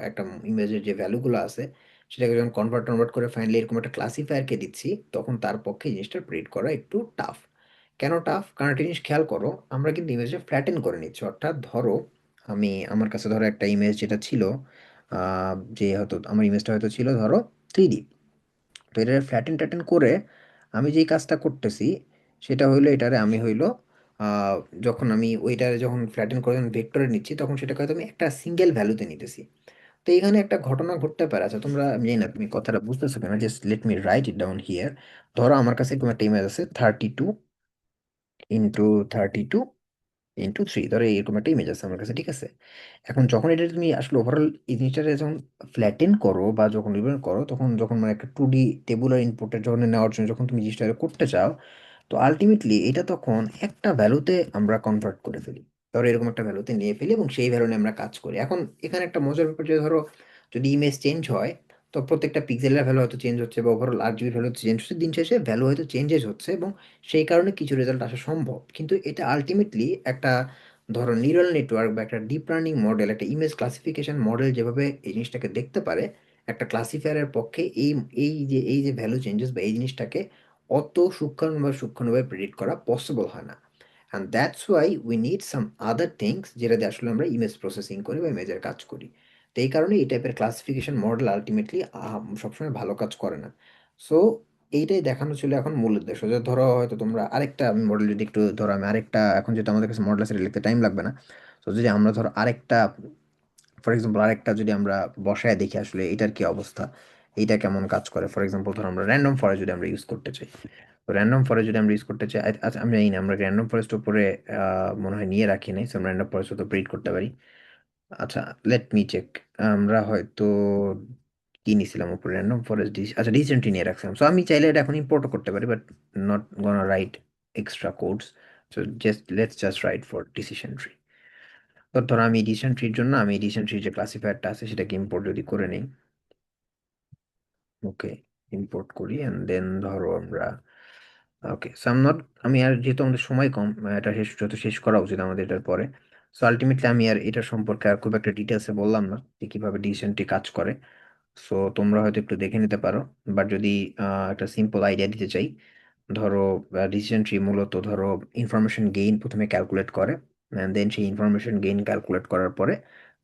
একটা ইমেজের যে ভ্যালুগুলো আছে সেটাকে যখন কনভার্ট টনভার্ট করে ফাইনালি এরকম একটা ক্লাসিফায়ারকে দিচ্ছি, তখন তার পক্ষে এই জিনিসটা প্রেডিক্ট করা একটু টাফ। কেন টাফ? কারণ একটা জিনিস খেয়াল করো, আমরা কিন্তু ইমেজটা ফ্ল্যাটেন করে নিচ্ছি। অর্থাৎ ধরো আমি, আমার কাছে ধরো একটা ইমেজ যেটা ছিল, যে হয়তো আমার ইমেজটা হয়তো ছিল ধরো 3D। তো এটা ফ্ল্যাটেন ট্যাটেন করে আমি যেই কাজটা করতেছি সেটা হইলো এটারে আমি হইলো আহ, যখন আমি ওইটারে যখন ফ্ল্যাটেন করে যখন ভেক্টরে নিচ্ছি তখন সেটাকে হয়তো আমি একটা সিঙ্গেল ভ্যালুতে নিতেছি। তো এখানে একটা ঘটনা ঘটতে পারে। আচ্ছা তোমরা, আমি জানি না তুমি কথাটা বুঝতেছো কিনা, just let me right it down here. ধরো আমার কাছে এরকম একটা ইমেজ আছে, 32 × 32 × 3, ধরো এরকম একটা ইমেজ আছে আমার কাছে, ঠিক আছে? এখন যখন এটা তুমি আসলে ওভারঅল এই জিনিসটাকে যখন ফ্ল্যাটেন করো বা যখন রিপ্রেজেন্ট করো, তখন যখন মানে একটা 2D টেবুলার ইনপুটের যখন নেওয়ার জন্য যখন তুমি জিনিসটা করতে চাও, তো আলটিমেটলি এটা তখন একটা ভ্যালুতে আমরা কনভার্ট করে ফেলি। ধরো এরকম একটা ভ্যালুতে নিয়ে ফেলি এবং সেই ভ্যালু নিয়ে আমরা কাজ করি। এখন এখানে একটা মজার ব্যাপার যে ধরো যদি ইমেজ চেঞ্জ হয়, তো প্রত্যেকটা পিক্সেলের ভ্যালু হয়তো চেঞ্জ হচ্ছে বা ওভারঅল আরজিবির ভ্যালু চেঞ্জ হচ্ছে, দিন শেষে ভ্যালু হয়তো চেঞ্জেস হচ্ছে এবং সেই কারণে কিছু রেজাল্ট আসা সম্ভব। কিন্তু এটা আলটিমেটলি একটা, ধরো নিউরাল নেটওয়ার্ক বা একটা ডিপ লার্নিং মডেল, একটা ইমেজ ক্লাসিফিকেশন মডেল যেভাবে এই জিনিসটাকে দেখতে পারে, একটা ক্লাসিফায়ারের পক্ষে এই যে ভ্যালু চেঞ্জেস বা এই জিনিসটাকে অত সূক্ষ্মভাবে প্রেডিক্ট করা পসিবল হয় না। And that's why we need some other things, যেটা দিয়ে আসলে আমরা ইমেজ প্রসেসিং করি বা ইমেজের কাজ করি। তো এই কারণে এই টাইপের ক্লাসিফিকেশন মডেল আলটিমেটলি সবসময় ভালো কাজ করে না। সো এইটাই দেখানো ছিল এখন মূল উদ্দেশ্য, যে ধরো হয়তো তোমরা আরেকটা মডেল যদি একটু, ধরো আমি আরেকটা, এখন যেটা আমাদের কাছে মডেল আছে এটা লিখতে টাইম লাগবে না। তো যদি আমরা ধরো আরেকটা, ফর এক্সাম্পল আরেকটা যদি আমরা বসায় দেখি আসলে এটার কি অবস্থা, এইটা কেমন কাজ করে। ফর এক্সাম্পল ধরো আমরা র্যান্ডম ফরেস্ট যদি আমরা ইউজ করতে চাই, তো র্যান্ডম ফরেস্ট যদি আমরা ইউজ করতে চাই, আচ্ছা আমি জানি না আমরা র্যান্ডম ফরেস্ট উপরে মনে হয় নিয়ে রাখি নাই, সো আমরা র্যান্ডম ফরেস্ট তো প্রিন্ট করতে পারি। আচ্ছা, লেট মি চেক। আমরা হয়তো কি নিছিলাম উপরে, র্যান্ডম ফরেস্ট আচ্ছা ডিসেন্ট্রি নিয়ে রাখছিলাম। সো আমি চাইলে এটা এখন ইম্পোর্টও করতে পারি, but not gonna right extra codes. So just right for decision tree. তো ধরো আমি ডিসিশন ট্রির জন্য আমি ডিসিশন ট্রির যে ক্লাসিফায়ারটা আছে সেটাকে ইম্পোর্ট যদি করে নিই, ওকে, ইম্পোর্ট করি অ্যান্ড দেন ধরো আমরা, ওকে সো আম নট, আমি আর যেহেতু আমাদের সময় কম, এটা যত শেষ করা উচিত আমাদের এটার পরে। সো আলটিমেটলি আমি আর এটার সম্পর্কে আর খুব একটা ডিটেলসে বললাম না যে কিভাবে ডিসিশনটি কাজ করে। সো তোমরা হয়তো একটু দেখে নিতে পারো। বাট যদি একটা সিম্পল আইডিয়া দিতে চাই, ধরো ডিসিশন ট্রি মূলত ধরো ইনফরমেশন গেইন প্রথমে ক্যালকুলেট করে, দেন সেই ইনফরমেশন গেইন ক্যালকুলেট করার পরে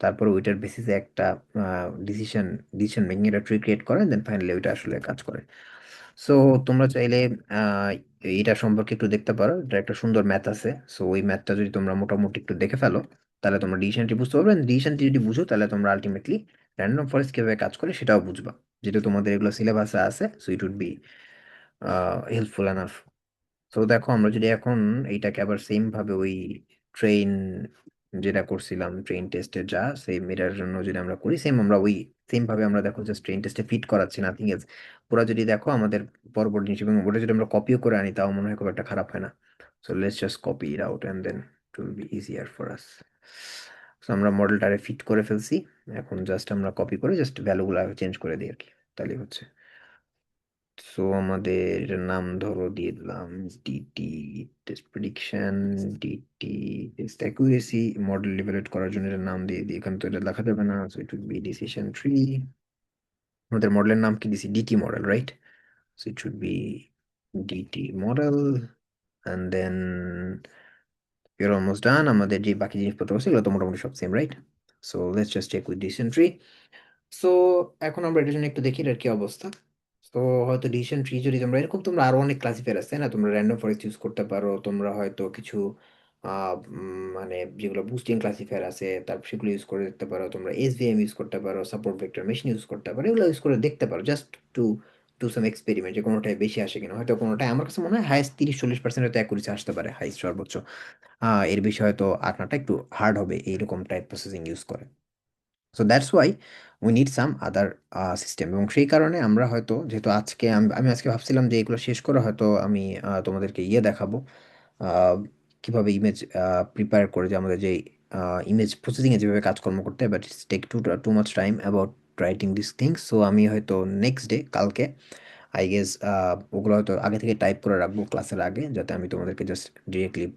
তারপরে ওইটার বেসিসে একটা ডিসিশন ডিসিশন মেকিং এর ট্রি ক্রিয়েট করে, দেন ফাইনালি ওইটা আসলে কাজ করে। সো তোমরা চাইলে আহ, এটা সম্পর্কে একটু দেখতে পারো, এটা একটা সুন্দর ম্যাথ আছে। সো ওই ম্যাথটা যদি তোমরা মোটামুটি একটু দেখে ফেলো, তাহলে তোমরা ডিসিশনটি বুঝতে পারবে। ডিসিশনটি যদি বুঝো তাহলে তোমরা আলটিমেটলি র্যান্ডম ফরেস্ট কিভাবে কাজ করে সেটাও বুঝবা, যেটা তোমাদের এগুলো সিলেবাসে আছে। So it would be helpful enough. তো দেখো আমরা যদি এখন এইটাকে আবার সেম ভাবে ওই ট্রেন, যেটা করছিলাম ট্রেন টেস্টে যা সেম এটার জন্য যদি আমরা করি, সেম আমরা ওই সেম ভাবে আমরা দেখো জাস্ট ট্রেন টেস্টে ফিট করাচ্ছি, নাথিং এলস। পুরা যদি দেখো আমাদের পরবর্তী জিনিস, এবং ওটা যদি আমরা কপিও করে আনি তাও মনে হয় খুব একটা খারাপ হয় না। So let's just copy it out and then it will be easier for us. So আমরা মডেলটারে ফিট করে ফেলছি, এখন জাস্ট আমরা কপি করে জাস্ট ভ্যালুগুলো চেঞ্জ করে দিই আর কি, তাহলেই হচ্ছে। সো আমাদের নাম ধরো দিয়ে দিলাম DT test prediction, DT test accuracy, model evaluate করার জন্য এটার নাম দিয়ে দিই, এখানে তো এটা লেখা যাবে না, so it will be decision tree. আমাদের মডেলের নাম কি দিছি, DT model, right? So it should be DT model. And then your almost done. আমাদের যে বাকি জিনিসপত্র আছে এগুলো তো মোটামুটি সব same, right? So let's just check with decision tree. So এখন আমরা এটার জন্য একটু দেখি এটার কি অবস্থা। তো হয়তো ডিসিশন ট্রি যদি তোমরা এরকম, তোমরা আরো অনেক ক্লাসিফায়ার আছে না, তোমরা র্যান্ডম ফরেস্ট ইউজ করতে পারো, তোমরা হয়তো কিছু মানে যেগুলো বুস্টিং ক্লাসিফায়ার আছে তারপর সেগুলো ইউজ করে দেখতে পারো, তোমরা এসভিএম ইউজ করতে পারো, সাপোর্ট ভেক্টর মেশিন ইউজ করতে পারো, এগুলো ইউজ করে দেখতে পারো just two to some experiment, যে কোনোটায় বেশি আসে কিনা। হয়তো কোনোটায় আমার কাছে মনে হয় হাইস্ট 30-40% হয়তো অ্যাকুরেসি আসতে পারে, হাইস্ট সর্বোচ্চ। এর বেশি হয়তো আপনারটা একটু হার্ড হবে এইরকম টাইপ প্রসেসিং ইউজ করে। So that's why we need some other system. এবং সেই কারণে আমরা হয়তো, যেহেতু আজকে আমি আজকে ভাবছিলাম যে এগুলো শেষ করে হয়তো আমি তোমাদেরকে ইয়ে দেখাবো, আহ, কিভাবে ইমেজ প্রিপেয়ার করে, যে আমাদের যে ইমেজ প্রসেসিংয়ে যেভাবে কাজকর্ম করতে হয়, but it's take too much time about writing this things. So আমি হয়তো নেক্সট ডে, কালকে আই গেস, ওগুলো হয়তো আগে থেকে টাইপ করে রাখবো ক্লাসের আগে, যাতে আমি তোমাদেরকে জাস্ট ডিরেক্টলি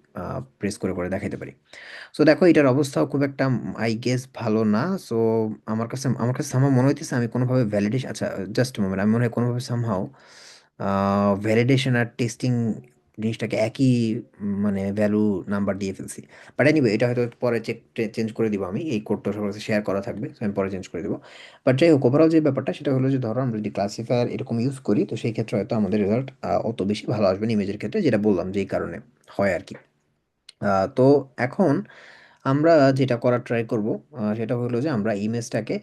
প্রেস করে করে দেখাতে পারি। সো দেখো এটার অবস্থাও খুব একটা আই গেস ভালো না। সো আমার কাছে সামহাও মনে হইতেছে আমি কোনোভাবে ভ্যালিডেশন, আচ্ছা জাস্ট মোমেন্ট, আমি মনে হয় কোনোভাবে সামহাও ভ্যালিডেশন আর টেস্টিং জিনিসটাকে একই মানে ভ্যালু নাম্বার দিয়ে ফেলছি। বাট এনিওয়ে এটা হয়তো পরে চেঞ্জ করে দিব, আমি এই কোডটা সবার কাছে শেয়ার করা থাকবে, so আমি পরে চেঞ্জ করে দিব। বাট যাই হোক, ওভারঅল যে ব্যাপারটা সেটা হলো যে ধরো আমরা যদি ক্লাসিফায়ার এরকম ইউজ করি, তো সেই ক্ষেত্রে হয়তো আমাদের রেজাল্ট অত বেশি ভালো আসবে না ইমেজের ক্ষেত্রে, যেটা বললাম যেই কারণে হয় আর কি। তো এখন আমরা যেটা করার ট্রাই করব সেটা হলো যে আমরা ইমেজটাকে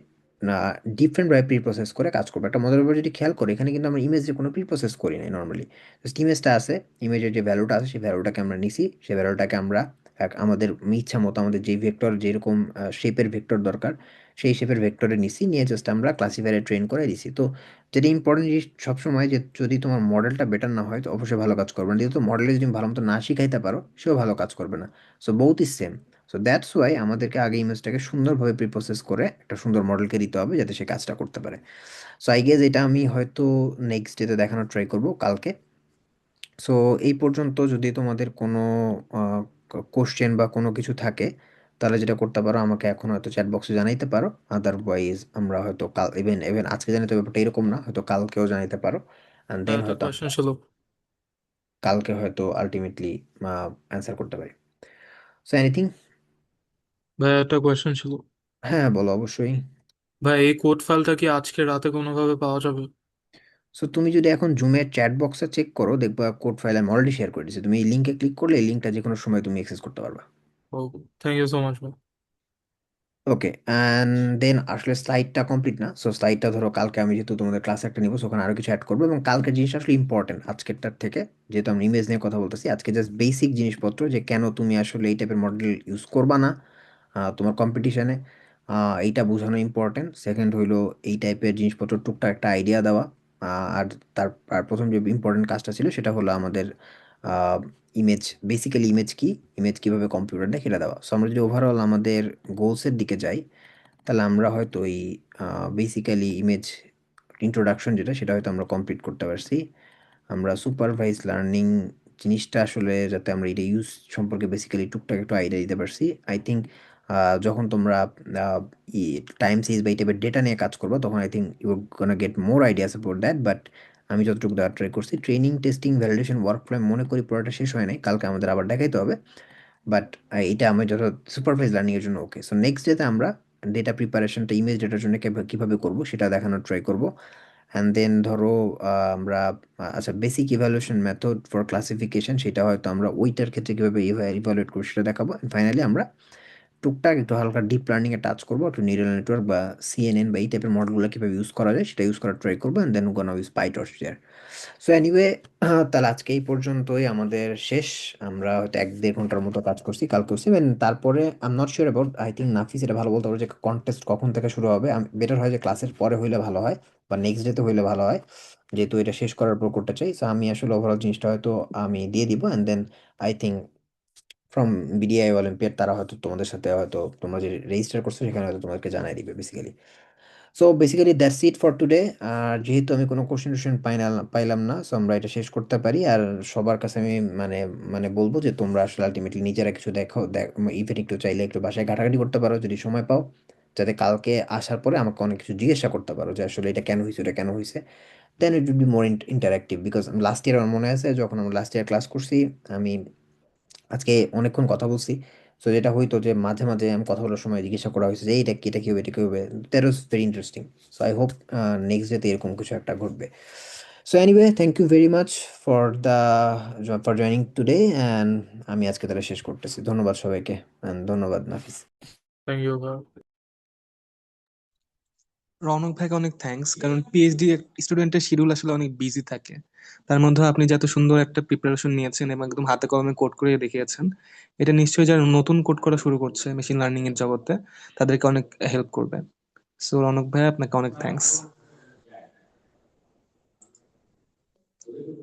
ডিফারেন্ট ভাবে প্রি প্রসেস করে কাজ করবো। একটা মজার ব্যাপার যদি খেয়াল করি, এখানে কিন্তু আমরা ইমেজের কোনো প্রি প্রসেস করি নাই নর্মালি। জাস্ট ইমেজটা আছে, ইমেজের যে ভ্যালুটা আছে সেই ভ্যালুটাকে আমরা নিছি, সেই ভ্যালুটাকে আমরা আমাদের ইচ্ছা মতো আমাদের যেই ভেক্টর যেরকম শেপের ভেক্টর দরকার সেই শেপের ভেক্টরে নিছি, নিয়ে জাস্ট আমরা ক্লাসিফায়ারে ট্রেন করে দিছি। তো যেটা ইম্পর্টেন্ট জিনিস সবসময়, যে যদি তোমার মডেলটা বেটার না হয় তো অবশ্যই ভালো কাজ করবে না, যেহেতু মডেলে যদি তুমি ভালো মতো না শিখাইতে পারো সেও ভালো কাজ করবে না। So both is same. So that's why আমাদেরকে আগে ইমেজটাকে সুন্দরভাবে প্রিপ্রসেস করে একটা সুন্দর মডেলকে দিতে হবে যাতে সে কাজটা করতে পারে। সো আই গেস এটা আমি হয়তো নেক্সট ডেতে দেখানোর ট্রাই করব কালকে। সো এই পর্যন্ত যদি তোমাদের কোনো কোশ্চেন বা কোনো কিছু থাকে তাহলে যেটা করতে পারো, আমাকে এখন হয়তো চ্যাট বক্সে জানাইতে পারো। আদারওয়াইজ আমরা হয়তো কাল, ইভেন ইভেন আজকে জানাতে ব্যাপারটা এরকম না, হয়তো কালকেও জানাইতে পারো। অ্যান্ড ভাই দেন একটা হয়তো কোয়েশ্চেন আমরা ছিল। কালকে হয়তো আলটিমেটলি অ্যান্সার করতে পারি। So anything. ভাই একটা কোয়েশ্চেন ছিল। হ্যাঁ বলো, অবশ্যই। ভাই এই কোড ফাইলটা কি আজকে রাতে কোনোভাবে পাওয়া যাবে? সো তুমি যদি এখন জুমের চ্যাট বক্সে চেক করো, দেখবা কোড ফাইল আমি অলরেডি শেয়ার করে দিচ্ছি। তুমি এই লিঙ্কে ক্লিক করলে এই লিঙ্কটা যে কোনো সময় তুমি অ্যাক্সেস করতে পারবা। ও, থ্যাংক ইউ সো মাচ ভাই। ওকে, অ্যান্ড দেন আসলে স্লাইডটা কমপ্লিট না। সো স্লাইডটা ধরো কালকে আমি যেহেতু তোমাদের ক্লাসে একটা নিবো, so ওখানে আরও কিছু অ্যাড করবো, এবং কালকের জিনিসটা আসলে ইম্পর্টেন্ট আজকেরটার থেকে। যেহেতু আমি ইমেজ নিয়ে কথা বলতেছি, আজকে জাস্ট বেসিক জিনিসপত্র, যে কেন তুমি আসলে এই টাইপের মডেল ইউজ করবা না তোমার কম্পিটিশনে, এইটা বোঝানো ইম্পর্টেন্ট। সেকেন্ড হইলো এই টাইপের জিনিসপত্র টুকটাক একটা আইডিয়া দেওয়া। আর তার আর প্রথম যে ইম্পর্টেন্ট কাজটা ছিল সেটা হলো আমাদের ইমেজ, বেসিক্যালি ইমেজ কি, ইমেজ কীভাবে কম্পিউটার দেখে এটা দেওয়া। সো আমরা যদি ওভারঅল আমাদের গোলসের দিকে যাই, তাহলে আমরা হয়তো এই বেসিক্যালি ইমেজ ইন্ট্রোডাকশন যেটা, সেটা হয়তো আমরা কমপ্লিট করতে পারছি। আমরা সুপারভাইজ লার্নিং জিনিসটা আসলে যাতে আমরা এটা ইউজ সম্পর্কে বেসিক্যালি টুকটাক একটু আইডিয়া দিতে পারছি। আই থিঙ্ক যখন তোমরা টাইম সিরিজ বা এই টাইপের ডেটা নিয়ে কাজ করবো তখন I think you gonna get more ideas about that. But আমি যতটুকু দেওয়ার ট্রাই করছি, training testing validation workflow মনে করি পুরোটা শেষ হয় নাই, কালকে আমাদের আবার দেখাইতে হবে। বাট এটা আমি যত সুপারভাইজ লার্নিং এর জন্য ওকে। সো নেক্সট ডেতে আমরা ডেটা প্রিপারেশনটা ইমেজ ডেটার জন্য কিভাবে করব সেটা দেখানোর ট্রাই করব। অ্যান্ড দেন ধরো আমরা আচ্ছা basic evaluation method for classification, সেটা হয়তো আমরা ওইটার ক্ষেত্রে কীভাবে ইভ্যালুয়েট করবো সেটা দেখাবো। ফাইনালি আমরা টুকটাক একটু হালকা ডিপ লার্নিং এ টাচ করবো, একটু নিউরাল নেটওয়ার্ক বা সিএনএন বা এই টাইপের মডেলগুলো কীভাবে ইউজ করা যায় সেটা ইউজ করার ট্রাই করবো। And then gonna use PyTorch there. So anyway, তাহলে আজকে এই পর্যন্তই আমাদের শেষ। আমরা হয়তো 1-1.5 ঘন্টার মতো কাজ করছি, কাল করছি। তারপরে I am not sure about, I think Nafis এটা ভালো বলতে পারবে যে কন্টেস্ট কখন থেকে শুরু হবে। বেটার হয় যে ক্লাসের পরে হইলে ভালো হয় বা নেক্সট ডেতে হইলে ভালো হয়, যেহেতু এটা শেষ করার পর করতে চাই। সো আমি আসলে ওভারঅল জিনিসটা হয়তো আমি দিয়ে দিব, and then I think from BDI Olympiad তারা হয়তো তোমাদের সাথে হয়তো তোমরা যে রেজিস্টার করছো সেখানে হয়তো তোমাদেরকে জানাই দিবে basically. So basically that's it for today. আর যেহেতু আমি কোনো কোশ্চেন টোশ্চেন পাইলাম না, সো আমরা এটা শেষ করতে পারি। আর সবার কাছে আমি মানে মানে বলবো যে তোমরা আসলে আলটিমেটলি নিজেরা কিছু দেখো, ইভেন একটু চাইলে একটু বাসায় ঘাটাঘাটি করতে পারো যদি সময় পাও, যাতে কালকে আসার পরে আমাকে অনেক কিছু জিজ্ঞাসা করতে পারো যে আসলে এটা কেন হয়েছে, এটা কেন হয়েছে। Then it will be more interactive, because last year আমার মনে আছে যখন আমরা লাস্ট ইয়ার ক্লাস করছি, আমি আজকে অনেকক্ষণ কথা বলছি। সো যেটা হইতো যে মাঝে মাঝে আমি কথা বলার সময় জিজ্ঞাসা করা হয়েছে যে এইটা কি, এটা কি হবে, এটা কি হবে। That was very interesting. So I hope next ডেতে এরকম কিছু একটা ঘটবে। So anyway, thank you very much for the for joining today, and আমি আজকে তাহলে শেষ করতেছি। ধন্যবাদ সবাইকে, অ্যান্ড ধন্যবাদ নাফিস। থ্যাংক ইউ ভাই। রৌনক ভাইকে অনেক থ্যাঙ্কস, কারণ পিএইচডি স্টুডেন্টের শিডিউল আসলে অনেক বিজি থাকে। তার মধ্যে আপনি যত সুন্দর একটা প্রিপারেশন নিয়েছেন এবং একদম হাতে কলমে কোড করে দেখিয়েছেন, এটা নিশ্চয়ই যারা নতুন কোড করা শুরু করছে মেশিন লার্নিং এর জগতে তাদেরকে অনেক হেল্প করবে। সো রৌনক ভাই, আপনাকে অনেক থ্যাঙ্কস।